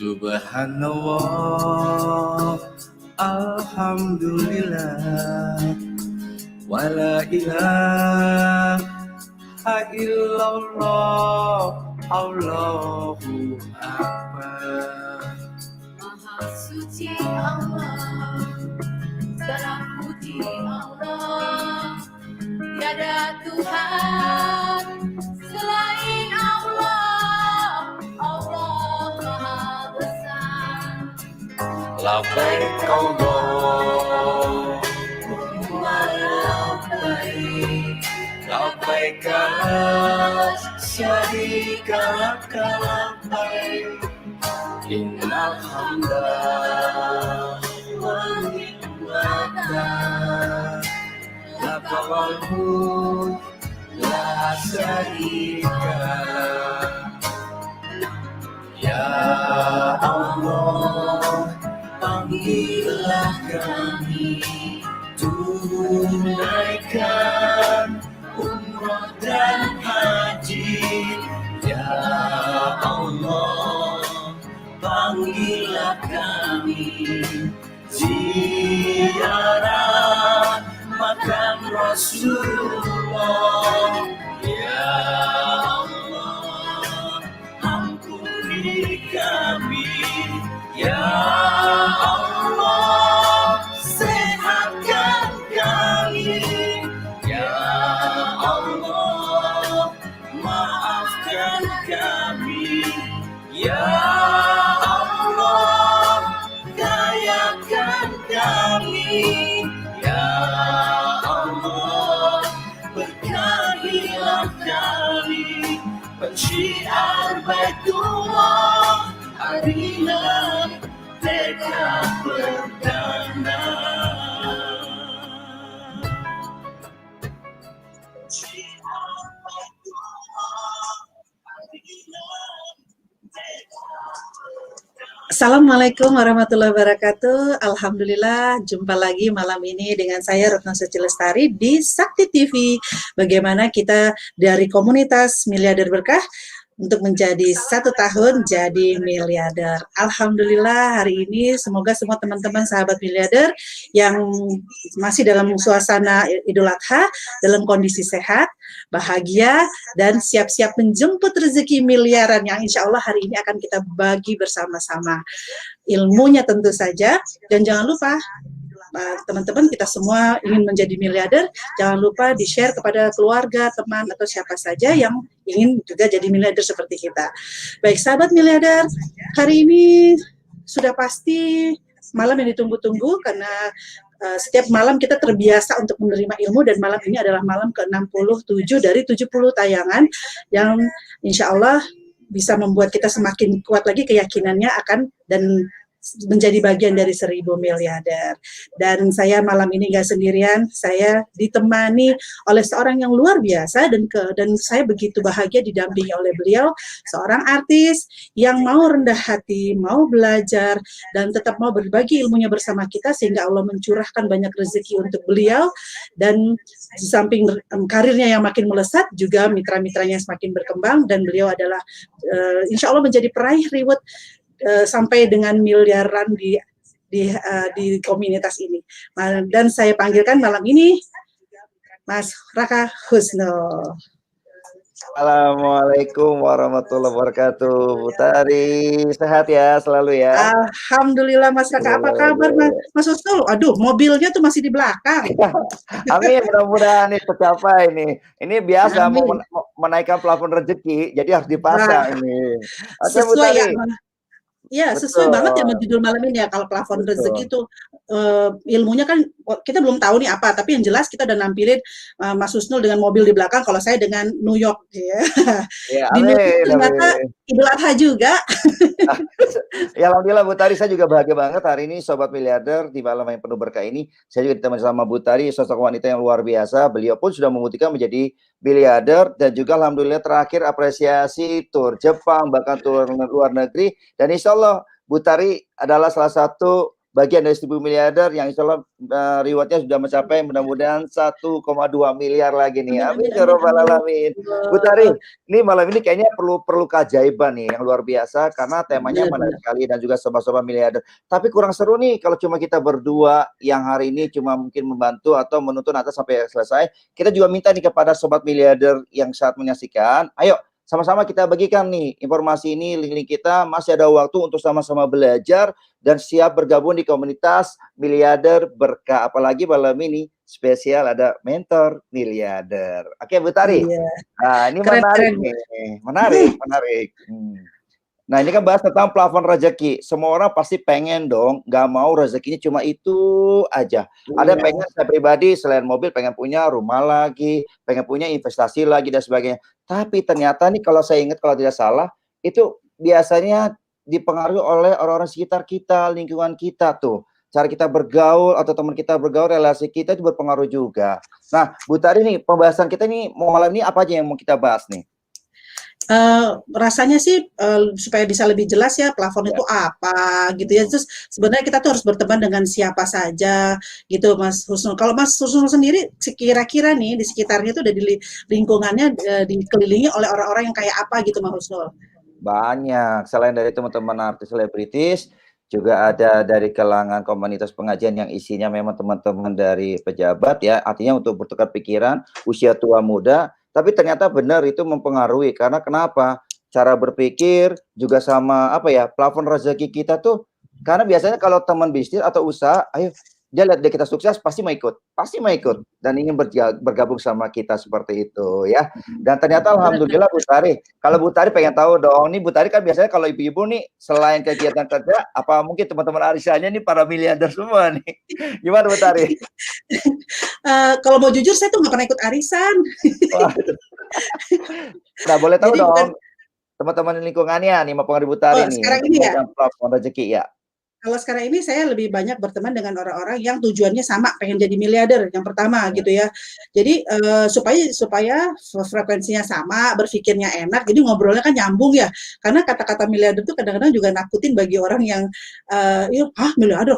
Subhanallah, Alhamdulillah, wala ilaha illallah, Allahu Akbar. Maha suci Allah, segala puji Allah, tiada Tuhan selain Allah, Allah Maha Besar. Labbaik Allahumma labbaik, labbaik la syarika laka labbaik, innal hamda wan ni'mata laka wal mulk la syarika lak. Ya Allah, panggillah kami, tunaikan umrah dan haji. Ya Allah, panggillah kami, ziarah makam Rasulullah. Ya Allah, ampuni kami. Ya Allah, sehatkan kami. Ya Allah, maafkan kami. Ya Allah, kayakan kami. Ya Allah, berkahilah kami. Pensyiar Baitullah, marilah tekad perdana. Assalamualaikum warahmatullahi wabarakatuh. Alhamdulillah, jumpa lagi malam ini dengan saya Retno Suci Lestari di Sakti TV. Bagaimana kita dari komunitas Miliarder Berkah untuk menjadi 1 tahun jadi miliarder. Alhamdulillah hari ini semoga semua teman-teman sahabat miliarder yang masih dalam suasana Idul Adha dalam kondisi sehat, bahagia, dan siap-siap menjemput rezeki miliaran yang insya Allah hari ini akan kita bagi bersama-sama. Ilmunya tentu saja, dan jangan lupa teman-teman kita semua ingin menjadi miliarder, jangan lupa di-share kepada keluarga, teman, atau siapa saja yang ingin juga jadi miliarder seperti kita. Baik sahabat miliarder, hari ini sudah pasti malam yang ditunggu-tunggu karena setiap malam kita terbiasa untuk menerima ilmu, dan malam ini adalah malam ke-67 dari 70 tayangan yang insya Allah bisa membuat kita semakin kuat lagi keyakinannya akan dan menjadi bagian dari 1000 miliarder. Dan saya malam ini nggak sendirian, saya ditemani oleh seorang yang luar biasa, dan saya begitu bahagia didampingi oleh beliau, seorang artis yang mau rendah hati, mau belajar, dan tetap mau berbagi ilmunya bersama kita sehingga Allah mencurahkan banyak rezeki untuk beliau. Dan di samping karirnya yang makin melesat, juga mitra-mitranya semakin berkembang, dan beliau adalah insya Allah menjadi peraih reward sampai dengan miliaran di komunitas ini. Dan saya panggilkan malam ini Mas Raka Husno. Assalamualaikum warahmatullahi wabarakatuh. Bu Tari, sehat ya selalu ya? Alhamdulillah Mas Raka, apa kabar Mas Husno? Aduh, mobilnya tuh masih di belakang. Amin, mudah-mudahan ini tercapai nih. Ini biasa mau menaikkan plafon rezeki, jadi harus dipasang ini. Oke, Bu Tari. Ya, sesuai banget ya judul malam ini ya. Kalau plafon rezeki itu ilmunya kan kita belum tahu nih apa, tapi yang jelas kita udah nampilin Mas Husnul dengan mobil di belakang, kalau saya dengan New York ya. Di New York ternyata Idul Adha juga. Ya alhamdulillah Bu Tari, saya juga bahagia banget hari ini Sobat Miliarder di malam yang penuh berkah ini. Saya juga ditemani sama Bu Tari, sosok wanita yang luar biasa. Beliau pun sudah membuktikan menjadi miliarder, dan juga alhamdulillah terakhir apresiasi tur Jepang, bahkan tur luar negeri. Dan insya Allah Bu Tari adalah salah satu bagian dari 1.000 miliarder yang insya Allah rewardnya sudah mencapai mudah-mudahan 1,2 miliar lagi nih. Amin ya rabbal alamin. Bu Tari, ini malam ini kayaknya perlu keajaiban nih yang luar biasa karena temanya menarik sekali dan juga sobat-sobat miliarder. Tapi kurang seru nih kalau cuma kita berdua yang hari ini cuma mungkin membantu atau menuntun atas sampai selesai. Kita juga minta nih kepada sobat miliarder yang saat menyaksikan, ayo sama-sama kita bagikan nih informasi ini, link-link kita, masih ada waktu untuk sama-sama belajar dan siap bergabung di komunitas miliarder berkah. Apalagi malam ini spesial ada mentor miliarder. Oke Bu Tari. Iya. Nah ini Keren, menarik keren. nih, menarik. Nah ini kan bahas tentang plafon rezeki. Semua orang pasti pengen dong, nggak mau rezekinya cuma itu aja. Ada yang pengen, saya pribadi selain mobil pengen punya rumah lagi, pengen punya investasi lagi dan sebagainya. Tapi ternyata nih kalau saya ingat kalau tidak salah, itu biasanya dipengaruhi oleh orang-orang sekitar kita, lingkungan kita tuh. Cara kita bergaul atau teman kita bergaul, relasi kita itu berpengaruh juga. Nah Bu Tari nih, pembahasan kita nih malam ini apa aja yang mau kita bahas nih? Rasanya sih supaya bisa lebih jelas ya plafon itu apa gitu ya. Terus sebenarnya kita tuh harus berteman dengan siapa saja gitu Mas Husnul. Kalau Mas Husnul sendiri kira-kira nih di sekitarnya tuh udah di lingkungannya dikelilingi oleh orang-orang yang kayak apa gitu Mas Husnul? Banyak, selain dari teman-teman artis selebritis, juga ada dari kalangan komunitas pengajian yang isinya memang teman-teman dari pejabat ya, artinya untuk bertukar pikiran, usia tua muda, tapi ternyata benar itu mempengaruhi, karena kenapa? Cara berpikir juga sama apa ya, plafon rezeki kita tuh, karena biasanya kalau teman bisnis atau usaha, ayo dia lihat kita sukses pasti mau ikut dan ingin bergabung sama kita seperti itu ya. Dan ternyata alhamdulillah Bu Tari, kalau Bu Tari pengen tahu dong, nih Bu Tari kan biasanya kalau ibu-ibu nih selain kegiatan kerja, apa mungkin teman-teman arisannya nih para miliarder semua nih. Gimana Bu Tari? Kalau mau jujur saya tuh nggak pernah ikut arisan. Nah boleh tahu Jadi dong teman-teman lingkungannya nih mempengaruhi Bu Tari nih sekarang untuk ini ya. plafon rezeki ya. Kalau sekarang ini saya lebih banyak berteman dengan orang-orang yang tujuannya sama, pengen jadi miliarder yang pertama gitu ya. Jadi supaya frekuensinya sama, berpikirnya enak, jadi ngobrolnya kan nyambung ya. Karena kata-kata miliarder itu kadang-kadang juga nakutin bagi orang yang miliarder,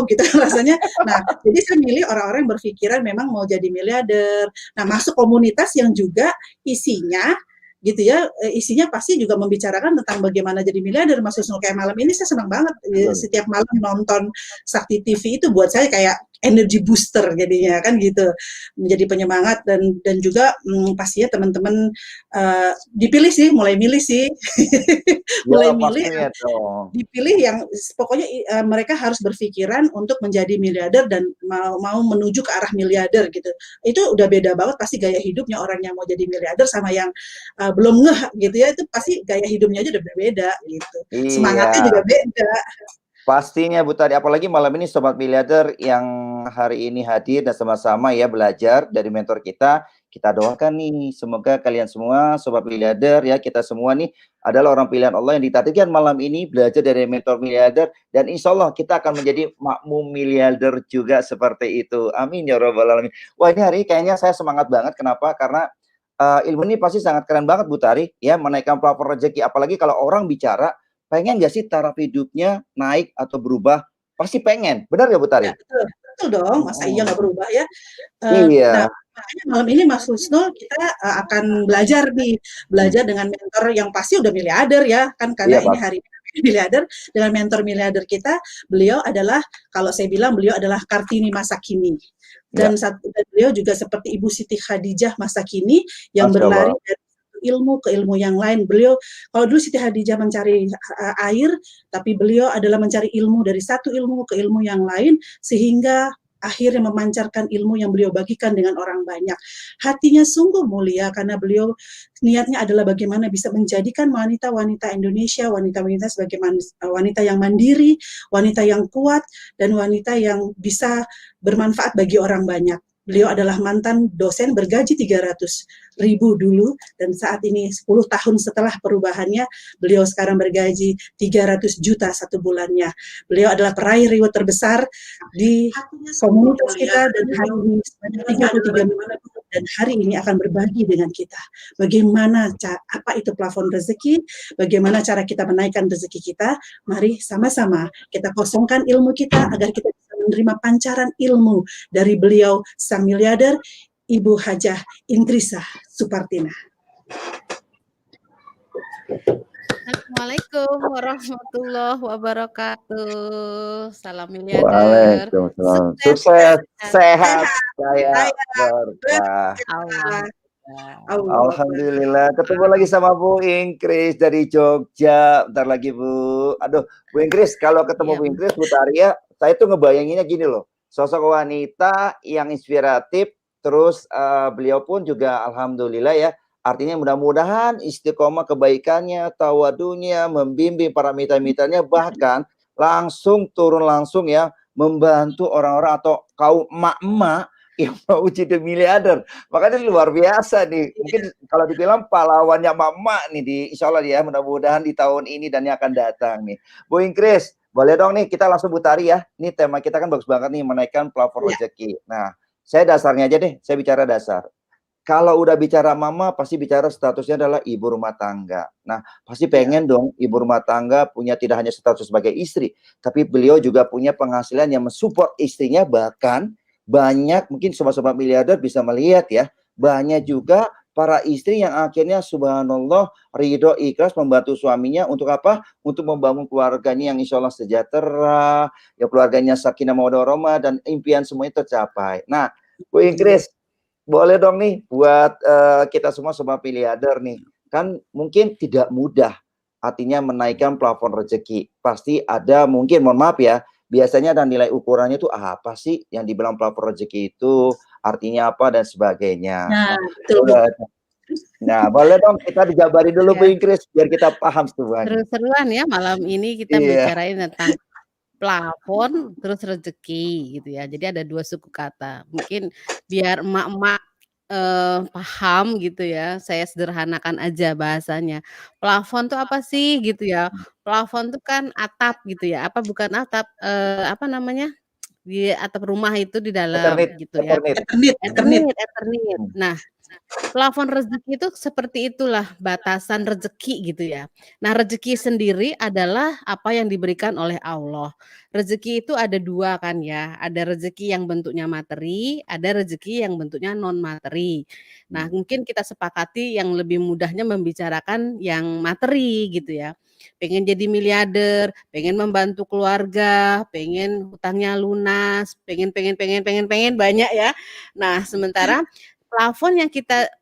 gitu rasanya. Nah, jadi saya milih orang-orang yang berpikiran memang mau jadi miliarder. Nah, masuk komunitas yang juga isinya gitu ya, isinya pasti juga membicarakan tentang bagaimana jadi miliarder. Mas Husnul, kayak malam ini saya senang banget setiap malam nonton Sakti TV itu buat saya kayak energy booster jadinya kan gitu, menjadi penyemangat dan juga pastinya teman-teman dipilih sih, mulai milih sih mulai milih dipilih yang pokoknya mereka harus berpikiran untuk menjadi miliarder dan mau menuju ke arah miliarder gitu. Itu udah beda banget pasti gaya hidupnya orang yang mau jadi miliarder sama yang belum ngeh gitu ya, itu pasti gaya hidupnya aja udah berbeda gitu. Semangatnya juga beda. Pastinya Bu Tari, apalagi malam ini Sobat Miliarder yang hari ini hadir dan sama-sama ya belajar dari mentor kita. Kita doakan nih, semoga kalian semua Sobat Miliarder ya, kita semua nih adalah orang pilihan Allah yang ditakdirkan malam ini belajar dari mentor miliarder. Dan insya Allah kita akan menjadi makmum miliarder juga seperti itu. Amin ya rabbal alamin. Wah ini hari kayaknya saya semangat banget, kenapa? Karena ilmu ini pasti sangat keren banget Bu Tari ya, menaikkan plafon rezeki. Apalagi kalau orang bicara pengen nggak sih taraf hidupnya naik atau berubah? Pasti pengen, benar ya Bu Tari? Ya, betul dong, masa iya nggak berubah ya? Iya. Nah, makanya malam ini Mas Husnul kita akan belajar dengan mentor yang pasti udah miliarder ya, kan karena ini hari miliarder. Dengan mentor miliarder kita, beliau adalah, kalau saya bilang beliau adalah Kartini masa kini. Dan beliau juga seperti Ibu Siti Khadijah masa kini yang berlari dari ilmu ke ilmu yang lain. Beliau, kalau dulu Siti Khadijah mencari air, tapi beliau adalah mencari ilmu dari satu ilmu ke ilmu yang lain, sehingga akhirnya memancarkan ilmu yang beliau bagikan dengan orang banyak. Hatinya sungguh mulia karena beliau niatnya adalah bagaimana bisa menjadikan wanita-wanita Indonesia, wanita-wanita sebagai wanita yang mandiri, wanita yang kuat, dan wanita yang bisa bermanfaat bagi orang banyak. Beliau adalah mantan dosen bergaji 300.000 dulu, dan saat ini 10 tahun setelah perubahannya, beliau sekarang bergaji 300 juta satu bulannya. Beliau adalah peraih reward terbesar di komunitas kita, dan hari ini sebanyak 33 dan hari ini akan berbagi dengan kita. Bagaimana apa itu plafon rezeki, bagaimana cara kita menaikkan rezeki kita. Mari sama-sama kita kosongkan ilmu kita agar kita bisa menerima pancaran ilmu dari beliau sang miliarder, Ibu Hajah Indrisah Supartina. Assalamualaikum warahmatullahi wabarakatuh. Salam miliarder. Waalaikumsalam. Sukses, sehat, kaya, berkah. Alhamdulillah. Ketemu lagi sama Bu Ingkris dari Jogja. Bentar lagi, Bu. Aduh, Bu Ingkris, kalau ketemu Bu Ingkris, Bu Taria, saya tuh ngebayanginnya gini loh. Sosok wanita yang inspiratif, terus beliau pun juga alhamdulillah ya. Artinya mudah-mudahan istiqomah kebaikannya, tawadunya, membimbing para mitra-mitranya, bahkan langsung turun langsung ya, membantu orang-orang atau kaum emak-emak yang mau jadi miliarder. Makanya luar biasa nih. Mungkin kalau dibilang pahlawannya emak-emak nih di insya Allah ya, mudah-mudahan di tahun ini dan yang akan datang nih. Bu Ingkris, boleh dong nih kita langsung Bu Tari ya. Ini tema kita kan bagus banget nih, menaikkan plafon rezeki. Nah, saya dasarnya aja deh, saya bicara dasar. Kalau udah bicara mama, pasti bicara statusnya adalah ibu rumah tangga. Nah, pasti pengen dong ibu rumah tangga punya tidak hanya status sebagai istri, tapi beliau juga punya penghasilan yang mensupport istrinya, bahkan banyak mungkin sobat-sobat miliarder bisa melihat ya, banyak juga para istri yang akhirnya subhanallah ridho ikhlas membantu suaminya untuk apa? Untuk membangun keluarganya yang insya Allah sejahtera, ya keluarganya sakinah mawaddah warahmah dan impian semuanya tercapai. Nah, Bu Ingkris, boleh dong nih buat kita semua sobat miliarder nih. Kan mungkin tidak mudah artinya menaikkan plafon rezeki. Pasti ada mungkin, mohon maaf ya, biasanya ada nilai ukurannya itu apa sih yang dibilang plafon rezeki itu, artinya apa dan sebagainya. Nah, boleh dong kita dijabari dulu Bu Ingkris biar kita paham semuanya. Seru-seruan ya malam ini kita bicarain tentang plafon terus rezeki gitu ya. Jadi ada dua suku kata. Mungkin biar emak-emak paham gitu ya. Saya sederhanakan aja bahasanya. Plafon tuh apa sih gitu ya? Plafon tuh kan atap gitu ya. Apa bukan atap? Apa namanya? Di atap rumah itu di dalam gitu ya. Eternit. Nah, plafon rezeki itu seperti itulah batasan rezeki gitu ya. Nah, rezeki sendiri adalah apa yang diberikan oleh Allah. Rezeki itu ada dua kan ya. Ada rezeki yang bentuknya materi, ada rezeki yang bentuknya non materi. Nah, mungkin kita sepakati yang lebih mudahnya membicarakan yang materi gitu ya. Pengen jadi miliarder, pengen membantu keluarga, pengen hutangnya lunas, pengen banyak ya. Nah, sementara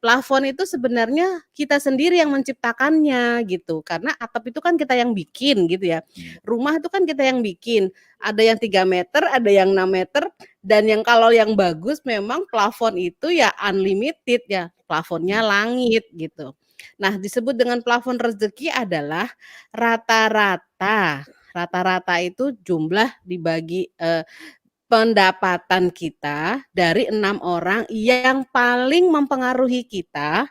plafon itu sebenarnya kita sendiri yang menciptakannya gitu. Karena atap itu kan kita yang bikin gitu ya. Rumah itu kan kita yang bikin. Ada yang 3 meter, ada yang 6 meter, dan yang kalau yang bagus memang plafon itu ya unlimited ya. Plafonnya langit gitu. Nah, disebut dengan plafon rezeki adalah rata-rata itu jumlah dibagi pendapatan kita dari 6 orang yang paling mempengaruhi kita.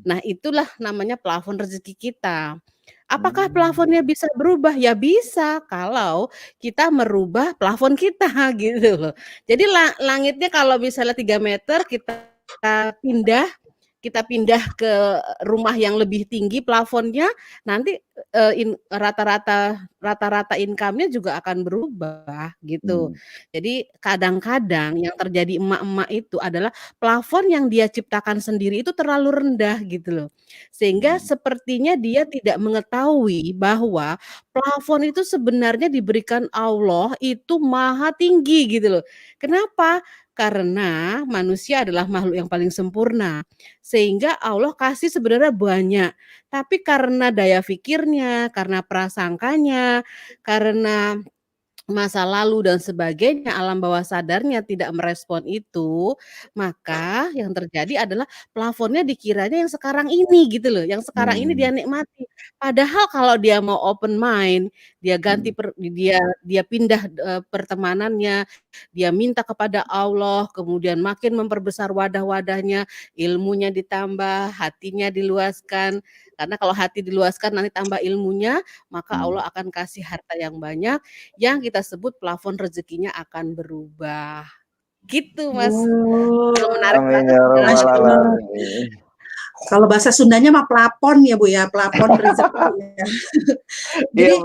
Nah, itulah namanya plafon rezeki kita. Apakah plafonnya bisa berubah? Ya bisa, kalau kita merubah plafon kita gitu loh. Jadi langitnya kalau misalnya 3 meter kita pindah ke rumah yang lebih tinggi plafonnya, nanti rata-rata income-nya juga akan berubah gitu. Jadi kadang-kadang yang terjadi emak-emak itu adalah plafon yang dia ciptakan sendiri itu terlalu rendah gitu loh. Sehingga sepertinya dia tidak mengetahui bahwa plafon itu sebenarnya diberikan Allah itu maha tinggi gitu loh. Kenapa? Karena manusia adalah makhluk yang paling sempurna. Sehingga Allah kasih sebenarnya banyak. Tapi karena daya pikirnya, karena prasangkanya, karena masa lalu dan sebagainya, alam bawah sadarnya tidak merespon itu, maka yang terjadi adalah plafonnya dikiranya yang sekarang ini gitu loh, yang sekarang ini dia nikmati. Padahal kalau dia mau open mind, dia ganti dia pindah pertemanannya, dia minta kepada Allah, kemudian makin memperbesar wadah-wadahnya, ilmunya ditambah, hatinya diluaskan. Karena kalau hati diluaskan nanti tambah ilmunya, maka Allah akan kasih harta yang banyak yang kita sebut plafon rezekinya akan berubah. Gitu, Mas. Oh, Kalau menarik Amin banget ya sebenarnya rabbal Masya Allah. alamin. Kalau bahasa Sundanya mah plafon ya Bu ya, plafon rezeki ya. Iya, Jadi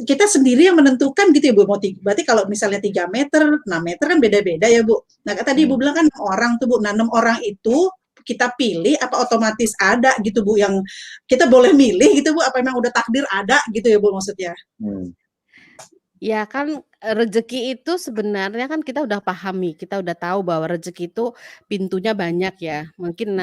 kita sendiri yang menentukan gitu ya Bu. Berarti kalau misalnya 3 meter, 6 meter kan beda-beda ya Bu. Nah tadi Ibu bilang kan orang tuh Bu, nah 6 orang itu kita pilih apa otomatis ada gitu Bu yang kita boleh milih gitu Bu, apa memang udah takdir ada gitu ya Bu maksudnya? Hmm. Ya kan, rezeki itu sebenarnya kan kita udah pahami, kita udah tahu bahwa rezeki itu pintunya banyak ya. Mungkin,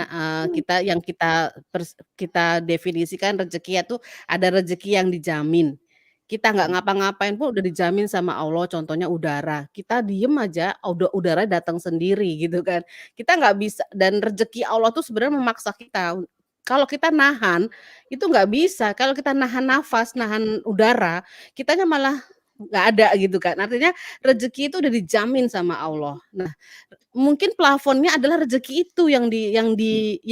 kita definisikan rezeki itu ada rezeki yang dijamin. Kita nggak ngapa-ngapain pun udah dijamin sama Allah, contohnya udara. Kita diem aja, udara datang sendiri gitu kan. Kita nggak bisa dan rezeki Allah tuh sebenarnya memaksa kita. Kalau kita nahan, itu nggak bisa. Kalau kita nahan nafas, nahan udara, kitanya malah nggak ada gitu kan. Artinya rezeki itu udah dijamin sama Allah. Nah, mungkin plafonnya adalah rezeki itu yang di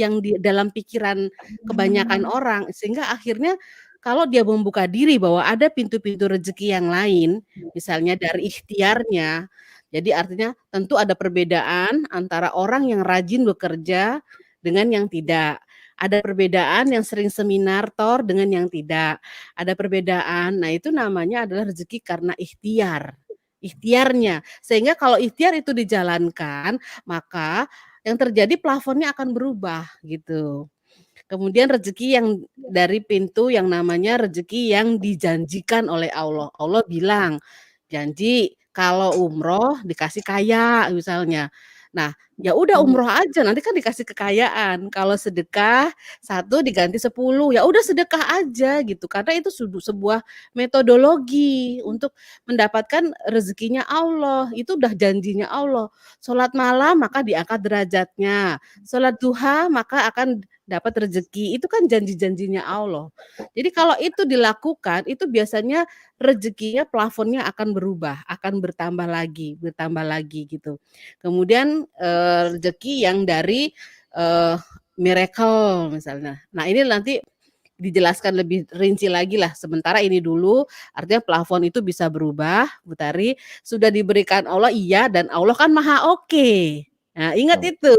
dalam pikiran kebanyakan orang sehingga akhirnya kalau dia membuka diri bahwa ada pintu-pintu rezeki yang lain, misalnya dari ikhtiarnya. Jadi artinya tentu ada perbedaan antara orang yang rajin bekerja dengan yang tidak. Ada perbedaan yang sering seminar tor dengan yang tidak. Ada perbedaan. Nah, itu namanya adalah rezeki karena ikhtiar. Ikhtiarnya. Sehingga kalau ikhtiar itu dijalankan, maka yang terjadi plafonnya akan berubah gitu. Kemudian rezeki yang dari pintu yang namanya rezeki yang dijanjikan oleh Allah. Allah bilang, janji kalau umroh dikasih kaya misalnya. Nah, ya udah umroh aja nanti kan dikasih kekayaan. Kalau sedekah 1 diganti 10, ya udah sedekah aja gitu. Karena itu sebuah metodologi untuk mendapatkan rezekinya Allah. Itu udah janjinya Allah. Sholat malam maka diangkat derajatnya. Sholat duha maka akan dapat rezeki. Itu kan janji-janjinya Allah. Jadi kalau itu dilakukan, itu biasanya rezekinya plafonnya akan berubah, akan bertambah lagi gitu. Kemudian, rezeki yang dari, eee, miracle misalnya. Nah ini nanti dijelaskan lebih rinci lagi lah, sementara ini dulu artinya plafon itu bisa berubah, Bu Tari, sudah diberikan Allah iya dan Allah kan Maha Oke. Nah ingat itu,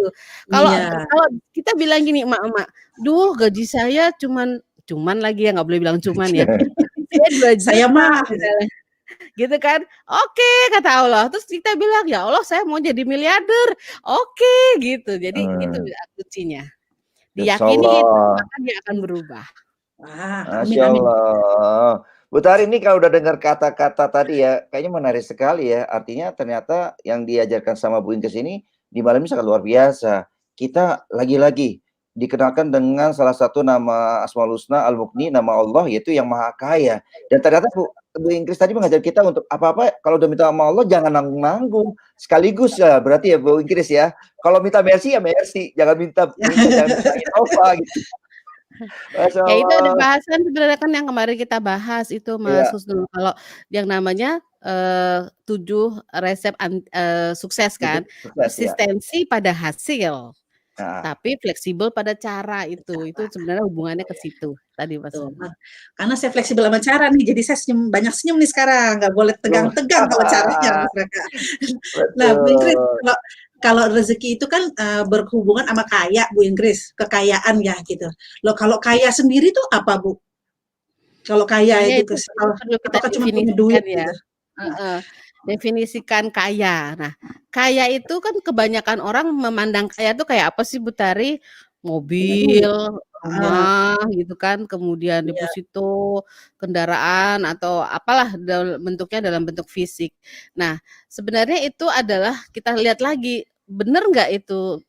kalau Iya. kalau kita bilang gini emak-emak, "Duh gaji saya cuman" cuman lagi ya nggak boleh bilang cuman ya, "gaji saya 2 Saya juta," mah misalnya. Gitu kan, "Oke," kata Allah, terus kita bilang, "Ya Allah saya mau jadi miliarder." "Oke," gitu. Jadi itu kuncinya. Masya Diyakini itu Allah. maka dia akan berubah. wah, amin Masya amin. Allah. Bu Tari ini kalau udah dengar kata-kata tadi ya, kayaknya menarik sekali ya. Artinya ternyata yang diajarkan sama Bu Inggris ini di malam ini sangat luar biasa. Kita lagi-lagi dikenalkan dengan salah satu nama Asmaul Husna Al-Mughni, nama Allah yaitu yang Maha Kaya. Dan ternyata Bu Inggris tadi mengajar kita untuk apa-apa kalau udah minta sama Allah jangan nanggung-nanggung. Sekaligus ya berarti ya Bu Inggris ya. Kalau minta mercy ya mercy, jangan minta jangan minta Innova gitu. Masya Ya itu ada Allah. bahasan sebenarnya kan yang kemarin kita bahas itu Mas Iya. Husnul, kalau yang namanya, 7 resep sukses kan, Sukses ya. persistensi pada hasil, Nah, tapi fleksibel pada cara itu sebenarnya hubungannya ke situ tadi Mas Tuh, Husnul. karena saya fleksibel sama cara nih, jadi saya banyak senyum nih sekarang, nggak boleh loh, tegang-tegang kalau caranya Mas Raka. Nah, Bu Inggris, betul. kalau kalau rezeki itu kan berhubungan sama kaya, Bu Inggris, kekayaan ya gitu. Loh, kalau kaya sendiri tuh apa, Bu? Kalau kaya Kaya itu itu perlu kita apakah cuma punya definisikan duit ya. gitu? Nah, Heeh, definisikan kaya. Nah, kaya itu kan kebanyakan orang memandang kaya itu kayak apa sih Bu Tari? punya duit. Mobil, Ah, rumah gitu kan, kemudian iya. deposito, kendaraan atau apalah bentuknya dalam bentuk fisik. Nah, sebenarnya itu adalah kita lihat lagi, bener nggak itu,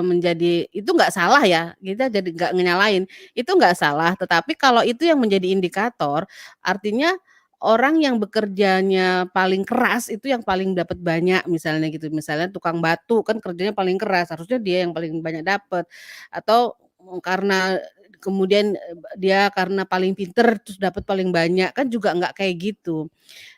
menjadi itu nggak salah ya, kita jadi nggak nyalahin, itu nggak salah, tetapi kalau itu yang menjadi indikator, artinya orang yang bekerjanya paling keras itu yang paling dapat banyak misalnya gitu. Misalnya tukang batu kan kerjanya paling keras, harusnya dia yang paling banyak dapat. Atau karena kemudian, dia karena paling pinter terus dapat paling banyak, kan juga nggak kayak gitu.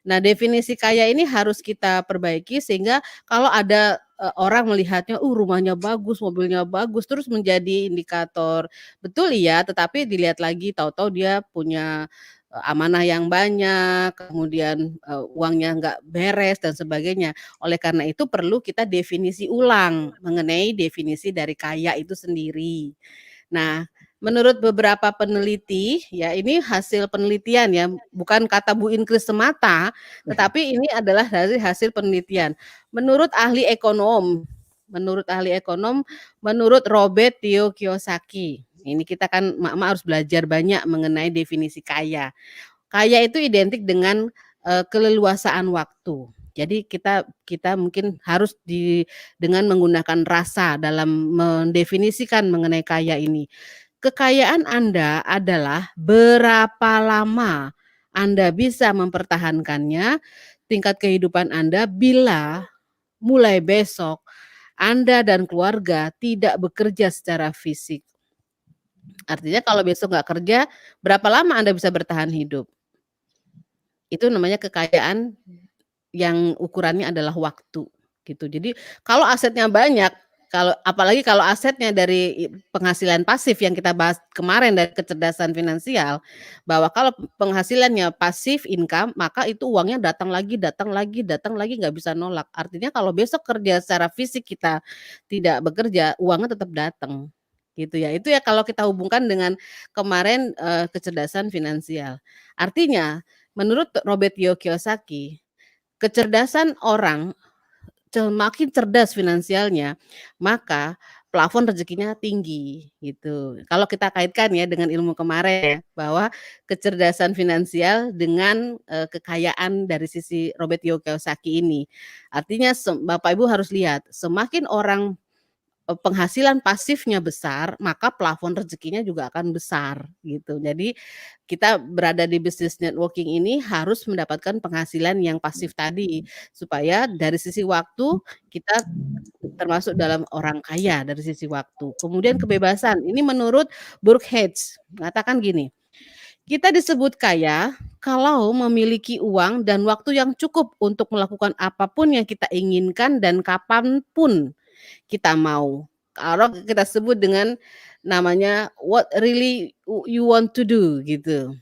Nah, definisi kaya ini harus kita perbaiki sehingga kalau ada, orang melihatnya, rumahnya bagus, mobilnya bagus, terus menjadi indikator. Betul iya, tetapi dilihat lagi tahu-tahu dia punya amanah yang banyak, kemudian uangnya nggak beres dan sebagainya. Oleh karena itu perlu kita definisi ulang mengenai definisi dari kaya itu sendiri. Nah, menurut beberapa peneliti, ya ini hasil penelitian ya, bukan kata Bu Inkris semata, tetapi ini adalah dari hasil penelitian. Menurut ahli ekonom, menurut Robert Tio Kiyosaki. Ini kita kan emak-emak harus belajar banyak mengenai definisi kaya. Kaya itu identik dengan keleluasaan waktu. Jadi kita mungkin harus dengan menggunakan rasa dalam mendefinisikan mengenai kaya ini. Kekayaan Anda adalah berapa lama Anda bisa mempertahankannya, tingkat kehidupan Anda bila mulai besok Anda dan keluarga tidak bekerja secara fisik. Artinya kalau besok nggak kerja, berapa lama Anda bisa bertahan hidup? Itu namanya kekayaan yang ukurannya adalah waktu, gitu. Jadi kalau asetnya banyak, apalagi kalau asetnya dari penghasilan pasif yang kita bahas kemarin dari kecerdasan finansial, bahwa kalau penghasilannya pasif income, maka itu uangnya datang lagi, nggak bisa nolak. Artinya kalau besok kerja secara fisik kita tidak bekerja, uangnya tetap datang, gitu ya. Itu ya kalau kita hubungkan dengan kemarin, kecerdasan finansial. Artinya menurut Robert Kiyosaki, kecerdasan orang semakin cerdas finansialnya, maka plafon rezekinya tinggi, gitu. Kalau kita kaitkan ya dengan ilmu kemarin ya, bahwa kecerdasan finansial dengan, kekayaan dari sisi Robert Kiyosaki ini. Artinya Bapak Ibu harus lihat, semakin orang penghasilan pasifnya besar, maka plafon rezekinya juga akan besar, gitu. Jadi kita berada di business networking ini harus mendapatkan penghasilan yang pasif tadi, supaya dari sisi waktu kita termasuk dalam orang kaya dari sisi waktu. Kemudian kebebasan, ini menurut Burkhardt mengatakan gini, kita disebut kaya kalau memiliki uang dan waktu yang cukup untuk melakukan apapun yang kita inginkan dan kapanpun kita mau. Kalau kita sebut dengan namanya what really you want to do, gitu.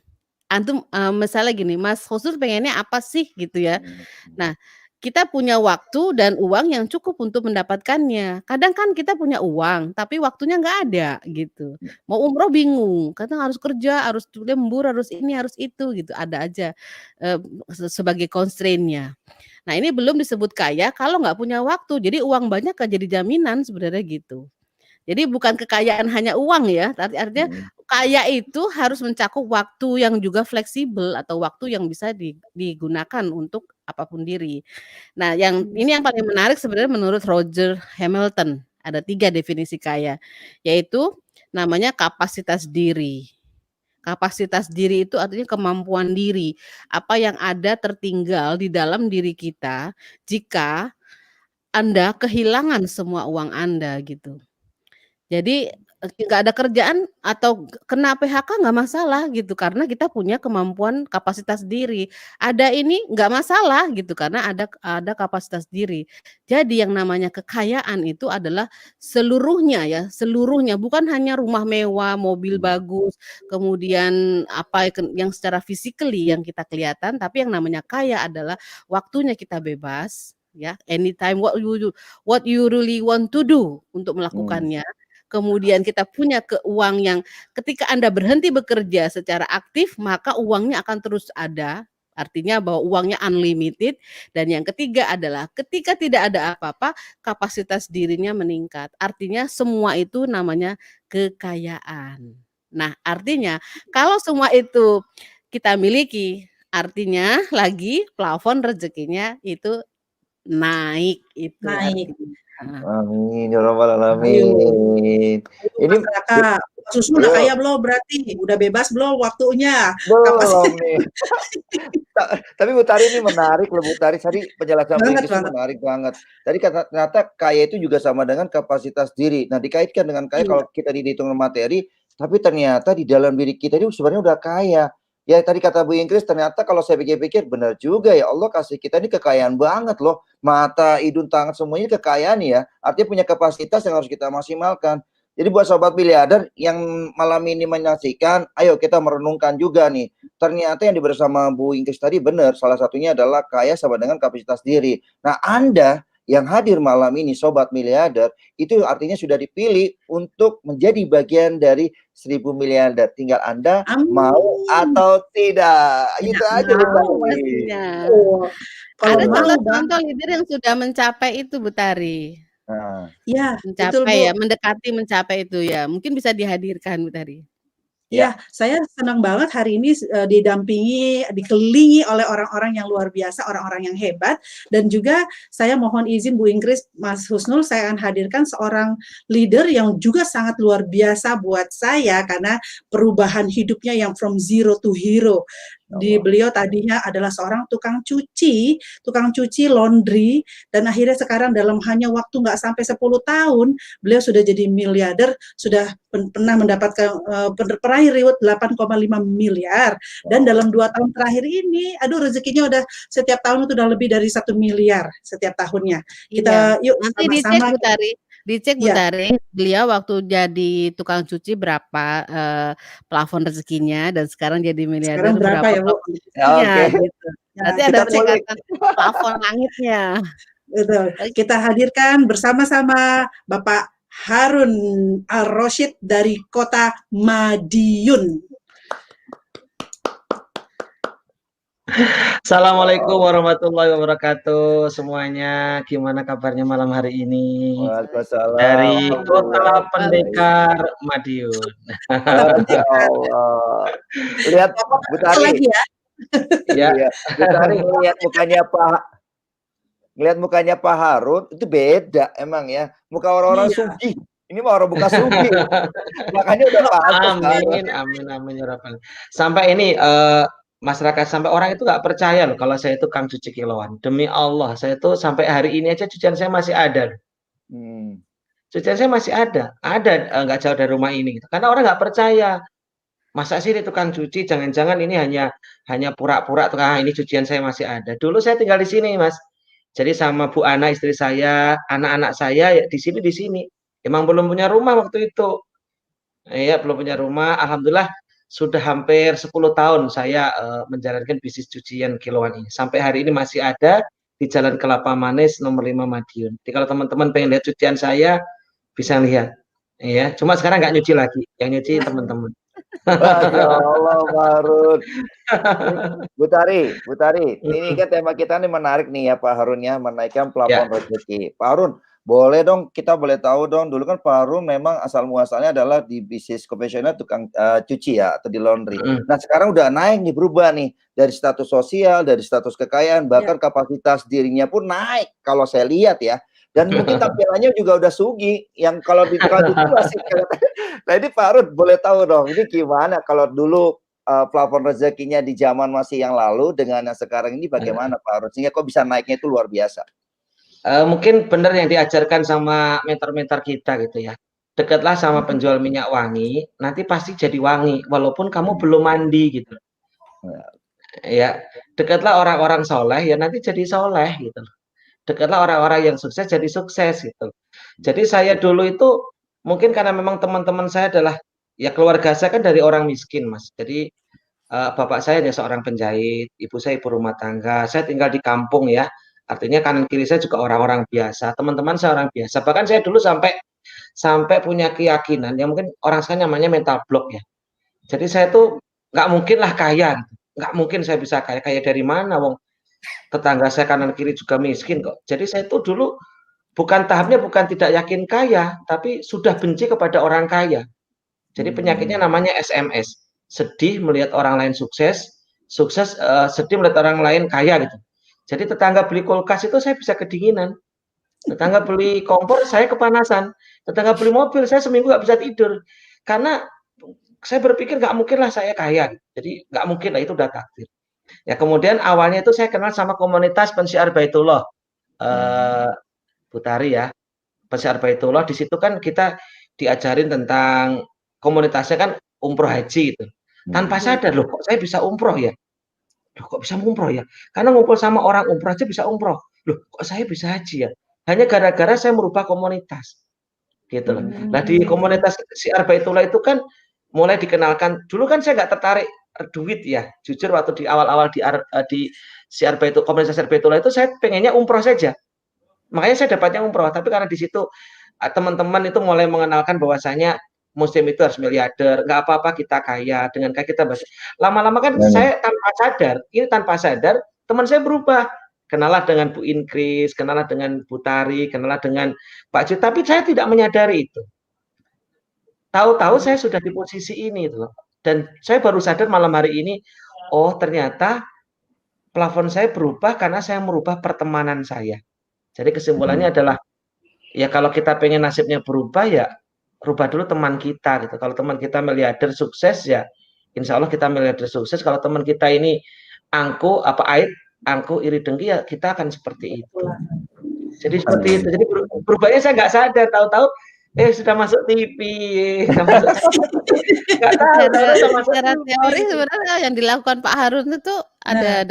Antum, misalnya gini, Mas Khusus pengennya apa sih gitu ya. Nah, kita punya waktu dan uang yang cukup untuk mendapatkannya. Kadang kan kita punya uang, tapi waktunya nggak ada gitu. Mau umroh bingung, kadang harus kerja, harus lembur, harus ini, harus itu gitu. Ada aja sebagai constraint-nya. Nah, ini belum disebut kaya kalau nggak punya waktu. Jadi uang banyak kan jadi jaminan sebenarnya gitu. Jadi bukan kekayaan hanya uang ya, artinya kaya itu harus mencakup waktu yang juga fleksibel atau waktu yang bisa digunakan untuk apapun diri. Nah, ini yang paling menarik sebenarnya menurut Roger Hamilton. Ada 3 definisi kaya, yaitu namanya kapasitas diri. Kapasitas diri itu artinya kemampuan diri, apa yang ada tertinggal di dalam diri kita jika Anda kehilangan semua uang Anda gitu. Jadi, nggak ada kerjaan atau kena PHK nggak masalah gitu, karena kita punya kemampuan kapasitas diri. Ada ini nggak masalah gitu, karena ada kapasitas diri. Jadi yang namanya kekayaan itu adalah seluruhnya ya, seluruhnya, bukan hanya rumah mewah, mobil bagus, kemudian apa yang secara physically yang kita kelihatan, tapi yang namanya kaya adalah waktunya kita bebas ya, anytime what you really want to do untuk melakukannya. Kemudian kita punya uang yang ketika Anda berhenti bekerja secara aktif, maka uangnya akan terus ada, artinya bahwa uangnya unlimited. Dan yang ketiga adalah ketika tidak ada apa-apa, kapasitas dirinya meningkat. Artinya semua itu namanya kekayaan. Nah, artinya kalau semua itu kita miliki, artinya lagi plafon rezekinya itu naik, itu Naik. artinya. Amin ya rabbal Ayo. alamin. Ini Ini Mas Raka, Susu udah kaya belum berarti? Udah bebas belum waktunya? belum nih. Tapi Bu Tari ini menarik loh Bu Tari. Tadi penjelasan Bu Banget, Inkris itu banget. menarik banget. Tadi ternyata kaya itu juga sama dengan kapasitas diri. Nah, dikaitkan dengan kaya Iya. kalau kita dihitung materi, tapi ternyata di dalam diri kita ini sebenarnya udah kaya. Ya tadi kata Bu Inkris, ternyata kalau saya pikir-pikir benar juga ya, Allah kasih kita ini kekayaan banget loh. Mata, hidung, tangan semuanya kekayaan ya. Artinya punya kapasitas yang harus kita maksimalkan. Jadi buat sobat miliarder yang malam ini menyaksikan, ayo kita merenungkan juga nih. ternyata yang diberi sama Bu Ingkris tadi benar, salah satunya adalah kaya sama dengan kapasitas diri. Nah, Anda yang hadir malam ini, Sobat Miliarder, itu artinya sudah dipilih untuk menjadi bagian dari 1000 miliarder. Tinggal Anda mau Amin. atau tidak. Itu aja Bu Mau Tari. pastinya. Oh, kalau Ada mau contoh-contoh banget. leader yang sudah mencapai itu, Bu Tari. Nah, Ya, betul Mencapai Bu. ya, mendekati mencapai itu ya. Mungkin bisa dihadirkan, Bu Tari. Ya, saya senang banget hari ini dikelilingi oleh orang-orang yang luar biasa, orang-orang yang hebat, dan juga saya mohon izin Bu Ingkris, Mas Husnul, saya akan hadirkan seorang leader yang juga sangat luar biasa buat saya karena perubahan hidupnya yang from zero to hero. Beliau tadinya adalah seorang tukang cuci laundry, dan akhirnya sekarang dalam hanya waktu nggak sampai 10 tahun, beliau sudah jadi miliarder, sudah pernah mendapatkan peraih reward 8,5 miliar, dan dalam 2 tahun terakhir ini, aduh rezekinya udah setiap tahun itu udah lebih dari 1 miliar setiap tahunnya. Kita yuk Nanti dicek sama-sama. Bu Tari, Bu Ya. Tari, beliau waktu jadi tukang cuci berapa plafon rezekinya dan sekarang jadi miliarder Sekarang berapa ya, Bu? plafon rezekinya gitu. Ya, Nanti kita ada kulik. cekatan plafon langitnya. Betul. Kita hadirkan bersama-sama Bapak Harun Al-Rosyid dari Kota Madiun. Assalamualaikum warahmatullahi wabarakatuh semuanya. Gimana kabarnya malam hari ini? Waalaikumsalam. Dari Kota Alhamdulillah. Pendekar Madiun. Masya Allah. Lihat Bu Tari. Lagi ya. Ya, Iya. Bu Tari ngelihat mukanya Pak Harun itu beda emang ya. Muka orang-orang Iya. sugih. Ini mah orang bukan sugih. Makanya udah pantas. amin ya Rabbal. Sampai ini masyarakat, sampai orang itu nggak percaya loh kalau saya itu kang cuci kiloan. Demi Allah, saya itu sampai hari ini aja cucian saya masih ada. Cucian saya masih ada nggak jauh dari rumah ini gitu. Karena orang nggak percaya. Masa sih ini tukang cuci, jangan-jangan ini hanya pura-pura tuh, ini cucian saya masih ada. Dulu saya tinggal di sini, Mas. Jadi sama Bu Ana istri saya, anak-anak saya ya di sini. Emang belum punya rumah waktu itu. Iya, belum punya rumah. Alhamdulillah sudah hampir 10 tahun saya menjalankan bisnis cucian kiloan ini. Sampai hari ini masih ada di Jalan Kelapa Manis nomor 5 Madiun. Jadi kalau teman-teman pengen lihat cucian saya bisa lihat. Iya, cuma sekarang nggak nyuci lagi. Yang nyuci teman-teman. Masya Allah, Harun. Bu Tari, ini kan tema kita nih menarik nih ya Pak Harun ya, menaikkan plafon rezeki. Pak Harun, kita boleh tahu dong, dulu kan Pak Harun memang asal muasalnya adalah di bisnis konvensional tukang cuci ya, atau di laundry. Nah sekarang udah naik nih, berubah nih, dari status sosial, dari status kekayaan, bahkan kapasitas dirinya pun naik, kalau saya lihat ya. Dan mungkin tampilannya juga udah sugih, yang kalau di tukang cuci masih. Nah ini Pak Harun boleh tahu dong, ini gimana kalau dulu plafon rezekinya di zaman masih yang lalu dengan yang sekarang ini bagaimana Pak Harun? Sehingga kok bisa naiknya itu luar biasa. Mungkin benar yang diajarkan sama mentor-mentor kita gitu ya. Dekatlah sama penjual minyak wangi, nanti pasti jadi wangi walaupun kamu belum mandi gitu. Ya, dekatlah orang-orang soleh ya nanti jadi soleh gitu. Dekatlah orang-orang yang sukses jadi sukses gitu. Jadi saya dulu itu mungkin karena memang teman-teman saya adalah ya keluarga saya kan dari orang miskin, Mas. Jadi bapak saya dia seorang penjahit, ibu saya ibu rumah tangga. Saya tinggal di kampung ya. Artinya kanan kiri saya juga orang-orang biasa. Teman-teman saya orang biasa. Bahkan saya dulu sampai punya keyakinan yang mungkin orang sekarang namanya mental block ya. Jadi saya tuh nggak mungkin lah kaya, nggak mungkin saya bisa kaya. Kaya dari mana, wong? Tetangga saya kanan kiri juga miskin kok. Jadi saya tuh dulu tahapnya bukan tidak yakin kaya, tapi sudah benci kepada orang kaya. Jadi penyakitnya namanya SMS. Sedih melihat orang lain sukses, sedih melihat orang lain kaya gitu. Jadi tetangga beli kulkas itu saya bisa kedinginan. Tetangga beli kompor saya kepanasan. Tetangga beli mobil saya seminggu nggak bisa tidur. Karena saya berpikir nggak mungkin lah saya kaya. Jadi nggak mungkin lah, itu udah takdir. Ya kemudian awalnya itu saya kenal sama komunitas Pensiar Baitullah, Bu Tari ya, Pensiar Baitullah. Di situ kan kita diajarin tentang komunitasnya kan umroh haji gitu. Tanpa sadar loh kok saya bisa umroh ya, loh kok bisa umroh ya, karena ngumpul sama orang umroh aja bisa umroh, loh kok saya bisa haji ya, hanya gara-gara saya merubah komunitas gitu loh. Nah di komunitas Pensiar Baitullah itu kan mulai dikenalkan, dulu kan saya nggak tertarik duit ya. Jujur waktu di awal-awal di si Arbaitul komunitas Arbaitul itu saya pengennya umroh saja. Makanya saya dapatnya umroh, tapi karena di situ teman-teman itu mulai mengenalkan bahwasanya muslim itu harus miliarder, nggak apa-apa kita kaya, dengan kaya kita bahas. Lama-lama kan saya tanpa sadar, teman saya berubah. Kenalah dengan Bu Inkris, kenalah dengan Bu Tari, kenalah dengan Pak Ju, tapi saya tidak menyadari itu. Tahu-tahu saya sudah di posisi ini itu loh. Dan saya baru sadar malam hari ini, oh ternyata plafon saya berubah karena saya merubah pertemanan saya. Jadi kesimpulannya adalah ya kalau kita pengen nasibnya berubah ya rubah dulu teman kita gitu. Kalau teman kita miliarder sukses ya insya Allah kita miliarder sukses. Kalau teman kita ini angku iri dengki ya kita akan seperti itu. Jadi seperti itu. Jadi berubahnya saya nggak sadar, tahu-tahu sudah masuk TV, nggak tahu. Secara teori sebenarnya yang dilakukan Pak Harun itu ada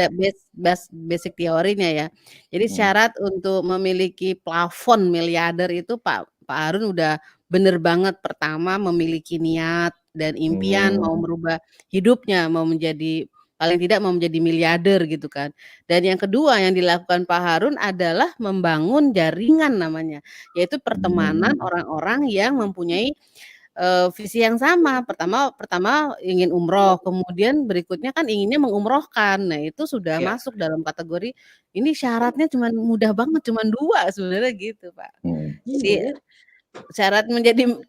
basic teorinya ya. Jadi syarat untuk memiliki plafon miliarder itu Pak Harun udah bener banget. Pertama memiliki niat dan impian mau merubah hidupnya, mau menjadi paling tidak mau menjadi miliarder gitu kan. Dan yang kedua yang dilakukan Pak Harun adalah membangun jaringan namanya, yaitu pertemanan orang-orang yang mempunyai visi yang sama. Pertama ingin umroh, kemudian berikutnya kan inginnya mengumrohkan. Nah, itu sudah masuk dalam kategori ini syaratnya cuman mudah banget, cuman 2 sebenarnya gitu, Pak. Jadi syarat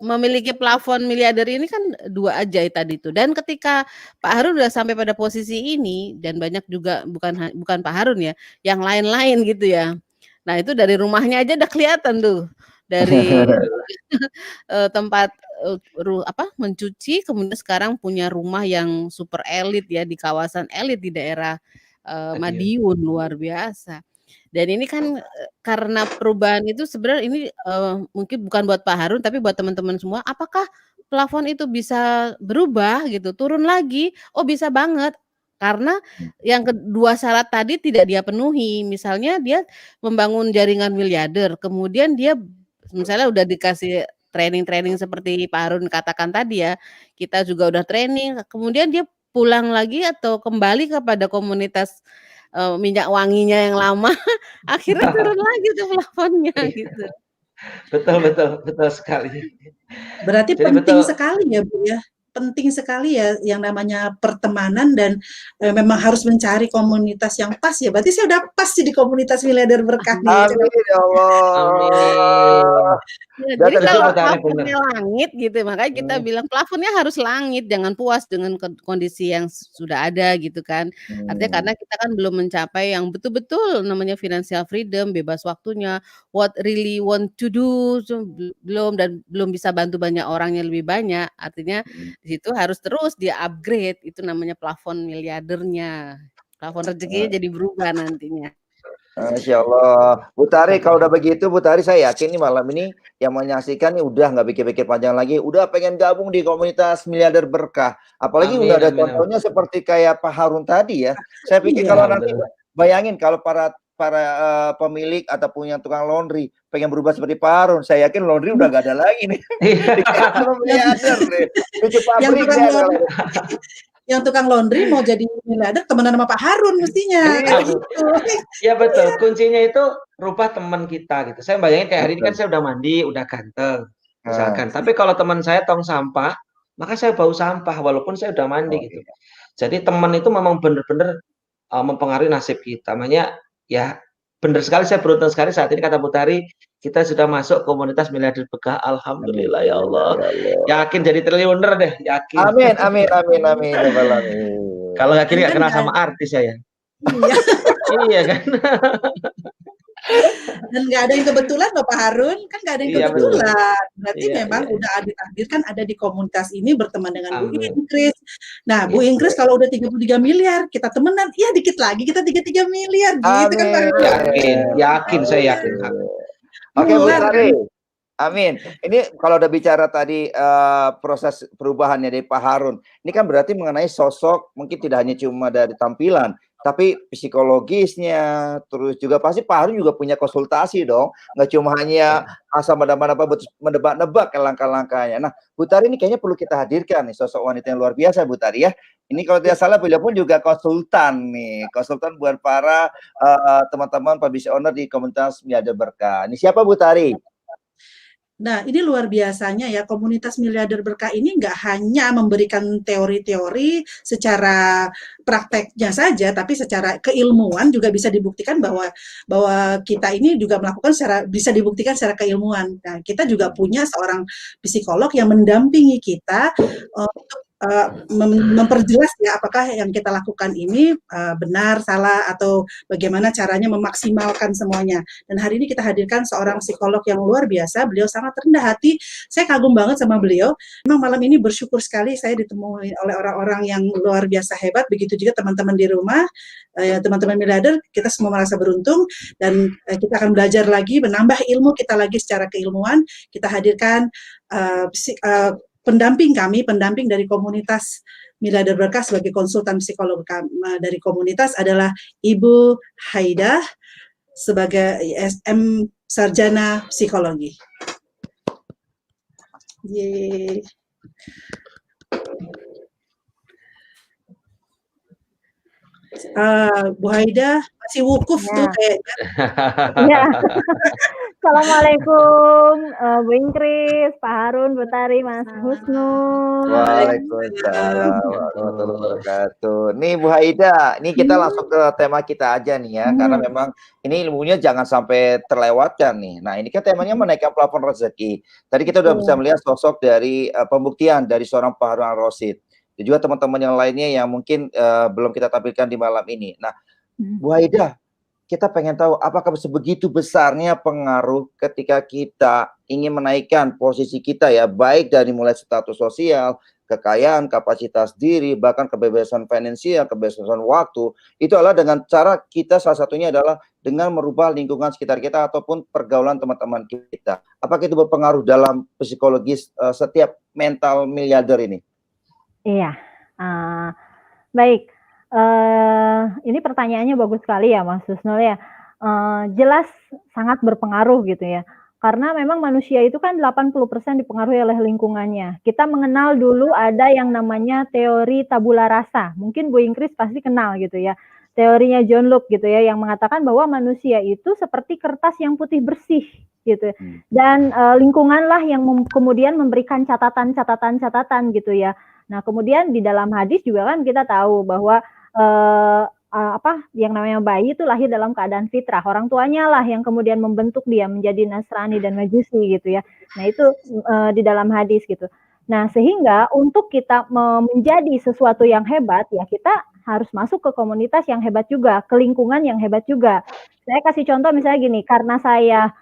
memiliki plafon miliarder ini kan 2 aja tadi itu. Dan ketika Pak Harun udah sampai pada posisi ini dan banyak juga bukan Pak Harun ya, yang lain-lain gitu ya. Nah, itu dari rumahnya aja udah kelihatan tuh. Dari tempat mencuci, kemudian sekarang punya rumah yang super elit ya di kawasan elit di daerah Madiun, luar biasa. Dan ini kan karena perubahan itu sebenarnya ini mungkin bukan buat Pak Harun tapi buat teman-teman semua, apakah plafon itu bisa berubah gitu, turun lagi? Oh bisa banget. Karena yang kedua syarat tadi tidak dia penuhi. Misalnya dia membangun jaringan miliarder, kemudian dia misalnya udah dikasih training-training seperti Pak Harun katakan tadi ya, kita juga udah training, kemudian dia pulang lagi atau kembali kepada komunitas minyak wanginya yang lama, akhirnya turun lagi tuh plafonnya gitu. Betul sekali. Berarti penting sekali ya Bu ya, penting sekali ya yang namanya pertemanan dan memang harus mencari komunitas yang pas ya. Berarti saya udah pas di komunitas miliarder berkah nih. Amin ya Allah. Ya, jadi kalau plafonnya langit gitu, makanya kita bilang plafonnya harus langit, jangan puas dengan kondisi yang sudah ada gitu kan. Artinya karena kita kan belum mencapai yang betul-betul namanya financial freedom, bebas waktunya, what really want to do belum bisa bantu banyak orang yang lebih banyak. Artinya di situ harus terus dia upgrade, itu namanya plafon miliardernya. Plafon rezekinya jadi berubah nantinya. Masya Allah. Bu Tari, kalau udah begitu Bu Tari, saya yakin nih malam ini yang menyaksikan nih udah nggak pikir-pikir panjang lagi, udah pengen gabung di komunitas miliarder berkah. Apalagi udah ada contohnya seperti kayak Pak Harun tadi ya. Saya pikir kalau nanti bayangin kalau para pemilik atau punya tukang laundry pengen berubah seperti Pak Harun, saya yakin laundry udah nggak ada lagi nih. Yang tukang laundry mau jadi miliarder temenan sama Pak Harun mestinya. Ya betul, kuncinya itu rubah teman kita gitu. Saya bayangin kayak hari ini kan saya udah mandi, udah ganteng misalkan. Tapi kalau teman saya tong sampah, maka saya bau sampah walaupun saya udah mandi gitu. Jadi teman itu memang benar-benar mempengaruhi nasib kita. Makanya ya benar sekali, saya beruntung sekali saat ini kata Bu Tari, kita sudah masuk komunitas miliarder berkah. Alhamdulillah ya Allah. Yakin jadi triliuner deh, yakin. Amin. Kalau nggak gini nggak kenal sama artis saya. Iya kan. Dan nggak ada yang kebetulan Bapak Harun, kan nggak ada yang kebetulan. Berarti memang udah ditakdirkan ada di komunitas ini berteman dengan Bu Inkris. Nah, Bu Inkris kalau udah 33 miliar, kita temenan, iya dikit lagi kita 33 miliar gitu kan Pak Harun. Yakin, saya yakin. Oke Bu Tari. Amin. Ini kalau udah bicara tadi proses perubahannya dari Pak Harun, ini kan berarti mengenai sosok, mungkin tidak hanya cuma dari tampilan, tapi psikologisnya, terus juga pasti Pak Harun juga punya konsultasi dong, nggak cuma hanya asal menebak-nebak langkah-langkahnya. Nah, Bu Tari ini kayaknya perlu kita hadirkan nih sosok wanita yang luar biasa Bu Tari ya. Ini kalau tidak salah beliau pun juga konsultan nih, konsultan buat para teman-teman publishing owner di komunitas Miliarder Berkah. Ini siapa Bu Tari? Nah, ini luar biasanya ya, komunitas Miliarder Berkah ini nggak hanya memberikan teori-teori secara prakteknya saja, tapi secara keilmuan juga bisa dibuktikan bahwa kita ini juga melakukan bisa dibuktikan secara keilmuan. Nah, kita juga punya seorang psikolog yang mendampingi kita untuk memperjelas ya apakah yang kita lakukan ini benar, salah, atau bagaimana caranya memaksimalkan semuanya. Dan hari ini kita hadirkan seorang psikolog yang luar biasa, beliau sangat rendah hati, saya kagum banget sama beliau. Memang malam ini bersyukur sekali saya ditemui oleh orang-orang yang luar biasa hebat, begitu juga teman-teman di rumah, teman-teman Miliarder, kita semua merasa beruntung, dan kita akan belajar lagi, menambah ilmu kita lagi secara keilmuan. Kita hadirkan pendamping dari komunitas Miliarder Berkah sebagai konsultan psikolog dari komunitas adalah Ibu Haidah sebagai SM Sarjana Psikologi. Yeay. Bu Haidah masih wukuf tuh kayaknya. Ya. Assalamualaikum Bu Ingkris, Pak Harun, Bu Tari, Mas Husnul. Waalaikumsalam warahmatullahi wabarakatuh. Nih Bu Haidah, ini kita langsung ke tema kita aja nih ya, karena memang ini ilmunya jangan sampai terlewatkan nih. Nah, ini kan temanya menaikkan plafon rezeki. Tadi kita udah bisa melihat sosok dari pembuktian dari seorang Pak Harun Ar-Rasyid. Dan juga teman-teman yang lainnya yang mungkin belum kita tampilkan di malam ini. Nah, Bu Haidah, kita pengen tahu apakah sebegitu besarnya pengaruh ketika kita ingin menaikkan posisi kita ya, baik dari mulai status sosial, kekayaan, kapasitas diri, bahkan kebebasan finansial, kebebasan waktu, itu adalah dengan cara kita, salah satunya adalah dengan merubah lingkungan sekitar kita ataupun pergaulan teman-teman kita. Apakah itu berpengaruh dalam psikologis setiap mental miliarder ini? Iya, baik. Ini pertanyaannya bagus sekali ya Mas Husnul ya. Jelas sangat berpengaruh gitu ya. Karena memang manusia itu kan 80% dipengaruhi oleh lingkungannya. Kita mengenal dulu ada yang namanya teori tabula rasa. Mungkin Bu Ingkris pasti kenal gitu ya. Teorinya John Locke gitu ya, yang mengatakan bahwa manusia itu seperti kertas yang putih bersih gitu. Dan lingkunganlah yang kemudian memberikan catatan-catatan gitu ya. Nah, kemudian di dalam hadis juga kan kita tahu bahwa yang namanya bayi itu lahir dalam keadaan fitrah. Orang tuanya lah yang kemudian membentuk dia menjadi Nasrani dan Majusi gitu ya. Nah, itu di dalam hadis gitu. Nah, sehingga untuk kita menjadi sesuatu yang hebat ya kita harus masuk ke komunitas yang hebat juga, ke lingkungan yang hebat juga. Saya kasih contoh misalnya gini, karena saya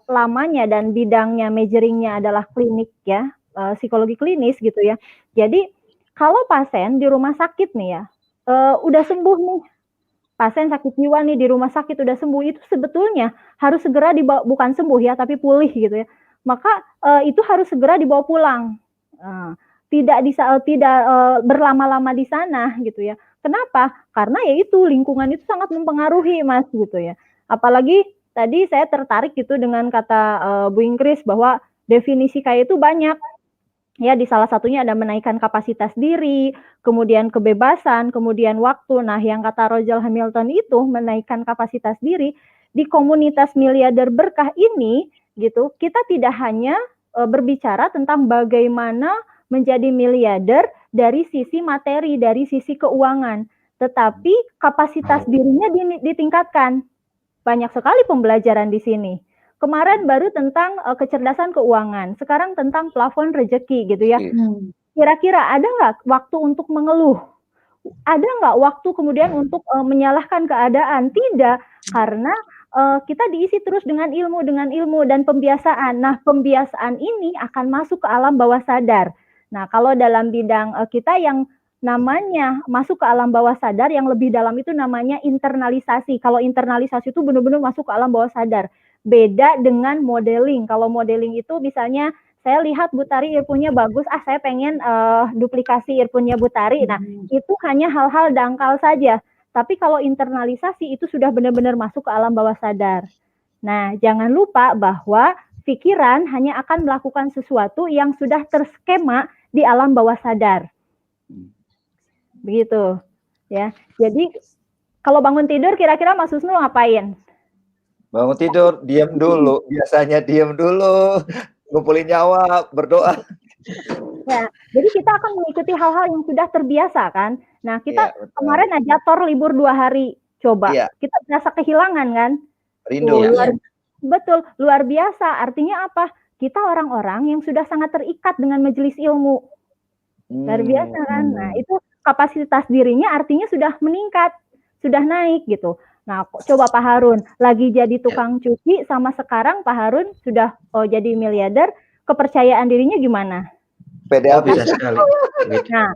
lamanya dan bidangnya majoringnya adalah klinik ya, psikologi klinis gitu ya. Jadi kalau pasien di rumah sakit nih ya, udah sembuh nih, pasien sakit jiwa nih di rumah sakit udah sembuh, itu sebetulnya harus segera dibawa, bukan sembuh ya, tapi pulih gitu ya. Maka itu harus segera dibawa pulang, tidak berlama-lama di sana gitu ya. Kenapa? Karena ya itu lingkungan itu sangat mempengaruhi Mas gitu ya. Apalagi tadi saya tertarik gitu dengan kata Bu Ingkris bahwa definisi kayak itu banyak. Ya, di salah satunya ada menaikkan kapasitas diri, kemudian kebebasan, kemudian waktu. Nah, yang kata Roger Hamilton itu menaikkan kapasitas diri di komunitas Miliarder Berkah ini, gitu. Kita tidak hanya berbicara tentang bagaimana menjadi miliarder dari sisi materi, dari sisi keuangan, tetapi kapasitas dirinya ditingkatkan. Banyak sekali pembelajaran di sini. Kemarin baru tentang kecerdasan keuangan, sekarang tentang plafon rezeki gitu ya. Kira-kira ada nggak waktu untuk mengeluh? Ada nggak waktu kemudian untuk menyalahkan keadaan? Tidak, karena kita diisi terus dengan ilmu dan pembiasaan. Nah, pembiasaan ini akan masuk ke alam bawah sadar. Nah, kalau dalam bidang kita yang namanya masuk ke alam bawah sadar, yang lebih dalam itu namanya internalisasi. Kalau internalisasi itu benar-benar masuk ke alam bawah sadar. Beda dengan modeling. Kalau modeling itu misalnya saya lihat Bu Tari earphone-nya bagus, saya pengen duplikasi earphone-nya Bu Tari. Nah, itu hanya hal-hal dangkal saja. Tapi kalau internalisasi itu sudah benar-benar masuk ke alam bawah sadar. Nah, jangan lupa bahwa pikiran hanya akan melakukan sesuatu yang sudah terskema di alam bawah sadar. begitu ya. Jadi kalau bangun tidur kira-kira Mas Husnul ngapain? Bangun tidur, diam dulu, biasanya diam dulu, ngumpulin nyawa, berdoa. Ya, jadi kita akan mengikuti hal-hal yang sudah terbiasa kan. Nah, kita kemarin aja libur 2 hari, coba. Kita berasa kehilangan kan. Rindu. Betul, luar biasa. Artinya apa? Kita orang-orang yang sudah sangat terikat dengan majelis ilmu. Luar biasa kan. Nah, itu kapasitas dirinya artinya sudah meningkat, sudah naik gitu. Nah, coba Pak Harun, lagi jadi tukang cuci sama sekarang Pak Harun sudah jadi miliarder, kepercayaan dirinya gimana? Pede habis. Nah,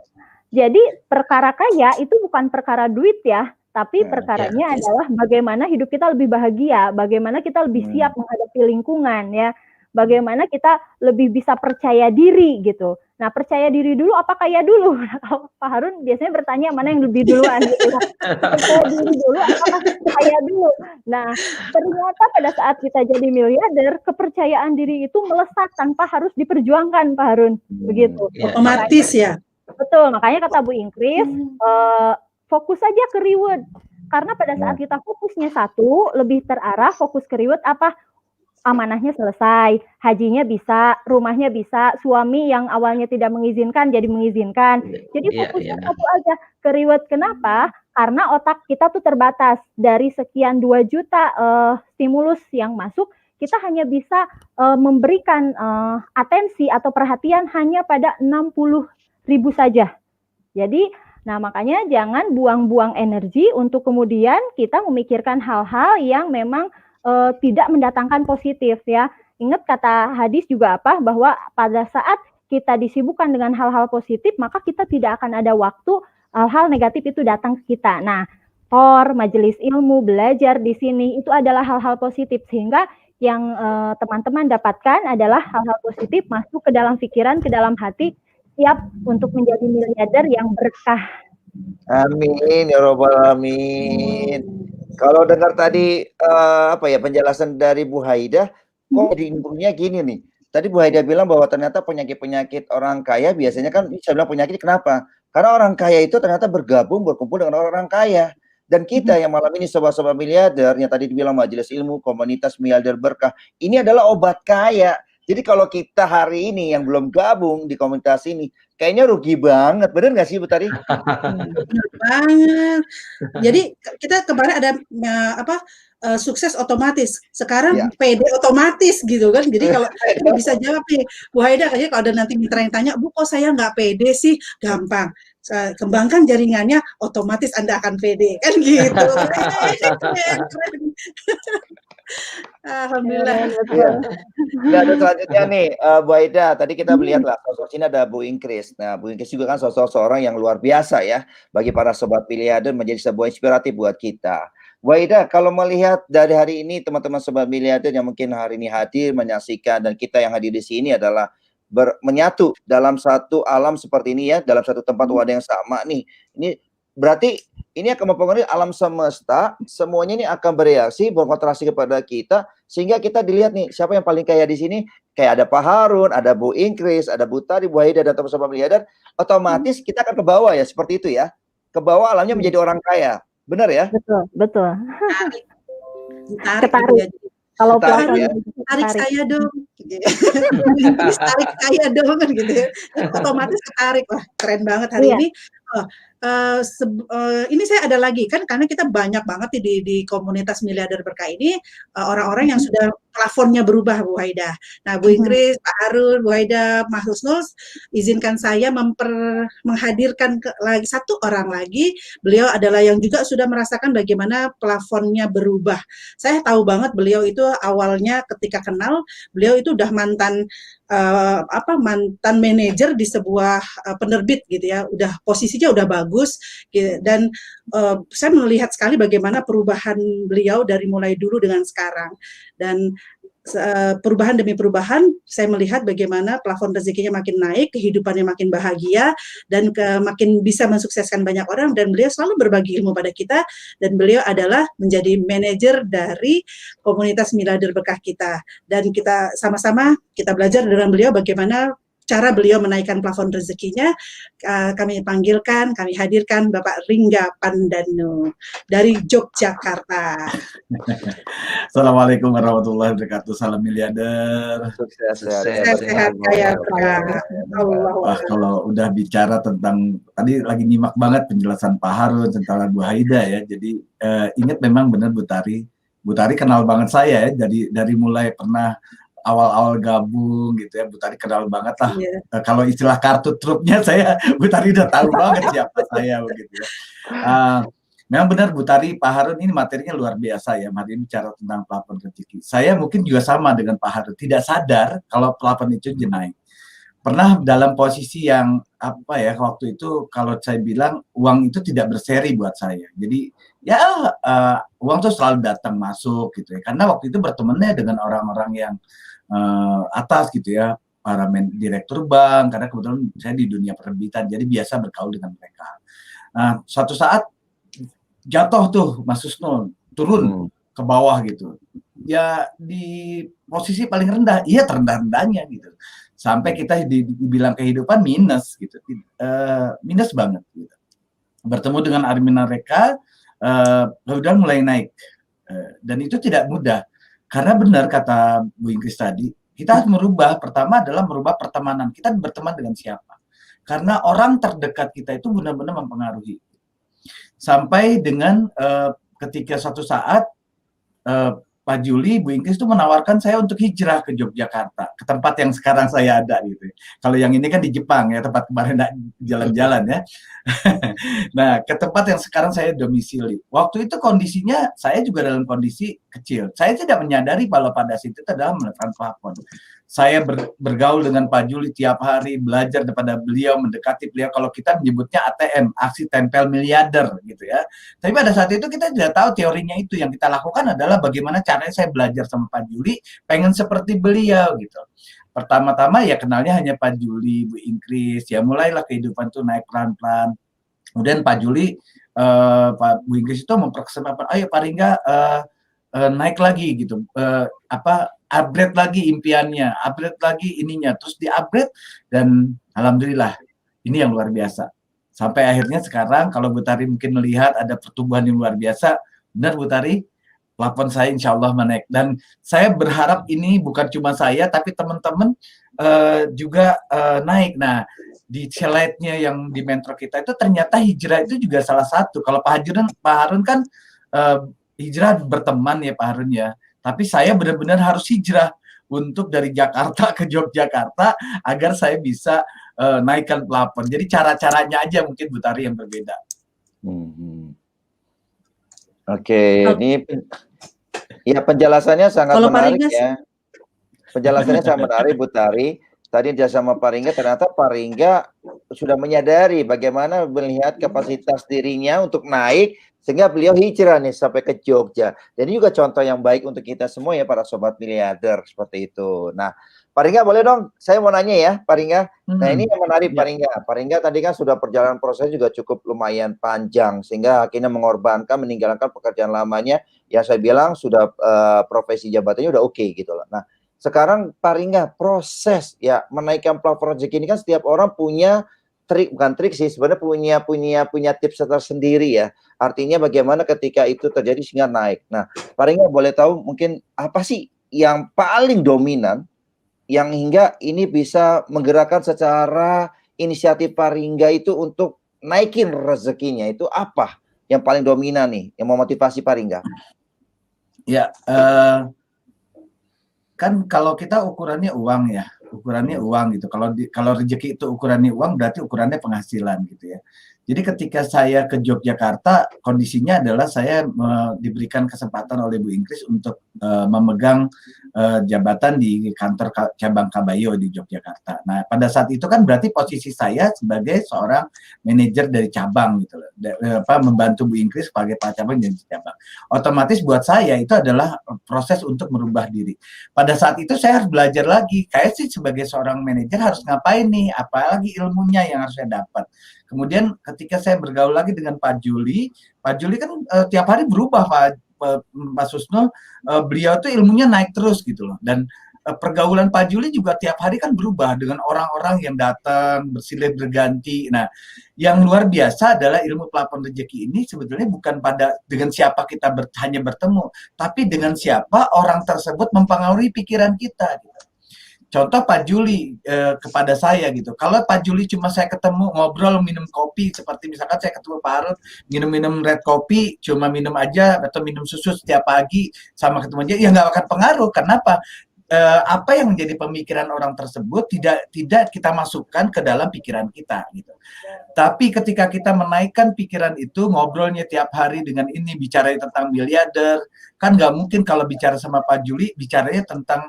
jadi perkara kaya itu bukan perkara duit ya, tapi perkaranya adalah bagaimana hidup kita lebih bahagia, bagaimana kita lebih siap menghadapi lingkungan ya, bagaimana kita lebih bisa percaya diri gitu. Nah, percaya diri dulu apa kaya dulu? Kalau Pak Harun biasanya bertanya mana yang lebih duluan gitu. Percaya diri dulu apa kaya dulu? Nah, ternyata pada saat kita jadi miliarder, kepercayaan diri itu melesat tanpa harus diperjuangkan, Pak Harun. Begitu. Otomatis ya. Betul, makanya kata Bu Ingkris, fokus saja ke reward. Karena pada saat kita fokusnya satu, lebih terarah, fokus ke reward apa? Amanahnya selesai, hajinya bisa, rumahnya bisa, suami yang awalnya tidak mengizinkan jadi mengizinkan. Jadi fokusnya satu aja ke reward. Kenapa? Karena otak kita tuh terbatas. Dari sekian 2 juta stimulus yang masuk, kita hanya bisa memberikan atensi atau perhatian hanya pada 60.000 saja. Jadi, nah makanya jangan buang-buang energi untuk kemudian kita memikirkan hal-hal yang memang tidak mendatangkan positif ya. Ingat kata hadis juga apa? Bahwa pada saat kita disibukkan dengan hal-hal positif, maka kita tidak akan ada waktu hal-hal negatif itu datang ke kita. Nah, majelis ilmu, belajar di sini itu adalah hal-hal positif sehingga yang teman-teman dapatkan adalah hal-hal positif masuk ke dalam pikiran, ke dalam hati, siap untuk menjadi miliarder yang berkah. Amin ya robbal alamin. Kalau dengar tadi penjelasan dari Bu Haidah, kok jadi infonya gini nih. Tadi Bu Haidah bilang bahwa ternyata penyakit-penyakit orang kaya biasanya kan saya bilang penyakit kenapa? Karena orang kaya itu ternyata berkumpul dengan orang kaya. Dan kita yang malam ini sobat-sobat miliarder yang tadi dibilang majelis ilmu, komunitas miliarder berkah, ini adalah obat kaya. Jadi kalau kita hari ini yang belum gabung di komunitas ini, kayaknya rugi banget. Bener nggak sih Bu Tari? Bener banget. Jadi kita kemarin ada sukses otomatis. Sekarang PD otomatis gitu kan. Jadi kalau kita bisa jawab nih, Bu Haida kayaknya kalau ada nanti mitra yang tanya, Bu kok saya nggak PD sih? Gampang. Kembangkan jaringannya, otomatis Anda akan PD. Kan gitu. Alhamdulillah. Nah, ada selanjutnya nih, Bu Aida. Tadi kita melihat lah sosok sini ada Bu Ingkris. Nah, Bu Ingkris juga kan sosok seorang yang luar biasa ya bagi para sobat miliarder, menjadi sebuah inspiratif buat kita. Bu Aida, kalau melihat dari hari ini teman-teman sobat miliarder yang mungkin hari ini hadir menyaksikan dan kita yang hadir di sini adalah menyatu dalam satu alam seperti ini ya, dalam satu tempat wadah yang sama nih. Ini berarti ini akan mempengaruhi alam semesta, semuanya ini akan bereaksi, berkonsentrasi kepada kita, sehingga kita dilihat nih, siapa yang paling kaya di sini, kayak ada Pak Harun, ada Bu Ingkris, ada Bu Tari, Bu Haida, dan teman-teman miliarder, otomatis kita akan ke bawah ya, seperti itu ya, ke bawah alamnya menjadi orang kaya, benar ya? Betul. Tarik. Kalau tarik saya dong, tarik saya dong kan gitu ya, otomatis ketarik. Wah keren banget hari ini. Ini saya ada lagi kan karena kita banyak banget di komunitas miliarder berkah ini orang-orang yang sudah plafonnya berubah Bu Haida. Nah Bu Ingkris, Pak Harun, Bu Haida, Mas Husnul, izinkan saya menghadirkan lagi satu orang lagi. Beliau adalah yang juga sudah merasakan bagaimana plafonnya berubah. Saya tahu banget beliau itu awalnya ketika kenal beliau itu udah mantan manajer di sebuah penerbit gitu ya, udah posisinya udah bagus gitu. Dan saya melihat sekali bagaimana perubahan beliau dari mulai dulu dengan sekarang, dan perubahan demi perubahan saya melihat bagaimana plafon rezekinya makin naik, kehidupannya makin bahagia, dan makin bisa mensukseskan banyak orang, dan beliau selalu berbagi ilmu pada kita, dan beliau adalah menjadi manajer dari komunitas miliarder berkah kita, dan kita sama-sama kita belajar dengan beliau bagaimana cara beliau menaikkan plafon rezekinya, kami panggilkan, kami hadirkan Bapak Ringga Pandano dari Yogyakarta. Assalamualaikum warahmatullahi wabarakatuh. Salam miliarder. Sukses, Sehat kaya berkah. Wah, kalau udah bicara tentang tadi lagi nyimak banget penjelasan Pak Harun tentang Bu Haida ya. Jadi ingat memang benar Bu Tari. Bu Tari kenal banget saya ya. Dari mulai pernah awal-awal gabung gitu ya, Bu Tari kenal banget lah. Kalau istilah kartu trupnya Bu Tari udah tahu banget siapa saya begitu ya. Memang benar Bu Tari, Pak Harun ini materinya luar biasa ya. Hari ini bicara tentang plafon rezeki. Saya mungkin juga sama dengan Pak Harun, tidak sadar kalau plafon itu naik. Pernah dalam posisi yang waktu itu kalau saya bilang uang itu tidak berseri buat saya. Jadi ya uang tuh selalu datang masuk gitu ya. Karena waktu itu bertemannya dengan orang-orang yang atas gitu ya, para direktur bank, karena kebetulan saya di dunia penerbitan, jadi biasa bergaul dengan mereka. Nah, suatu saat jatuh tuh Mas Susno, turun ke bawah gitu. Ya di posisi paling rendah, iya terendah-rendahnya gitu. Sampai kita dibilang kehidupan minus gitu. Minus banget gitu. Bertemu dengan Armina Reka, kemudian mulai naik. Dan itu tidak mudah. Karena benar kata Bu Inggris tadi, kita harus merubah. Pertama adalah merubah pertemanan. Kita berteman dengan siapa. Karena orang terdekat kita itu benar-benar mempengaruhi. Sampai dengan ketika suatu saat Pak Juli, Bu Inggris itu menawarkan saya untuk hijrah ke Yogyakarta, ke tempat yang sekarang saya ada gitu. Kalau yang ini kan di Jepang ya, tempat kemarin jalan-jalan ya. Nah, ke tempat yang sekarang saya domisili. Waktu itu kondisinya saya juga dalam kondisi kecil. Saya tidak menyadari kalau pada situ itu adalah menekan plafon. Saya bergaul dengan Pak Juli tiap hari, belajar daripada beliau, mendekati beliau. Kalau kita menyebutnya ATM, aksi tempel miliarder gitu ya. Tapi pada saat itu kita tidak tahu teorinya itu. Yang kita lakukan adalah bagaimana caranya saya belajar sama Pak Juli, pengen seperti beliau gitu. Pertama-tama ya kenalnya hanya Pak Juli, Bu Inggris, ya mulailah kehidupan itu naik pelan-pelan. Kemudian Pak Juli, Pak Bu Inggris itu memperkenalkan, ayo Pak Ringga naik lagi gitu, upgrade lagi impiannya, upgrade lagi ininya, terus di-upgrade dan alhamdulillah ini yang luar biasa. Sampai akhirnya sekarang kalau Bu Tari mungkin melihat ada pertumbuhan yang luar biasa, benar Bu Tari, plafon saya insya Allah menaik. Dan saya berharap ini bukan cuma saya, tapi teman-teman juga naik. Nah, di slide-nya yang di mentor kita itu ternyata hijrah itu juga salah satu. Kalau Pak Harun kan hijrah berteman ya Pak Harun ya. Tapi saya benar-benar harus hijrah untuk dari Jakarta ke Yogyakarta agar saya bisa naikkan plafon. Jadi cara-caranya aja mungkin Bu Tari yang berbeda. Oke, ini ya penjelasannya sangat menarik ya. Penjelasannya sangat menarik Bu Tari. Tadi dia sama Pak Ringga, ternyata Pak Ringga sudah menyadari bagaimana melihat kapasitas dirinya untuk naik, sehingga beliau hijrah nih sampai ke Jogja. Jadi juga contoh yang baik untuk kita semua ya para sobat miliarder seperti itu. Nah, Pak Ringga boleh dong, saya mau nanya ya Pak Ringga. Nah ini yang menarik Pak Ringga. Pak Ringga tadi kan sudah perjalanan proses juga cukup lumayan panjang, sehingga akhirnya mengorbankan, meninggalkan pekerjaan lamanya. Ya saya bilang sudah profesi jabatannya udah oke gitu loh. Nah sekarang Pak Ringga proses ya menaikkan plafon rezeki ini kan setiap orang punya trik, bukan trik sih sebenarnya punya tips tersendiri ya. Artinya bagaimana ketika itu terjadi sehingga naik. Nah, Pak Ringga boleh tahu mungkin apa sih yang paling dominan yang hingga ini bisa menggerakkan secara inisiatif Pak Ringga itu untuk naikin rezekinya, itu apa yang paling dominan nih yang memotivasi Pak Ringga? Ya, kan kalau kita ukurannya uang ya, ukurannya uang gitu. Kalau rezeki itu ukurannya uang, berarti ukurannya penghasilan gitu ya. Jadi ketika saya ke Yogyakarta, kondisinya adalah saya diberikan kesempatan oleh Bu Inggris untuk memegang jabatan di kantor cabang Kabayo di Yogyakarta. Nah, pada saat itu kan berarti posisi saya sebagai seorang manajer dari cabang gitu loh. Membantu Bu Inggris sebagai Pak Cabang dan cabang. Otomatis buat saya itu adalah proses untuk merubah diri. Pada saat itu saya harus belajar lagi. Kayak sih sebagai seorang manajer harus ngapain nih? Apalagi ilmunya yang harus saya dapat. Kemudian ketika saya bergaul lagi dengan Pak Juli kan tiap hari berubah Pak Susno, beliau tuh ilmunya naik terus gitu loh. Dan pergaulan Pak Juli juga tiap hari kan berubah dengan orang-orang yang datang bersilih berganti. Nah, yang luar biasa adalah ilmu plafon rezeki ini sebetulnya bukan pada dengan siapa kita hanya bertemu, tapi dengan siapa orang tersebut mempengaruhi pikiran kita. Gitu. Contoh Pak Juli kepada saya gitu. Kalau Pak Juli cuma saya ketemu ngobrol minum kopi, seperti misalkan saya ketemu Pak Harun minum red kopi, cuma minum aja atau minum susu setiap pagi sama ketemu aja, ya nggak akan pengaruh. Kenapa? Apa yang menjadi pemikiran orang tersebut tidak kita masukkan ke dalam pikiran kita gitu. Tapi ketika kita menaikkan pikiran itu, ngobrolnya tiap hari dengan ini, bicara tentang miliarder, kan nggak mungkin kalau bicara sama Pak Juli bicaranya tentang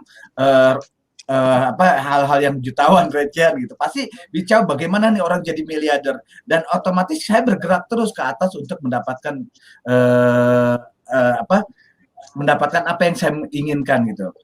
hal-hal yang jutawan recehan gitu. Pasti bicara bagaimana nih orang jadi miliarder, dan otomatis saya bergerak terus ke atas untuk mendapatkan mendapatkan apa yang saya inginkan gitu.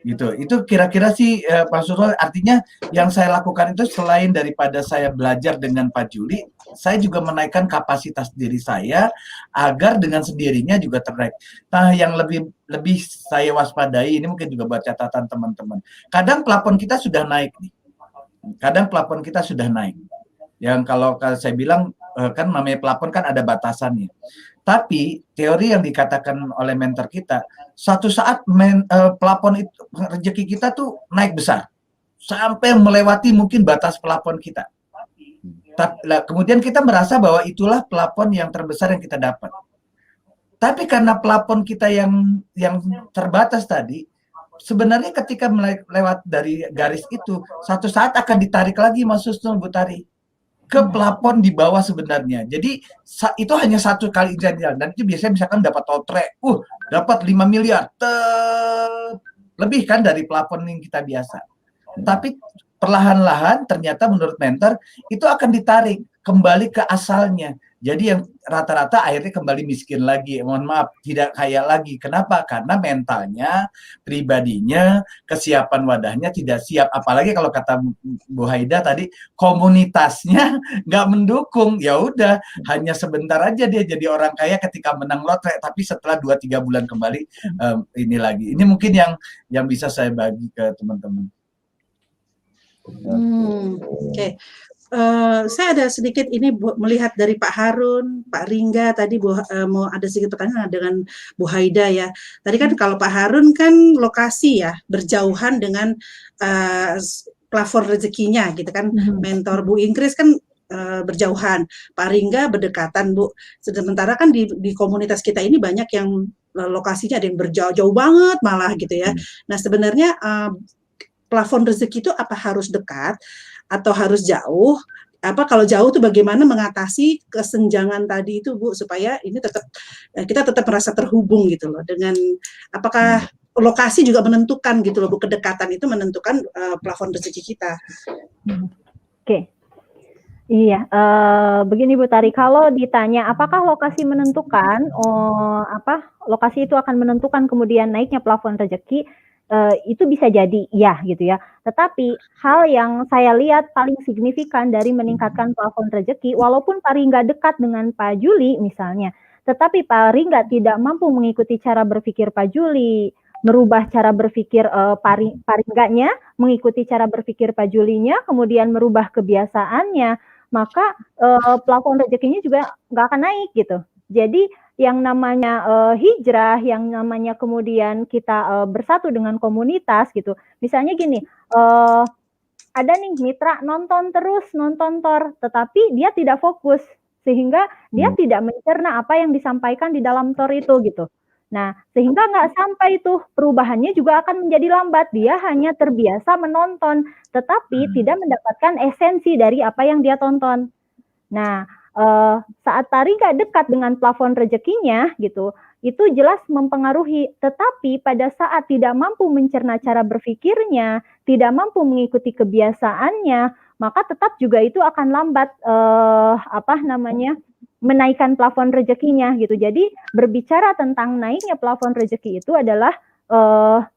Itu kira-kira sih Pak Surul, artinya yang saya lakukan itu selain daripada saya belajar dengan Pak Juli, saya juga menaikkan kapasitas diri saya agar dengan sendirinya juga ternaik. Nah, yang lebih saya waspadai, ini mungkin juga buat catatan teman-teman. Kadang plafon kita sudah naik nih. Kadang plafon kita sudah naik. Yang kalau saya bilang kan namanya plafon kan ada batasannya. Tapi teori yang dikatakan oleh mentor kita, suatu saat plafon itu rezeki kita tuh naik besar sampai melewati mungkin batas plafon kita. Kemudian kita merasa bahwa itulah plafon yang terbesar yang kita dapat. Tapi karena plafon kita yang terbatas tadi, sebenarnya ketika lewat dari garis itu, suatu saat akan ditarik lagi Mas Husnul, Bu Tari, ke plafon di bawah sebenarnya. Jadi itu hanya satu kali jalan, dan itu biasanya misalkan dapat lotre, dapat 5 miliar, lebih kan dari plafon yang kita biasa. Tapi perlahan-lahan ternyata menurut mentor itu akan ditarik kembali ke asalnya. Jadi yang rata-rata akhirnya kembali miskin lagi, mohon maaf, tidak kaya lagi. Kenapa? Karena mentalnya, pribadinya, kesiapan wadahnya tidak siap. Apalagi kalau kata Bu Haida tadi, komunitasnya nggak mendukung. Ya udah, hanya sebentar aja dia jadi orang kaya ketika menang lotre, tapi setelah 2-3 bulan kembali ini lagi. Ini mungkin yang bisa saya bagi ke teman-teman. Oke. Saya ada sedikit ini melihat dari Pak Harun, Pak Ringga tadi mau ada sedikit pertanyaan dengan Bu Haida ya. Tadi kan kalau Pak Harun kan lokasi ya, berjauhan dengan plafon rezekinya gitu kan. Mentor Bu Ingkris kan berjauhan, Pak Ringga berdekatan Bu. Sementara kan di komunitas kita ini banyak yang lokasinya ada yang berjauh-jauh banget malah gitu ya. Nah sebenarnya plafon rezeki itu apa harus dekat atau harus jauh? Kalau jauh tuh bagaimana mengatasi kesenjangan tadi itu Bu, supaya ini kita tetap merasa terhubung gitu loh, dengan apakah lokasi juga menentukan gitu loh Bu, kedekatan itu menentukan plafon rezeki kita. Oke. Iya, begini Bu Tari, kalau ditanya apakah lokasi menentukan, lokasi itu akan menentukan kemudian naiknya plafon rezeki, itu bisa jadi ya gitu ya. Tetapi hal yang saya lihat paling signifikan dari meningkatkan plafon rezeki, walaupun Pak Ringga dekat dengan Pak Juli misalnya, tetapi Pak Ringga tidak mampu mengikuti cara berpikir Pak Juli, merubah cara berpikir Pak Ringganya, mengikuti cara berpikir Pak Julinya, kemudian merubah kebiasaannya, maka plafon rezekinya juga nggak akan naik gitu. Jadi yang namanya hijrah, yang namanya kemudian kita bersatu dengan komunitas gitu. Misalnya gini, ada nih mitra nonton tor, tetapi dia tidak fokus sehingga dia tidak mencerna apa yang disampaikan di dalam tor itu gitu. Nah, sehingga nggak sampai itu, perubahannya juga akan menjadi lambat. Dia hanya terbiasa menonton, tetapi tidak mendapatkan esensi dari apa yang dia tonton. Nah, saat Pak Ringga dekat dengan plafon rezekinya gitu, itu jelas mempengaruhi. Tetapi pada saat tidak mampu mencerna cara berpikirnya, tidak mampu mengikuti kebiasaannya, maka tetap juga itu akan lambat menaikkan plafon rezekinya gitu. Jadi berbicara tentang naiknya plafon rezeki itu adalah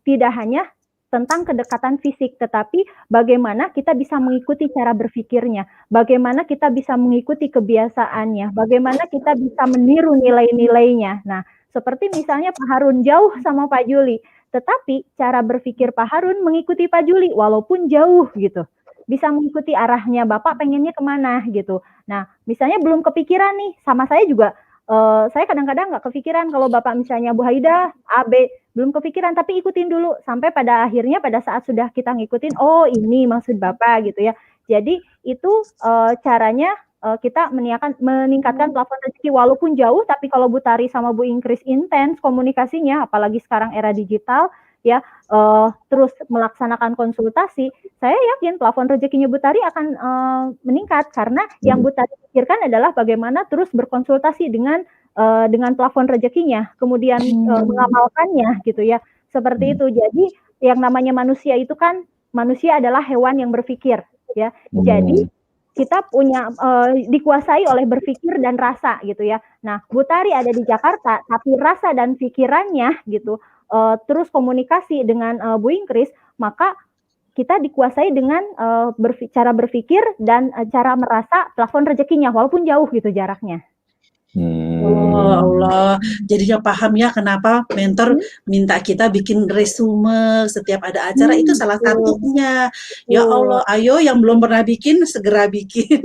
tidak hanya tentang kedekatan fisik, tetapi bagaimana kita bisa mengikuti cara berpikirnya, bagaimana kita bisa mengikuti kebiasaannya, bagaimana kita bisa meniru nilai-nilainya. Nah, seperti misalnya Pak Harun jauh sama Pak Juli, Tetapi cara berpikir Pak Harun mengikuti Pak Juli walaupun jauh gitu. Bisa mengikuti arahnya Bapak pengennya kemana gitu. Nah, misalnya belum kepikiran nih, sama saya juga saya kadang-kadang nggak kepikiran kalau Bapak misalnya Bu Haida A, B, belum kepikiran, tapi ikutin dulu sampai pada akhirnya pada saat sudah kita ngikutin, oh ini maksud Bapak gitu ya. Jadi itu caranya kita meningkatkan plafon rezeki walaupun jauh, tapi kalau Bu Tari sama Bu Ingkris intens komunikasinya, apalagi sekarang era digital ya, terus melaksanakan konsultasi, saya yakin plafon rezekinya Bu Tari akan meningkat karena yang Bu Tari pikirkan adalah bagaimana terus berkonsultasi dengan plafon rezekinya, kemudian mengamalkannya gitu ya, seperti itu. Jadi yang namanya manusia itu kan, manusia adalah hewan yang berpikir ya. Jadi kita punya dikuasai oleh berpikir dan rasa gitu ya. Nah, Bu Tari ada di Jakarta, tapi rasa dan pikirannya gitu terus komunikasi dengan Bu Ingkris, maka kita dikuasai dengan cara berpikir dan cara merasa plafon rezekinya walaupun jauh gitu jaraknya. Oh Allah, jadinya paham ya kenapa mentor minta kita bikin resume setiap ada acara, itu salah satunya. Ya Allah, ayo yang belum pernah bikin segera bikin.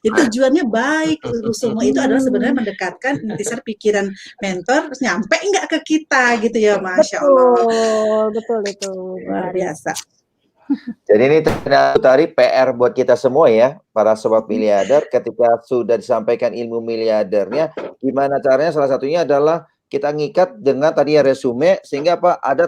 Jadi tujuannya baik, resume itu adalah sebenarnya mendekatkan intisar pikiran mentor, terus nyampe nggak ke kita gitu ya, Masya Allah. Betul itu. Luar biasa. Jadi ini ternyata Tari PR buat kita semua ya, para sobat miliarder, ketika sudah disampaikan ilmu miliardernya, gimana caranya? Salah satunya adalah kita ngikat dengan tadi ya resume, sehingga apa ada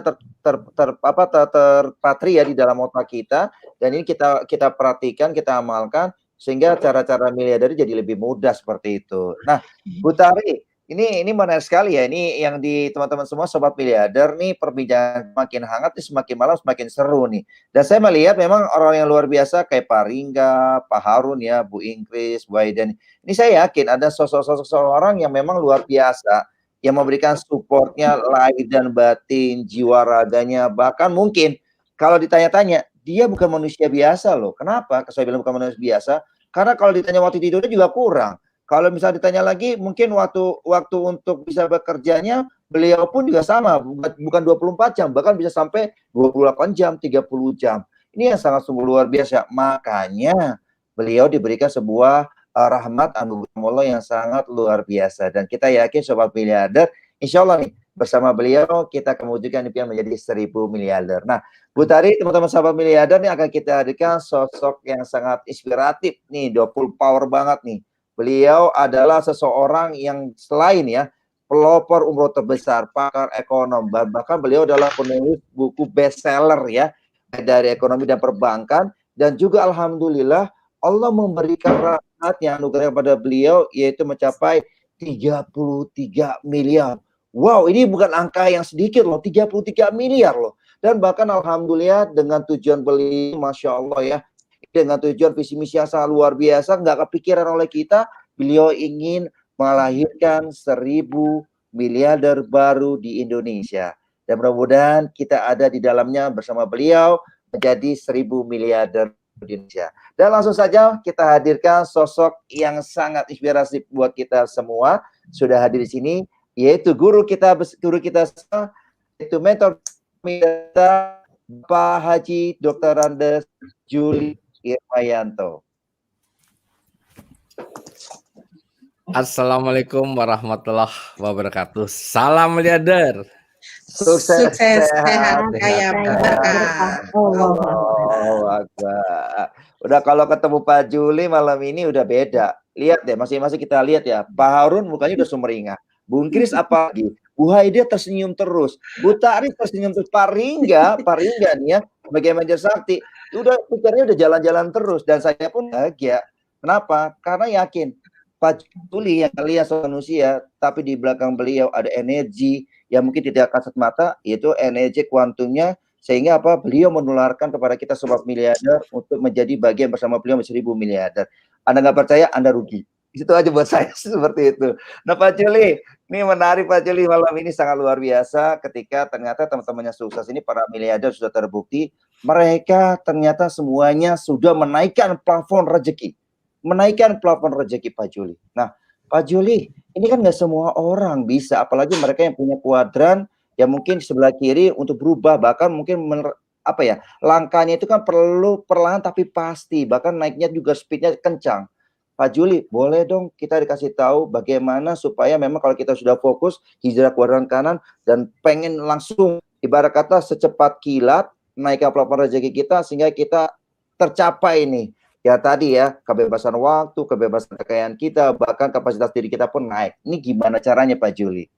terpatri ya di dalam otak kita, dan ini kita perhatikan, kita amalkan, sehingga cara-cara miliarder jadi lebih mudah seperti itu. Nah, Bu Tari, ini menarik sekali ya, ini yang di teman-teman semua sobat miliarder nih, perbincangan makin hangat nih, semakin malam semakin seru nih. Dan saya melihat memang orang yang luar biasa kayak Pak Ringga, Pak Harun ya, Bu Ingkris, Bu Haida. Ini saya yakin ada sosok-sosok seorang yang memang luar biasa, yang memberikan supportnya lahir dan batin, jiwa raganya, bahkan mungkin kalau ditanya-tanya, dia bukan manusia biasa loh. Kenapa? Saya bilang bukan manusia biasa, karena kalau ditanya waktu tidurnya juga kurang. Kalau misalnya ditanya lagi, mungkin waktu untuk bisa bekerjanya, beliau pun juga sama, bukan 24 jam, bahkan bisa sampai 28 jam, 30 jam. Ini yang sangat sungguh luar biasa. Makanya beliau diberikan sebuah rahmat anugerah Allah yang sangat luar biasa. Dan kita yakin sobat miliarder, insya Allah nih, bersama beliau kita kemujudkan impian menjadi 1000 miliarder. Nah, Bu Tari, teman-teman sahabat miliarder nih akan kita hadirkan sosok yang sangat inspiratif nih, 20 power banget nih. Beliau adalah seseorang yang selain ya pelopor umroh terbesar, pakar ekonom, bahkan beliau adalah penulis buku bestseller ya dari ekonomi dan perbankan, dan juga alhamdulillah Allah memberikan rahmatnya anugerah kepada beliau yaitu mencapai 33 miliar. Wow, ini bukan angka yang sedikit loh, 33 miliar loh. Dan bahkan alhamdulillah dengan tujuan beliau, Masya Allah ya, dengan tujuan visi misi yang sangat luar biasa, nggak kepikiran oleh kita, beliau ingin melahirkan 1000 miliarder baru di Indonesia. Dan mudah-mudahan kita ada di dalamnya bersama beliau menjadi 1000 miliarder di Indonesia. Dan langsung saja kita hadirkan sosok yang sangat inspiratif buat kita semua, sudah hadir di sini, yaitu guru kita semua, yaitu mentor kita, Pak Haji Dr. Andes Juli Irmayanto. Assalamualaikum warahmatullahi wabarakatuh. Salam miliarder. Sukses sehat kaya berkah. Udah kalau ketemu Pak Juli malam ini udah beda. Lihat deh, masing-masing kita lihat ya. Pak Harun mukanya udah sumringah. Bu Ingkris apa lagi? Bu Haida tersenyum terus. Bu Tari tersenyum terus. Pak Ringga nih ya, sebagai manajer sakti, pikirannya udah jalan-jalan terus, dan saya pun bahagia. Kenapa? Karena yakin Pak Juli yang lihat manusia, tapi di belakang beliau ada energi yang mungkin tidak kasat mata, yaitu energi kuantumnya, sehingga apa? Beliau menularkan kepada kita sobat miliarder untuk menjadi bagian bersama beliau 1000 miliarder. Anda nggak percaya, Anda rugi. Itu aja buat saya seperti itu. Nah Pak Juli, ini menarik Pak Juli, malam ini sangat luar biasa ketika ternyata teman-temannya sukses ini, para miliarder sudah terbukti, mereka ternyata semuanya sudah menaikkan plafon rezeki. Menaikkan plafon rezeki Pak Juli. Nah Pak Juli, ini kan nggak semua orang bisa, apalagi mereka yang punya kuadran ya mungkin sebelah kiri untuk berubah, bahkan mungkin langkahnya itu kan perlu perlahan tapi pasti, bahkan naiknya juga speednya kencang. Pak Juli, boleh dong kita dikasih tahu bagaimana supaya memang kalau kita sudah fokus hijrah kuadran kanan dan pengen langsung ibarat kata secepat kilat naikkan plafon rezeki kita sehingga kita tercapai nih. Ya tadi ya, kebebasan waktu, kebebasan kekayaan kita, bahkan kapasitas diri kita pun naik. Ini gimana caranya Pak Juli?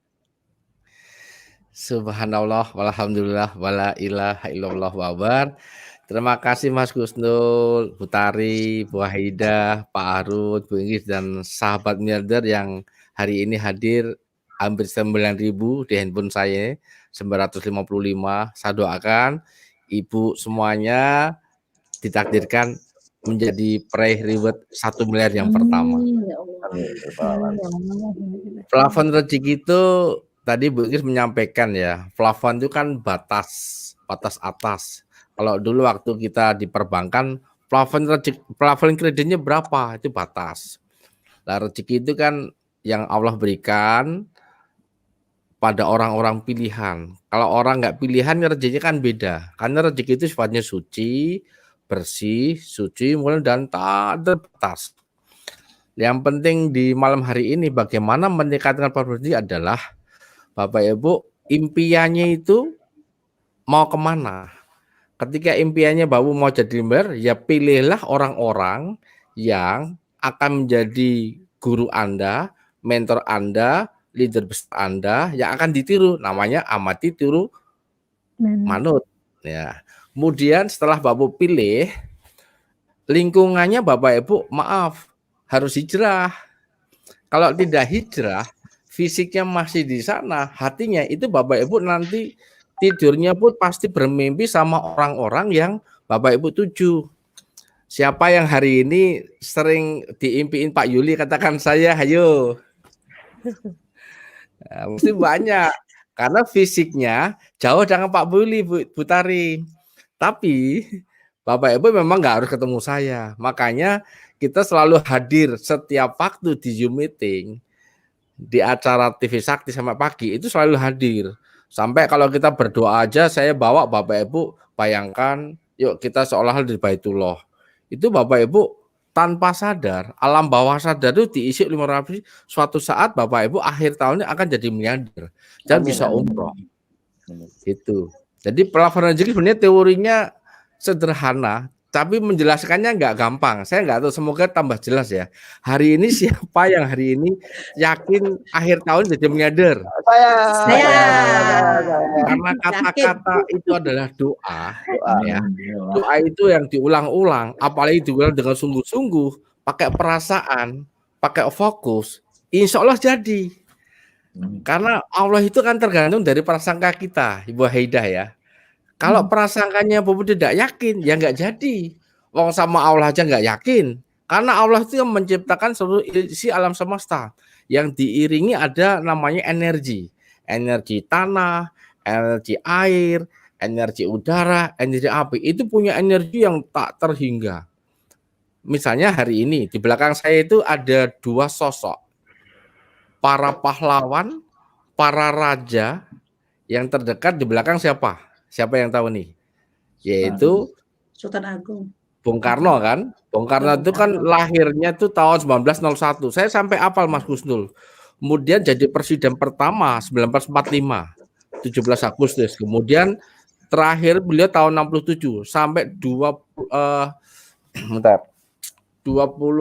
Subhanallah, walhamdulillah, wala ilaha illallah wabar. Terima kasih Mas Gusnul, Bu Tari, Bu Wahida, Pak Harun, Bu Inggris, dan sahabat miliarder yang hari ini hadir hampir 9.000 di handphone saya, 955. Saya doakan Ibu semuanya ditakdirkan menjadi peraih reward 1 miliar yang pertama. Plafon rezeki itu tadi Bu Inggris menyampaikan ya, plafon itu kan batas atas. Kalau dulu waktu kita di perbankan, plafon kreditnya berapa? Itu batas. Nah, rezeki itu kan yang Allah berikan pada orang-orang pilihan. Kalau orang nggak pilihan, rezekinya kan beda. Karena rezeki itu sifatnya suci, bersih, suci, mulia, dan tak terbatas. Yang penting di malam hari ini bagaimana meningkatkan plafon rezeki adalah Bapak Ibu, impiannya itu mau kemana? Ketika impiannya Bapak mau jadi member, ya pilihlah orang-orang yang akan menjadi guru Anda, mentor Anda, leader besar Anda yang akan ditiru. Namanya amati, tiru, manut. Ya. Kemudian setelah Bapak pilih, lingkungannya Bapak Ibu, maaf, harus hijrah. Kalau tidak hijrah, fisiknya masih di sana, hatinya itu Bapak Ibu nanti tidurnya pun pasti bermimpi sama orang-orang yang Bapak Ibu tuju. Siapa yang hari ini sering diimpiin Pak Yuli, katakan saya, ayo. Nah, mesti banyak. Karena fisiknya jauh dengan Pak Yuli, Bu Tari. Tapi Bapak Ibu memang nggak harus ketemu saya. Makanya kita selalu hadir setiap waktu di Zoom meeting, di acara TV Sakti sama pagi, itu selalu hadir. Sampai kalau kita berdoa aja, saya bawa Bapak Ibu, bayangkan, yuk kita seolah-olah di Baitullah. Itu Bapak Ibu tanpa sadar, alam bawah sadar itu diisi 500, suatu saat Bapak Ibu akhir tahunnya akan jadi miliarder dan bisa umroh. Itu. Jadi plafon rezeki sebenarnya teorinya sederhana, tapi menjelaskannya nggak gampang. Saya nggak tahu, semoga tambah jelas ya. Hari ini siapa yang hari ini yakin akhir tahun jadi miliarder? Saya. Karena kata-kata itu adalah doa. Ya. Doa itu yang diulang-ulang, apalagi diulang dengan sungguh-sungguh, pakai perasaan, pakai fokus, insya Allah jadi. Karena Allah itu kan tergantung dari prasangka kita, Ibu Haidah ya. Kalau prasangkanya Bapak tidak yakin, ya nggak jadi. Wong sama Allah aja nggak yakin. Karena Allah itu yang menciptakan seluruh isi alam semesta. Yang diiringi ada namanya energi. Energi tanah, energi air, energi udara, energi api. Itu punya energi yang tak terhingga. Misalnya hari ini, di belakang saya itu ada 2 sosok. Para pahlawan, para raja yang terdekat di belakang siapa? Siapa yang tahu nih? Yaitu Sultan Agung. Bung Karno kan? Bung Karno itu kan lahirnya itu tahun 1901. Saya sampai apal Mas Gusnul. Kemudian jadi presiden pertama 1945, 17 Agustus. Kemudian terakhir beliau tahun 67 sampai 20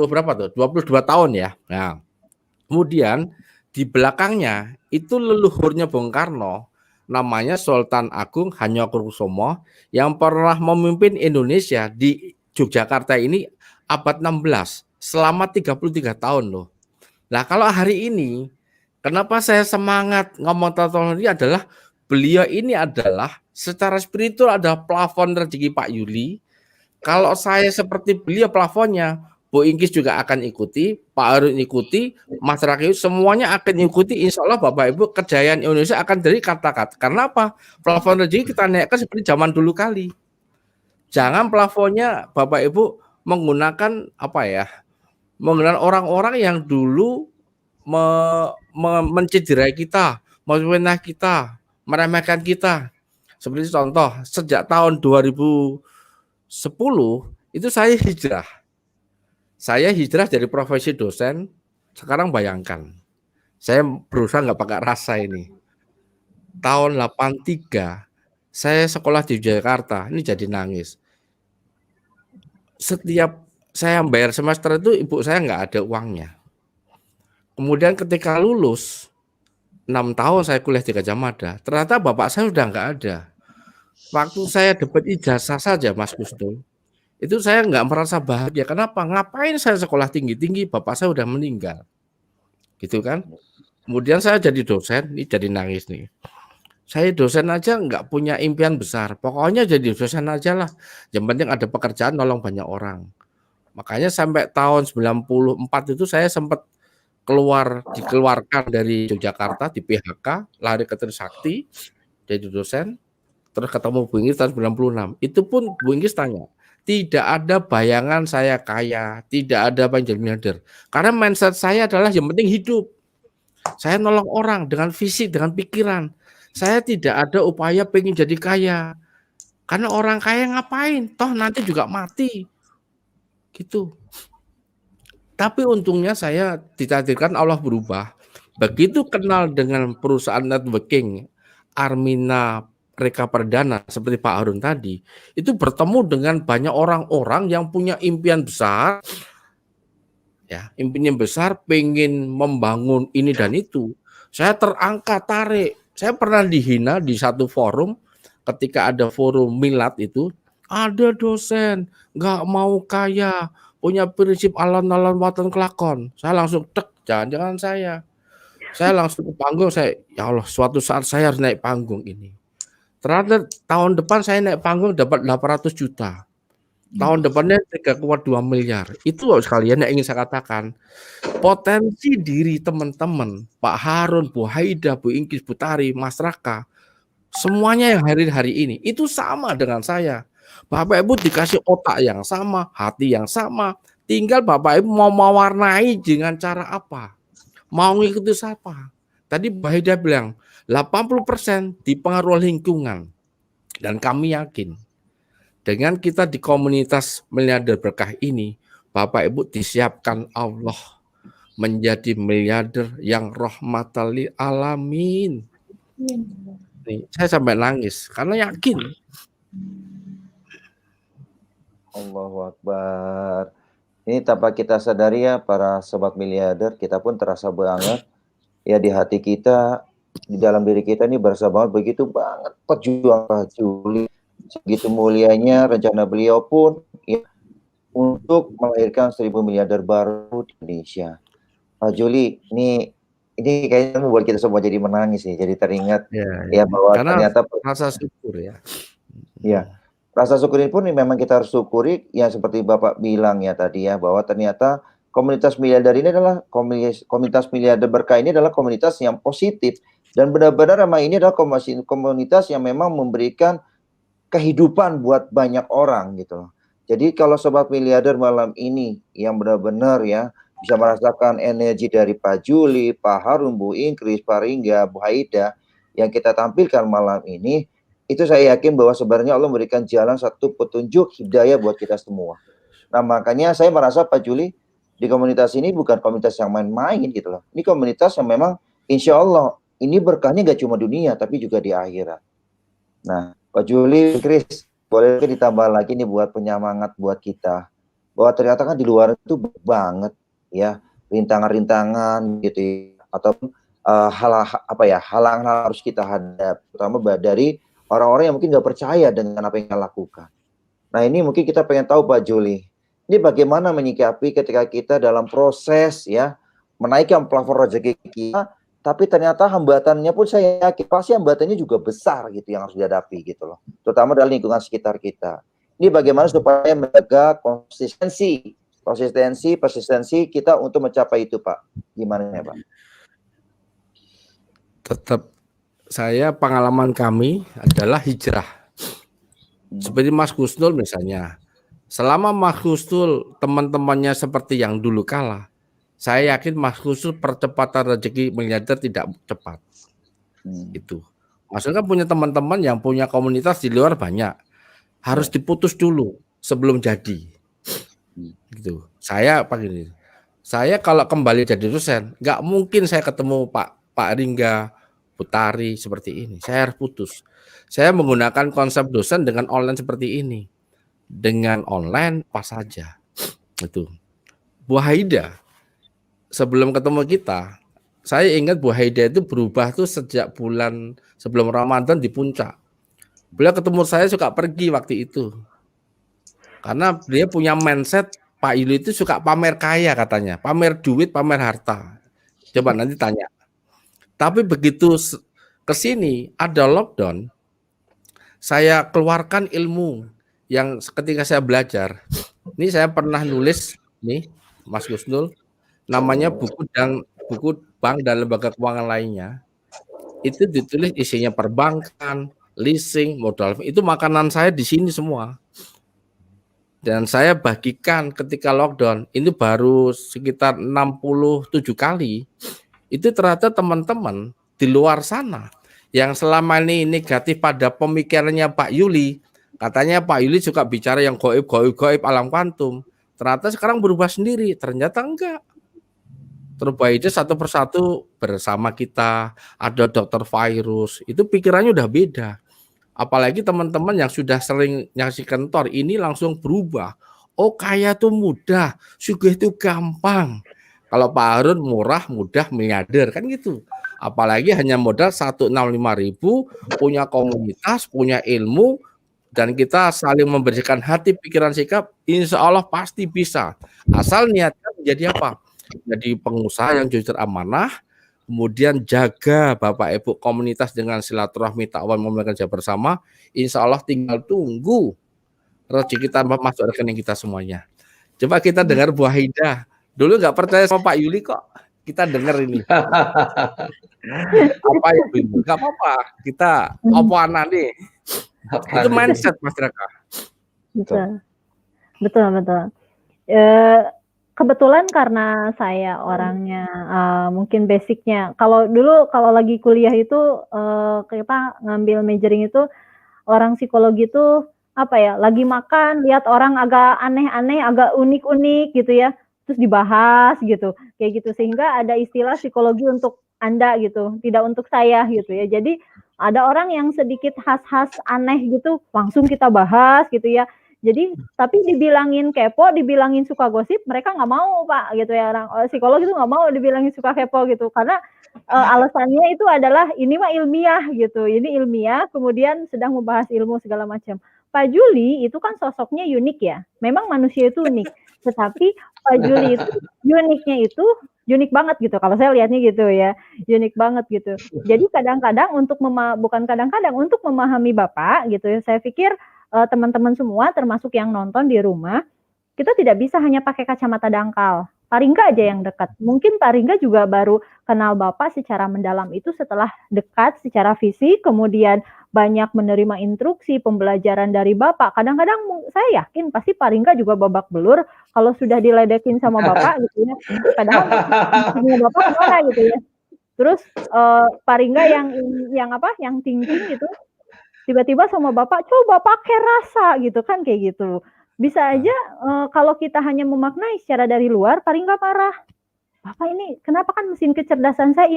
berapa tuh? 22 tahun ya. Nah, kemudian di belakangnya itu leluhurnya Bung Karno, namanya Sultan Agung Hanyokrokusumo yang pernah memimpin Indonesia di Yogyakarta ini abad 16 selama 33 tahun loh. Nah, kalau hari ini kenapa saya semangat ngomong tentang ini adalah beliau ini adalah secara spiritual ada plafon rezeki Pak Yuli. Kalau saya seperti beliau plafonnya, Bu Inggris juga akan ikuti, Pak Harun ikuti, masyarakat semuanya akan ikuti. Insya Allah Bapak Ibu kejayaan Indonesia akan dari kata-kata. Karena apa? Plafon rezeki kita naikkan seperti zaman dulu kali. Jangan plafonnya Bapak Ibu menggunakan apa ya? Menggunakan orang-orang yang dulu mencederai kita, memfitnah kita, meremehkan kita. Seperti contoh, sejak tahun 2010 itu saya hijrah. Saya hijrah dari profesi dosen. Sekarang bayangkan, saya berusaha nggak pakai rasa ini. Tahun 83 saya sekolah di Jakarta, ini jadi nangis. Setiap saya bayar semester itu ibu saya nggak ada uangnya. Kemudian ketika lulus 6 tahun saya kuliah di Gajah Mada, ternyata bapak saya udah nggak ada. Waktu saya dapat ijazah saja, Mas Gusdul, itu saya nggak merasa bahagia. Kenapa? Ngapain saya sekolah tinggi-tinggi, bapak saya udah meninggal, gitu kan? Kemudian saya jadi dosen, ini jadi nangis nih. Saya dosen aja nggak punya impian besar, pokoknya jadi dosen aja lah. Yang penting ada pekerjaan, nolong banyak orang. Makanya sampai tahun 94 itu saya sempat dikeluarkan dari Yogyakarta di PHK, lari ke Trisakti, jadi dosen, terus ketemu Bu Inggris tahun 96. Itu pun Bu Inggris tanya, tidak ada bayangan saya kaya, tidak ada pengen jadi miliarder. Karena mindset saya adalah yang penting hidup. Saya nolong orang dengan visi, dengan pikiran. Saya tidak ada upaya pengen jadi kaya. Karena orang kaya ngapain? Toh nanti juga mati. Gitu. Tapi untungnya saya ditakdirkan Allah berubah. Begitu kenal dengan perusahaan networking Armina Reka Perdana seperti Pak Harun tadi, itu bertemu dengan banyak orang-orang yang punya impian besar, ya, impian besar, pengen membangun ini dan itu. Saya terangkat tarik. Saya pernah dihina di satu forum ketika ada forum milad itu, ada dosen nggak mau kaya, punya prinsip alon-alon watan kelakon. Saya langsung jangan-jangan saya. Saya langsung ke panggung, ya Allah, suatu saat saya harus naik panggung ini. Ternyata tahun depan saya naik panggung dapat 800 juta. Tahun depannya 3,2 miliar. Itu sekalian yang ingin saya katakan. Potensi diri teman-teman, Pak Harun, Bu Haida, Bu Ingkis, Bu Tari, Mas Raka, semuanya yang hari ini, itu sama dengan saya. Bapak Ibu dikasih otak yang sama, hati yang sama. Tinggal Bapak Ibu mau mewarnai dengan cara apa. Mau ngikuti siapa? Tadi Bu Haida bilang 80% dipengaruhi lingkungan. Dan kami yakin dengan kita di komunitas miliarder berkah ini, Bapak Ibu disiapkan Allah menjadi miliarder yang rahmatan lil alamin. Nih, saya sampai nangis karena yakin. Allahu Akbar. Ini tanpa kita sadari ya para sobat miliarder, kita pun terasa banget ya di hati kita, di dalam diri kita ini berasa banget begitu banget perjuangan Pak Juli, segitu mulianya rencana beliau pun ya, untuk melahirkan 1000 miliarder baru di Indonesia. Pak Juli, ini kayaknya membuat kita semua jadi menangis nih, jadi teringat ya bahwa ternyata rasa syukur ya. Ya. Rasa syukur ini pun memang kita harus syukuri ya seperti Bapak bilang ya tadi ya bahwa ternyata komunitas miliarder ini adalah komunitas miliarder berkah ini adalah komunitas yang positif dan benar-benar memang ini adalah komunitas yang memang memberikan kehidupan buat banyak orang gitu loh. Jadi kalau sobat miliarder malam ini yang benar-benar ya bisa merasakan energi dari Pak Juli, Pak Harun, Bu Ingkris, Pak Ringga, Bu Haida yang kita tampilkan malam ini, itu saya yakin bahwa sebenarnya Allah memberikan jalan satu petunjuk hidayah buat kita semua. Nah makanya saya merasa Pak Juli di komunitas ini bukan komunitas yang main-main gitu loh. Ini komunitas yang memang insya Allah ini berkahnya gak cuma dunia tapi juga di akhirat. Nah Pak Juli, Chris, boleh ditambah lagi nih buat penyemangat buat kita. Bahwa ternyata kan di luar itu banget ya rintangan-rintangan gitu ataupun halangan harus kita hadap terutama dari orang-orang yang mungkin nggak percaya dengan apa yang kita lakukan. Nah ini mungkin kita pengen tahu Pak Juli, ini bagaimana menyikapi ketika kita dalam proses ya menaikkan plafon rezeki kita, tapi ternyata hambatannya pun saya yakin pasti hambatannya juga besar gitu yang harus dihadapi gitu loh, terutama dalam lingkungan sekitar kita. Ini bagaimana supaya menjaga persistensi kita untuk mencapai itu Pak? Gimana ya Pak? Tetap pengalaman kami adalah hijrah. Seperti Mas Gusdul misalnya. Selama Mas Gusdul teman-temannya seperti yang dulu kala, saya yakin Mas Gusdul percepatan rezeki miliarder tidak cepat. Itu. Maksudnya punya teman-teman yang punya komunitas di luar banyak. Harus diputus dulu sebelum jadi. Gitu. Saya gini. Saya kalau kembali jadi dosen, nggak mungkin saya ketemu Pak Ringga, Putari seperti ini. Saya harus putus. Saya menggunakan konsep dosen dengan online seperti ini. Dengan online pas saja. Itu. Bu Haida, sebelum ketemu kita, saya ingat Bu Haida itu berubah tuh sejak bulan sebelum Ramadan di puncak. Beliau ketemu saya suka pergi waktu itu. Karena dia punya mindset Pak Yuli itu suka pamer kaya katanya, pamer duit, pamer harta. Coba nanti tanya. Tapi begitu ke sini ada lockdown, saya keluarkan ilmu yang ketika saya belajar. Ini saya pernah nulis nih, Mas Gusnul, namanya buku bank dan lembaga keuangan lainnya. Itu ditulis isinya perbankan, leasing, modal. Itu makanan saya di sini semua. Dan saya bagikan ketika lockdown, ini baru sekitar 67 kali. Itu ternyata teman-teman di luar sana yang selama ini negatif pada pemikirannya Pak Yuli, katanya Pak Yuli suka bicara yang goib alam kuantum. Ternyata sekarang berubah sendiri, ternyata enggak. Terubah itu satu persatu bersama kita, ada dokter virus, itu pikirannya udah beda. Apalagi teman-teman yang sudah sering nyaksikan Tor, ini langsung berubah. Oh kaya tuh mudah, sugih itu gampang. Kalau Pak Harun murah, mudah, miliarder, kan gitu. Apalagi hanya modal 165.000, punya komunitas, punya ilmu, dan kita saling membersihkan hati, pikiran, sikap, insya Allah pasti bisa. Asal niatnya menjadi apa? Jadi pengusaha yang jujur amanah, kemudian jaga Bapak Ibu komunitas dengan silaturahmi takwal memulai kerja bersama, insya Allah tinggal tunggu rezeki kita masuk rekening kita semuanya. Coba kita dengar Bu Haida. Dulu nggak percaya sama Pak Yuli kok, kita dengar ini. Apa ya Bu? Nggak apa-apa, kita opoanan nih. Itu mindset masyarakat. Betul. Kebetulan karena saya orangnya mungkin basicnya, kalau lagi kuliah itu kita ngambil majoring itu orang psikologi itu apa ya, lagi makan lihat orang agak aneh-aneh, agak unik-unik gitu ya, terus dibahas gitu, kayak gitu, sehingga ada istilah psikologi untuk Anda gitu, tidak untuk saya gitu ya. Jadi ada orang yang sedikit khas-khas aneh gitu, langsung kita bahas gitu ya. Jadi tapi dibilangin kepo, dibilangin suka gosip, mereka nggak mau Pak gitu ya, orang psikolog itu nggak mau dibilangin suka kepo gitu, karena alasannya itu adalah ini mah ilmiah gitu, ini ilmiah, kemudian sedang membahas ilmu segala macam. Pak Juli itu kan sosoknya unik ya, memang manusia itu unik, tetapi Pak Juli itu uniknya itu unik banget gitu, kalau saya lihatnya gitu ya, unik banget gitu. Jadi kadang-kadang untuk untuk memahami Bapak gitu ya, saya pikir teman-teman semua termasuk yang nonton di rumah, kita tidak bisa hanya pakai kacamata dangkal. Pak Ringga aja yang dekat. Mungkin Pak Ringga juga baru kenal Bapak secara mendalam itu setelah dekat secara fisik, kemudian banyak menerima instruksi, pembelajaran dari Bapak. Kadang-kadang saya yakin pasti Pak Ringga juga babak belur kalau sudah diledekin sama Bapak gitu ya. Padahal Bapak kemana gitu ya. Terus Pak Ringga yang thinking gitu, tiba-tiba sama Bapak, coba pakai rasa gitu kan, kayak gitu. Bisa aja kalau kita hanya memaknai secara dari luar, paling nggak marah. Bapak ini kenapa, kan mesin kecerdasan saya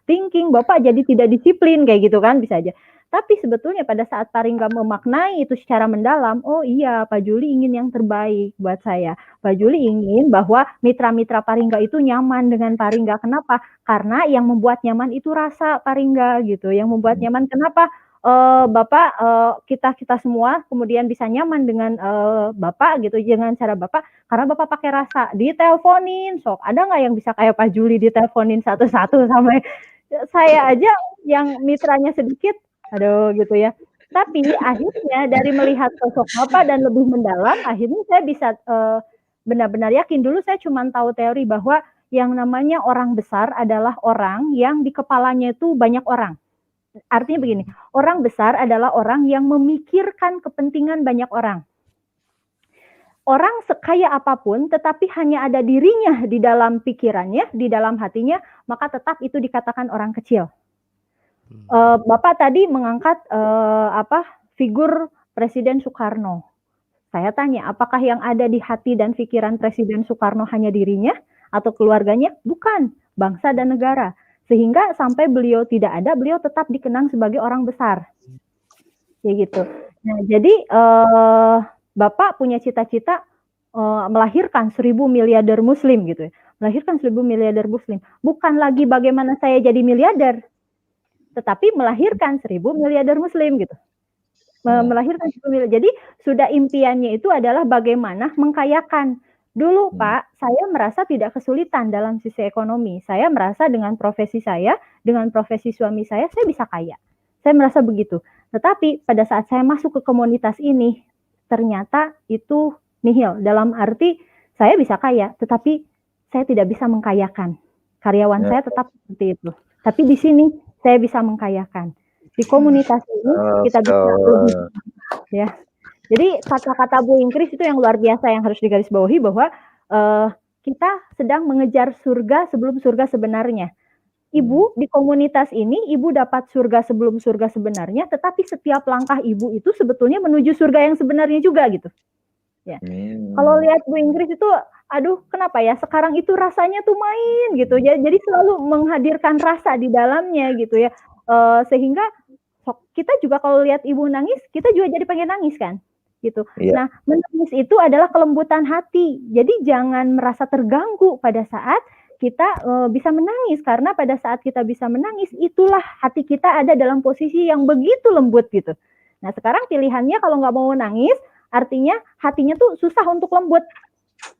thinking, Bapak jadi tidak disiplin kayak gitu kan, bisa aja. Tapi sebetulnya pada saat Pak Ringga memaknai itu secara mendalam, oh iya Pak Juli ingin yang terbaik buat saya. Pak Juli ingin bahwa mitra-mitra Pak Ringga itu nyaman dengan Pak Ringga. Kenapa? Karena yang membuat nyaman itu rasa Pak Ringga gitu. Yang membuat nyaman kenapa? Bapak kita semua kemudian bisa nyaman dengan Bapak gitu, dengan cara Bapak, karena Bapak pakai rasa. Diteleponin, sok ada nggak yang bisa kayak Pak Juli diteleponin satu-satu sampai saya aja yang mitranya sedikit, aduh gitu ya. Tapi akhirnya dari melihat sosok Bapak dan lebih mendalam, akhirnya saya bisa benar-benar yakin. Dulu saya cuma tahu teori bahwa yang namanya orang besar adalah orang yang di kepalanya itu banyak orang. Artinya begini, orang besar adalah orang yang memikirkan kepentingan banyak orang. Orang sekaya apapun, tetapi hanya ada dirinya di dalam pikirannya, di dalam hatinya, maka tetap itu dikatakan orang kecil. Bapak tadi mengangkat figur Presiden Soekarno. Saya tanya, apakah yang ada di hati dan pikiran Presiden Soekarno hanya dirinya atau keluarganya? Bukan, bangsa dan negara. Sehingga sampai beliau tidak ada, beliau tetap dikenang sebagai orang besar. Ya gitu. Nah, jadi Bapak punya cita-cita melahirkan 1000 miliarder Muslim gitu ya. Melahirkan 1000 miliarder Muslim. Bukan lagi bagaimana saya jadi miliarder, tetapi melahirkan 1000 miliarder Muslim gitu. Melahirkan 10 miliar. Jadi sudah impiannya itu adalah bagaimana mengkayakan. Dulu Pak, saya merasa tidak kesulitan dalam sisi ekonomi. Saya merasa dengan profesi saya, dengan profesi suami saya bisa kaya. Saya merasa begitu. Tetapi pada saat saya masuk ke komunitas ini, ternyata itu nihil. Dalam arti saya bisa kaya, tetapi saya tidak bisa mengkayakan. Karyawan saya tetap seperti itu. Tapi di sini saya bisa mengkayakan. Di komunitas ini kita bisa lebih, ya. Jadi kata-kata Bu Ingkris itu yang luar biasa yang harus digarisbawahi bahwa kita sedang mengejar surga sebelum surga sebenarnya. Ibu di komunitas ini, ibu dapat surga sebelum surga sebenarnya, tetapi setiap langkah ibu itu sebetulnya menuju surga yang sebenarnya juga gitu. Ya. Kalau lihat Bu Ingkris itu, aduh kenapa ya sekarang itu rasanya tuh main gitu. Jadi selalu menghadirkan rasa di dalamnya gitu ya. Sehingga kita juga kalau lihat ibu nangis, kita juga jadi pengen nangis kan, gitu. Nah, menangis itu adalah kelembutan hati. Jadi jangan merasa terganggu pada saat kita bisa menangis, karena pada saat kita bisa menangis, itulah hati kita ada dalam posisi yang begitu lembut gitu. Nah, sekarang pilihannya kalau nggak mau nangis, artinya hatinya tuh susah untuk lembut.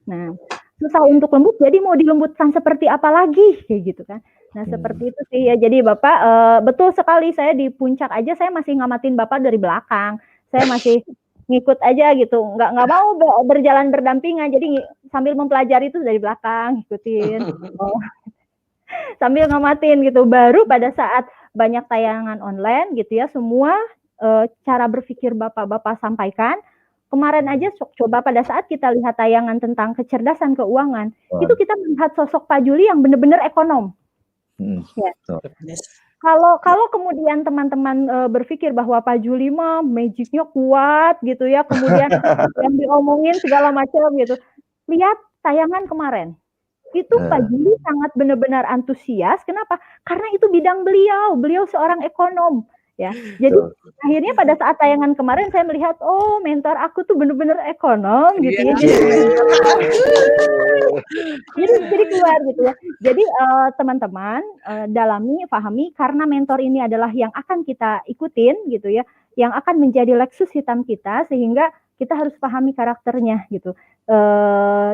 Nah, susah untuk lembut, jadi mau dilembutkan seperti apa lagi, kayak gitu kan. Nah, seperti itu sih ya. Jadi Bapak betul sekali, saya di puncak aja saya masih ngamatin Bapak dari belakang. Saya masih ngikut aja gitu. Nggak mau berjalan berdampingan. Jadi sambil mempelajari itu dari belakang, ngikutin. Sambil ngamatin gitu. Baru pada saat banyak tayangan online gitu ya, semua cara berpikir Bapak sampaikan. Kemarin aja coba pada saat kita lihat tayangan tentang kecerdasan keuangan, itu kita melihat sosok Pak Juli yang benar-benar ekonom. Ya. Kalau kemudian teman-teman berpikir bahwa Pak Juli mah magicnya kuat gitu ya, kemudian yang diomongin segala macam gitu. Lihat tayangan kemarin. Itu Pak Juli sangat benar-benar antusias. Kenapa? Karena itu bidang beliau seorang ekonom. Ya, jadi akhirnya pada saat tayangan kemarin saya melihat, oh mentor aku tuh bener-bener ekonom gitu ya. Jadi keluar gitu ya. Jadi teman-teman dalami, pahami, karena mentor ini adalah yang akan kita ikutin gitu ya, yang akan menjadi Lexus hitam kita, sehingga kita harus pahami karakternya gitu.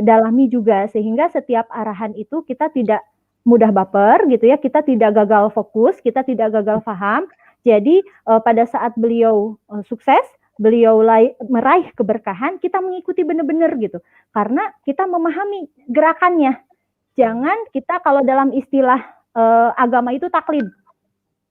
Dalami juga sehingga setiap arahan itu kita tidak mudah baper gitu ya, kita tidak gagal fokus, kita tidak gagal paham. Jadi pada saat beliau sukses, beliau meraih keberkahan, kita mengikuti benar-benar gitu. Karena kita memahami gerakannya. Jangan kita kalau dalam istilah agama itu taklid.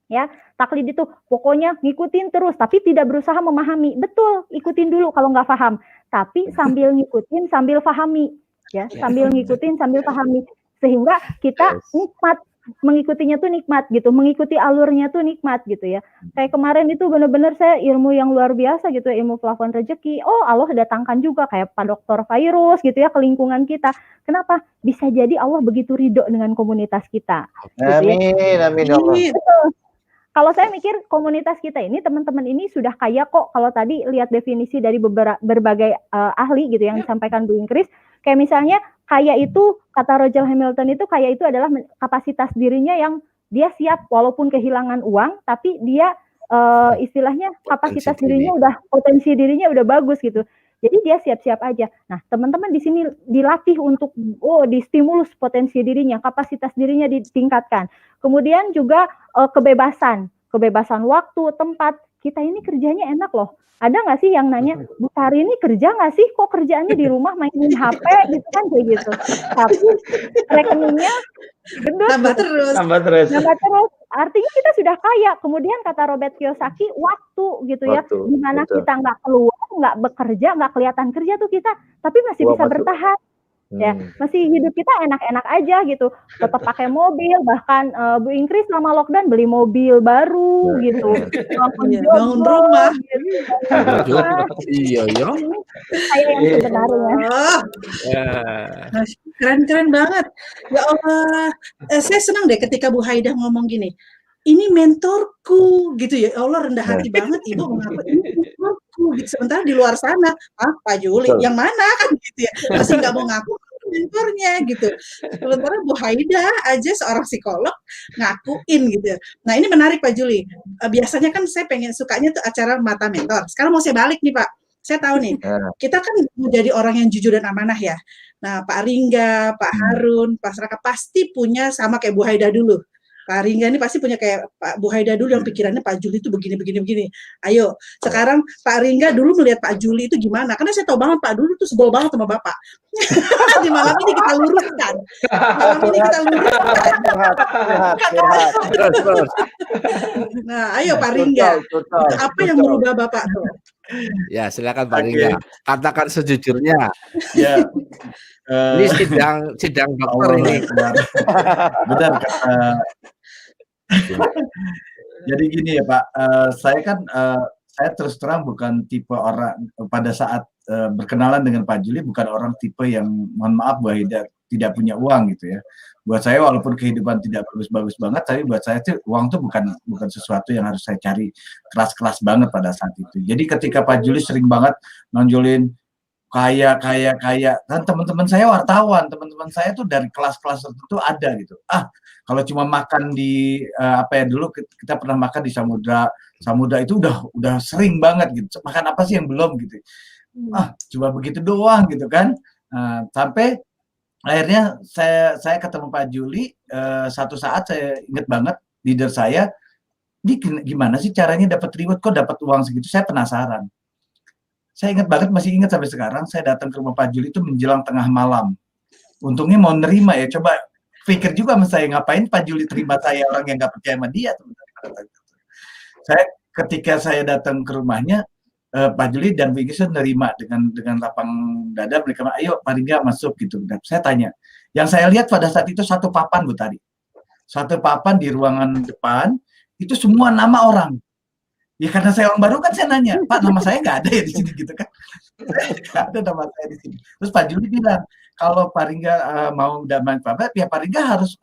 Ya, taklid itu pokoknya ngikutin terus, tapi tidak berusaha memahami. Betul, ikutin dulu kalau nggak paham. Tapi sambil ngikutin, sambil pahami. Ya, sambil ngikutin, sambil pahami. Sehingga kita nikmat. Mengikutinya tuh nikmat gitu, mengikuti alurnya tuh nikmat gitu ya. Kayak kemarin itu benar-benar saya ilmu yang luar biasa gitu ya, ilmu plafon rezeki. Oh, Allah datangkan juga kayak Pak Dr. Virus gitu ya ke lingkungan kita. Kenapa? Bisa jadi Allah begitu ridho dengan komunitas kita. Amin, gitu ya. Amin ya Allah. Betul. Kalau saya mikir komunitas kita ini, teman-teman ini sudah kaya kok. Kalau tadi lihat definisi dari berbagai ahli gitu yang disampaikan Bu Ingkris, kayak misalnya kaya itu, kata Roger Hamilton itu, kaya itu adalah kapasitas dirinya yang dia siap walaupun kehilangan uang, tapi dia istilahnya kapasitas dirinya udah, potensi dirinya udah bagus gitu. Jadi dia siap-siap aja. Nah, teman-teman di sini dilatih untuk distimulus potensi dirinya, kapasitas dirinya ditingkatkan. Kemudian juga kebebasan waktu, tempat. Kita ini kerjanya enak loh. Ada nggak sih yang nanya, Bu Tari ini kerja nggak sih? Kok kerjaannya di rumah mainin HP gitu kan, kayak gitu. Tapi rekeningnya gendut. Tambah terus. Artinya kita sudah kaya. Kemudian kata Robert Kiyosaki, waktu gitu ya. Dimana kita nggak keluar, nggak bekerja, nggak kelihatan kerja tuh kita, tapi masih bisa bertahan. Ya, masih hidup kita enak-enak aja gitu, tetap pakai mobil, bahkan Bu Ingkris selama lockdown beli mobil baru gitu, bangun rumah. gitu, Iya ya. saya yang sebenarnya. Keren-keren banget. Ya Allah, saya senang deh ketika Bu Haidah ngomong gini, ini mentorku gitu ya. Allah rendah hati banget Ibu mengaku ini mentorku gitu. Sementara di luar sana, Pak Juli yang mana kan gitu ya. Masih nggak mau ngaku mentornya gitu. Sementara Bu Haidah aja seorang psikolog ngakuin gitu. Nah, ini menarik Pak Juli. Biasanya kan saya sukanya tuh acara Mata Mentor. Sekarang mau saya balik nih Pak. Saya tahu nih, kita kan menjadi orang yang jujur dan amanah ya. Nah, Pak Ringga, Pak Harun, Pak Raka pasti punya sama kayak Bu Haidah dulu. Pak Ringga ini pasti punya kayak Pak Bu Haidah dulu yang pikirannya Pak Juli itu begini. Ayo, sekarang Pak Ringga dulu melihat Pak Juli itu gimana? Karena saya tahu banget Pak dulu tuh sebel banget sama Bapak. Di malam ini kita luruskan. Nah, ayo Pak Ringga. Apa yang merubah Bapak tuh? Ya, silakan Pak Ringga. Katakan sejujurnya. Ya. Ini sidang dokter ini. Benar kata. Jadi gini ya Pak, saya terus terang bukan tipe orang pada saat berkenalan dengan Pak Juli, bukan orang tipe yang mohon maaf Bu Haidah tidak punya uang gitu ya. Buat saya walaupun kehidupan tidak bagus-bagus banget, tapi buat saya tuh uang tuh bukan sesuatu yang harus saya cari keras-keras banget pada saat itu. Jadi ketika Pak Juli sering banget nonjolin kaya, kan teman-teman saya wartawan, teman-teman saya tuh dari kelas-kelas tertentu ada gitu. Kalau cuma makan di dulu kita pernah makan di Samudra itu udah sering banget gitu. Makan apa sih yang belum gitu. Cuma begitu doang gitu kan. Sampai akhirnya saya ketemu Pak Juli, satu saat saya ingat banget leader saya, ini gimana sih caranya dapat reward, kok dapat uang segitu, saya penasaran. Saya ingat banget, masih ingat sampai sekarang, saya datang ke rumah Pak Juli itu menjelang tengah malam. Untungnya mau nerima ya, coba pikir juga sama saya, ngapain Pak Juli terima saya, orang yang nggak percaya sama dia. Ketika saya datang ke rumahnya, Pak Juli dan Bu Ingkris nerima dengan lapang dada, mereka ayo Pak Ringga masuk gitu. Dan saya tanya, yang saya lihat pada saat itu satu papan Bu Tari, satu papan di ruangan depan, itu semua nama orang. Ya karena saya orang baru kan saya nanya, Pak nama saya nggak ada ya di sini gitu kan, nggak ada nama saya di sini. Terus Pak Juli bilang, kalau Pak Ringga mau damai Pak, ya Pak Ringga harus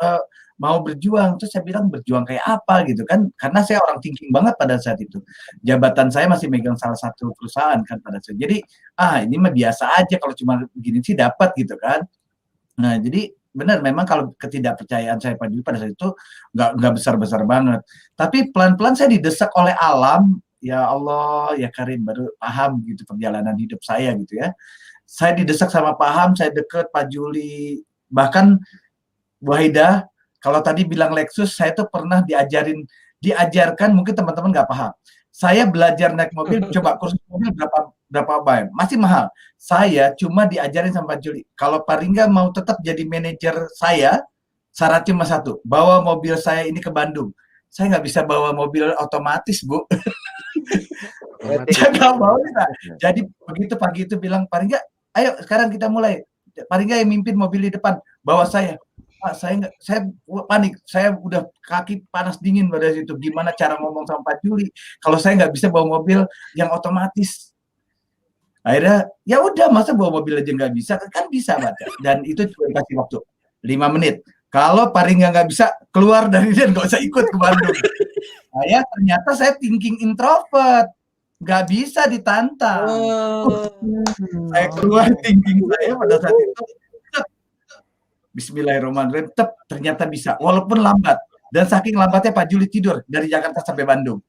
mau berjuang. Terus saya bilang berjuang kayak apa gitu kan, karena saya orang thinking banget pada saat itu. Jabatan saya masih megang salah satu perusahaan kan pada saat itu. Jadi ini mah biasa aja kalau cuma begini sih dapat gitu kan. Nah jadi benar memang kalau ketidakpercayaan saya Pak Juli pada saat itu nggak besar-besar banget. Tapi pelan-pelan saya didesak oleh alam, ya Allah ya Karim baru paham gitu perjalanan hidup saya gitu ya. Saya didesak sama paham, saya deket Pak Juli, bahkan Bu Haidah, kalau tadi bilang Lexus, saya tuh pernah diajarkan, mungkin teman-teman nggak paham. Saya belajar naik mobil, coba kursus mobil berapa bayar, masih mahal. Saya cuma diajarin sama Pak Juli, kalau Pak Ringga mau tetap jadi manajer saya, syarat cuma satu, bawa mobil saya ini ke Bandung. Saya nggak bisa bawa mobil otomatis, Bu. Saya nggak mau. Jadi begitu pagi itu bilang, Pak Ringga, ayo sekarang kita mulai. Pak Ringga yang mimpin mobil di depan, bawa saya. Pak, saya panik, saya udah kaki panas dingin pada situ. Gimana cara ngomong sama Pak Juli? Kalau saya nggak bisa bawa mobil yang otomatis. Akhirnya, ya udah, masa bawa mobil aja nggak bisa? Kan bisa, baca. Dan itu cuma dikasih waktu 5 menit. Kalau Pak Ringga nggak bisa, keluar dari dia, nggak usah ikut ke Bandung. Ternyata saya thinking introvert. Nggak bisa ditantang. Saya keluar thinking saya pada saat itu. Bismillahirrahmanirrahim, ternyata bisa, walaupun lambat. Dan saking lambatnya Pak Juli tidur dari Jakarta sampai Bandung.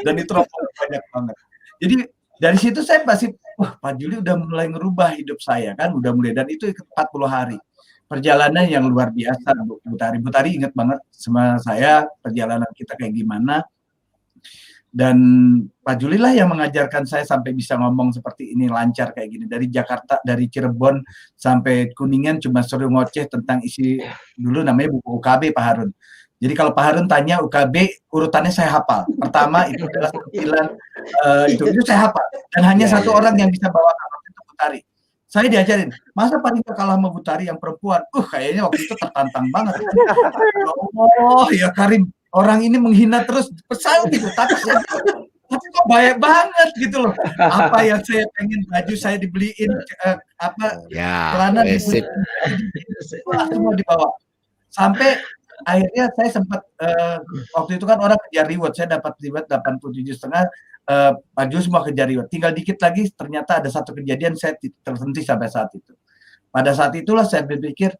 Dan itu banyak banget. Jadi dari situ saya masih, Pak Juli udah mulai ngerubah hidup saya kan, udah mulai, dan itu 40 hari. Perjalanan yang luar biasa, Bu Tari. Bu Tari ingat banget sama saya perjalanan kita kayak gimana. Dan Pak Juli lah yang mengajarkan saya sampai bisa ngomong seperti ini lancar kayak gini. Dari Jakarta, dari Cirebon sampai Kuningan cuma suruh ngoceh tentang isi, dulu namanya buku UKB Pak Harun. Jadi kalau Pak Harun tanya UKB, urutannya saya hafal. Pertama itu adalah sentilan, itu saya hafal. Dan hanya satu orang yang bisa bawa itu Bu Tari. Saya diajarin, masa paling kalah sama Butari yang perempuan? Kayaknya waktu itu tertantang banget. Oh ya Karim, orang ini menghina terus pesan gitu, tapi kok banyak banget gitu loh. Apa yang saya pengen, baju saya dibeliin, Ya, celana sip. dibeliin, semua dibawa. Sampai akhirnya saya sempat waktu itu kan orang kejar reward, saya dapat reward 87,5, baju semua kejar reward. Tinggal dikit lagi, ternyata ada satu kejadian saya terhenti sampai saat itu. Pada saat itulah saya berpikir,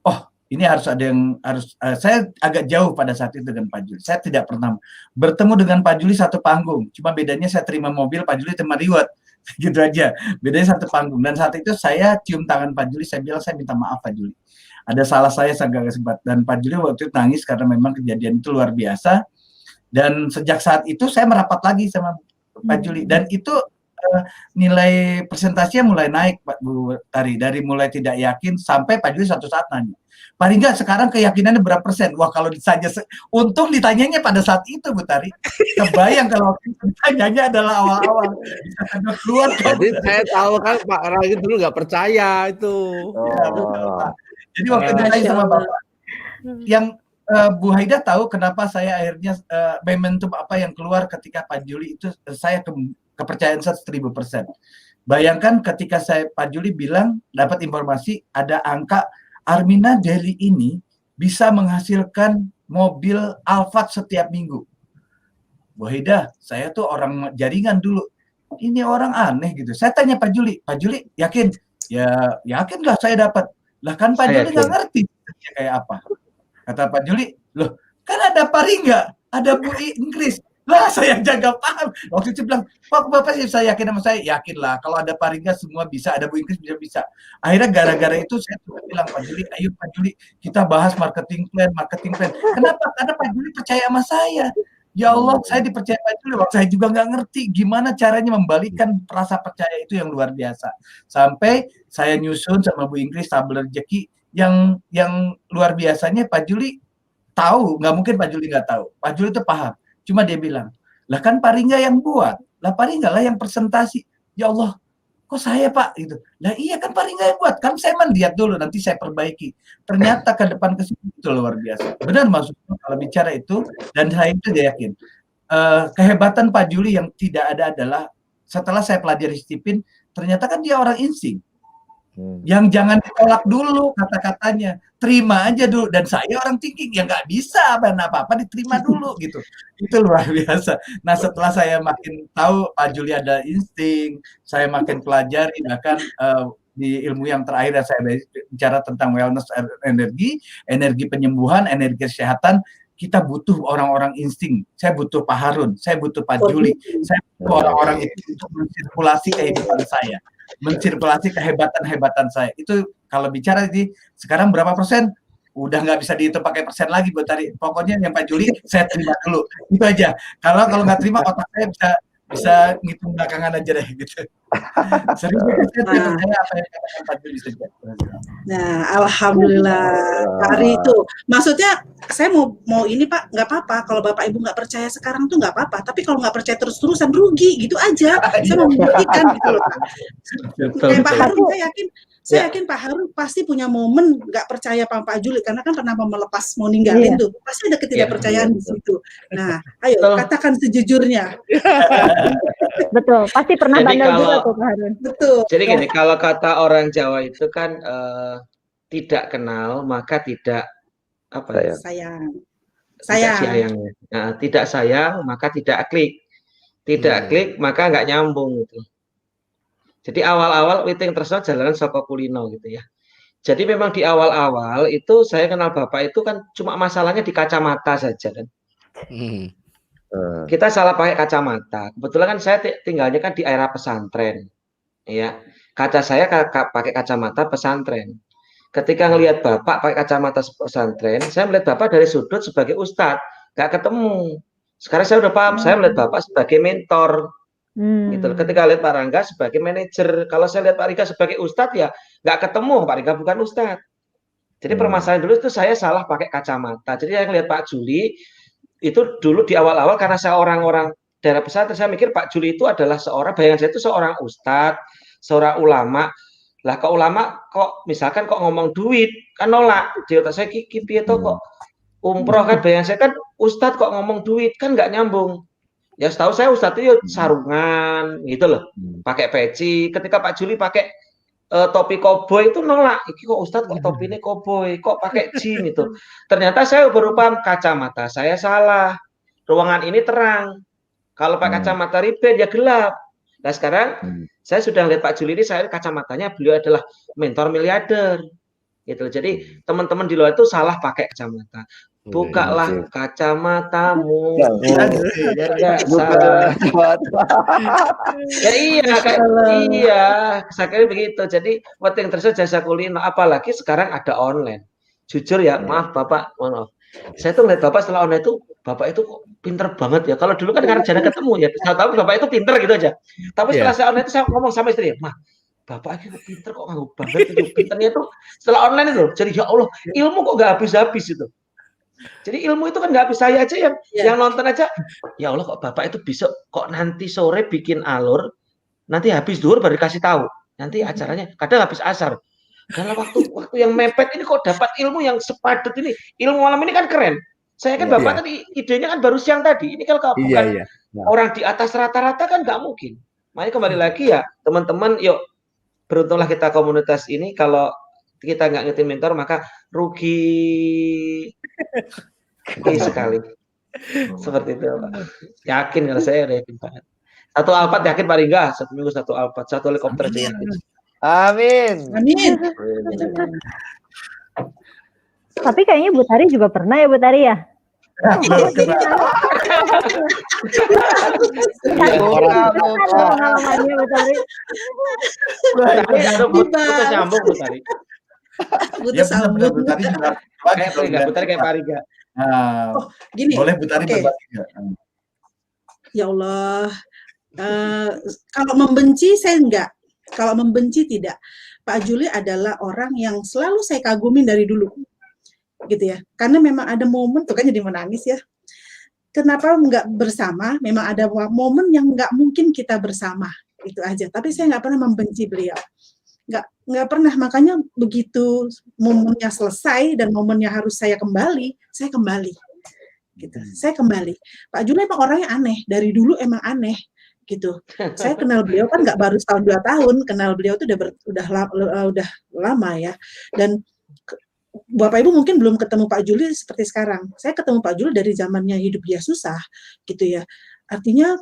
oh ini harus ada yang harus saya agak jauh pada saat itu dengan Pak Juli. Saya tidak pernah bertemu dengan Pak Juli satu panggung. Cuma bedanya saya terima mobil, Pak Juli terima reward. Gitu aja. Bedanya satu panggung. Dan saat itu saya cium tangan Pak Juli, saya bilang saya minta maaf Pak Juli. Ada salah saya agak sempat. Dan Pak Juli waktu itu nangis karena memang kejadian itu luar biasa. Dan sejak saat itu saya merapat lagi sama Pak Juli. Dan itu nilai presentasinya mulai naik Pak Bu Tari. Dari mulai tidak yakin sampai Pak Juli satu saat nanya, paling nggak sekarang keyakinannya berapa persen? Wah kalau ditanya, untung ditanyanya pada saat itu Bu Tari. Kebayang kalau ditanyanya adalah awal-awal. Bisa keluar. Jadi saya tahu kan Pak Ragil dulu nggak percaya itu. Ya, betul, Pak. Jadi waktu ditanya sama Bapak, yang Bu Haida tahu kenapa saya akhirnya momentum apa yang keluar ketika Pak Juli itu saya kepercayaan 1000%. Bayangkan ketika Pak Juli bilang dapat informasi ada angka Armina Daily ini bisa menghasilkan mobil Alphard setiap minggu. Bu Haida, saya tuh orang jaringan dulu. Ini orang aneh gitu. Saya tanya Pak Juli yakin? Ya yakin lah saya dapat. Lah kan Pak Juli nggak ngerti kayak apa. Kata Pak Juli, loh kan ada Paringga, ada Bu Inggris. Lah saya jaga paham. Waktu itu bilang, Pak Bapak sih saya yakin sama saya. Yakin lah, kalau ada Paringga semua bisa, ada Bu Inggris bisa. Akhirnya gara-gara itu saya bilang Pak Juli, ayo Pak Juli kita bahas marketing plan. Kenapa? Karena Pak Juli percaya sama saya. Ya Allah, saya dipercaya Pak Juli. Waktu saya juga nggak ngerti gimana caranya membalikkan rasa percaya itu yang luar biasa. Sampai saya nyusun sama Bu Inggris tabel rezeki yang luar biasanya Pak Juli tahu, nggak mungkin Pak Juli nggak tahu. Pak Juli itu paham. Cuma dia bilang, lah kan Paringga yang buat, lah Paringga lah yang presentasi. Ya Allah, kok saya Pak? Gitu. Lah iya kan Paringga yang buat, kan saya lihat dulu, nanti saya perbaiki. Ternyata ke depan ke sini itu luar biasa. Benar maksudnya kalau bicara itu, dan saya itu dia yakin. Kehebatan Pak Juli yang tidak ada adalah setelah saya pelajari Stephen, ternyata kan dia orang insting. Yang jangan ditolak dulu kata-katanya, terima aja dulu. Dan saya orang thinking yang nggak bisa apa-apa diterima dulu gitu. Itu luar biasa. Nah setelah saya makin tahu Pak Juli ada insting, saya makin pelajari, bahkan di ilmu yang terakhir yang saya bicara tentang wellness energi penyembuhan, energi kesehatan, kita butuh orang-orang insting. Saya butuh Pak Harun, saya butuh Pak Juli, saya butuh orang-orang itu untuk mensirkulasi kehidupan saya. Mensirkulasi kehebatan saya. Itu kalau bicara di sekarang berapa persen? Udah nggak bisa dihitung pakai persen lagi buat tadi. Pokoknya yang Pak Juli saya terima dulu. Itu aja. Kalau nggak terima otak saya bisa ngitung belakangan aja deh gitu. Serius saya percaya apa yang katakan Pak Juli saja. Nah, alhamdulillah Hari itu. Maksudnya saya mau ini Pak, nggak apa-apa kalau Bapak Ibu nggak percaya sekarang tuh nggak apa-apa. Tapi kalau nggak percaya terus-terusan rugi gitu aja. Saya mau membuktikan gitu loh Pak. Kayak Pak Harun, saya yakin Pak Harun pasti punya momen nggak percaya sama Pak Juli karena kan pernah melepas mau ninggalin tuh. Pasti ada ketidakpercayaan di situ. Nah, ayo katakan sejujurnya. Betul, pasti pernah bandel juga tuh Pak Harun. Betul. Jadi gini, kalau kata orang Jawa itu kan tidak kenal maka tidak sayang. Nah, tidak sayang maka tidak klik. Tidak klik maka nggak nyambung gitu. Jadi awal-awal witing tresno jalanan saka kulino gitu ya. Jadi memang di awal-awal itu saya kenal Bapak itu kan cuma masalahnya di kacamata saja kan. Kita salah pakai kacamata. Kebetulan kan saya tinggalnya kan di area pesantren. Ya. Kaca saya pakai kacamata pesantren. Ketika ngelihat Bapak pakai kacamata pesantren, saya melihat Bapak dari sudut sebagai ustadz, nggak ketemu. Sekarang saya udah paham, saya melihat Bapak sebagai mentor. Gitu. Ketika lihat Pak Rangga sebagai manajer, kalau saya lihat Pak Rangga sebagai ustadz ya nggak ketemu, Pak Rangga bukan ustadz. Jadi permasalahan dulu itu saya salah pakai kacamata. Jadi yang lihat Pak Juli itu dulu di awal-awal karena saya orang-orang daerah pesantren, saya mikir Pak Juli itu adalah bayangan saya itu seorang ustadz, seorang ulama. Lah kok ulama kok misalkan kok ngomong duit kan nolak. Di otak saya kiki piye to kok umroh kan bayangan saya kan ustadz kok ngomong duit kan nggak nyambung. Ya setahu saya ustadz itu sarungan gitu loh, pakai peci. Ketika Pak Juli pakai topi koboi itu nolak. Iki kok ustadz kok topinya koboi, kok pakai jin itu. Ternyata saya berupa kacamata saya salah. Ruangan ini terang. Kalau pakai kacamata ribet ya gelap. Nah sekarang saya sudah lihat Pak Juli ini, saya kacamatanya beliau adalah mentor miliarder. Gitu. Jadi teman-teman di luar itu salah pakai kacamata. Bukalah kacamatamu. Biar nggak salah. Ya iya, iya. Saya kira begitu. Jadi penting terus jasa kulino. Apalagi sekarang ada online. Jujur ya, maaf Bapak, maaf. Saya tuh ngeliat Bapak setelah online itu, Bapak itu kok pinter banget ya. Kalau dulu kan karena jarang ketemu ya, saya tahu Bapak itu pinter gitu aja. Tapi setelah saya online itu saya ngomong sama istri, mah Bapak itu pinter kok nganggup banget itu. Pinternya itu setelah online itu. Jadi ya Allah, ilmu kok nggak habis-habis itu. Jadi ilmu itu kan nggak habis, saya aja yang nonton aja. Ya Allah kok Bapak itu bisa kok nanti sore bikin alur, nanti habis zuhur baru dikasih tahu. Nanti acaranya kadang habis asar. Dalam waktu yang mepet ini kok dapat ilmu yang sepadat ini. Ilmu malam ini kan keren. Saya kan Bapak tadi idenya kan baru siang tadi. Ini kalau bukan orang di atas rata-rata kan nggak mungkin. Makanya kembali lagi ya teman-teman, yuk beruntunglah kita komunitas ini. Kalau kita nggak ngerti mentor maka rugi sekali. Seperti itu Pak. Yakin kalau saya udah yakin banget. Satu Alphard yakin paling enggak, 1 minggu 1 Alphard, 1 helikopter aja yakin. Amin. Amin. Tapi kayaknya Bu Tari juga pernah ya Bu Tari ya? Pengalamannya Bu Tari. Putus nyambung Bu Tari. Putus sambung. Bu Tari juga Bu Tari kayak Pariga. Oh, gini. Boleh Bu Tari berbagi nggak? Ya Allah, kalau membenci saya enggak, kalau membenci tidak. Pak Juli adalah orang yang selalu saya kagumin dari dulu, gitu ya. Karena memang ada momen, tuh kan jadi menangis ya. Kenapa enggak bersama? Memang ada momen yang enggak mungkin kita bersama, itu aja. Tapi saya enggak pernah membenci beliau, enggak pernah. Makanya begitu momennya selesai dan momennya harus saya kembali gitu. Saya kembali. Pak Juli emang orangnya aneh, dari dulu emang aneh gitu. Saya kenal beliau kan nggak baru setahun 2 tahun, kenal beliau tuh udah lama ya. Dan Bapak Ibu mungkin belum ketemu Pak Juli seperti sekarang. Saya ketemu Pak Juli dari zamannya hidup dia susah gitu ya. Artinya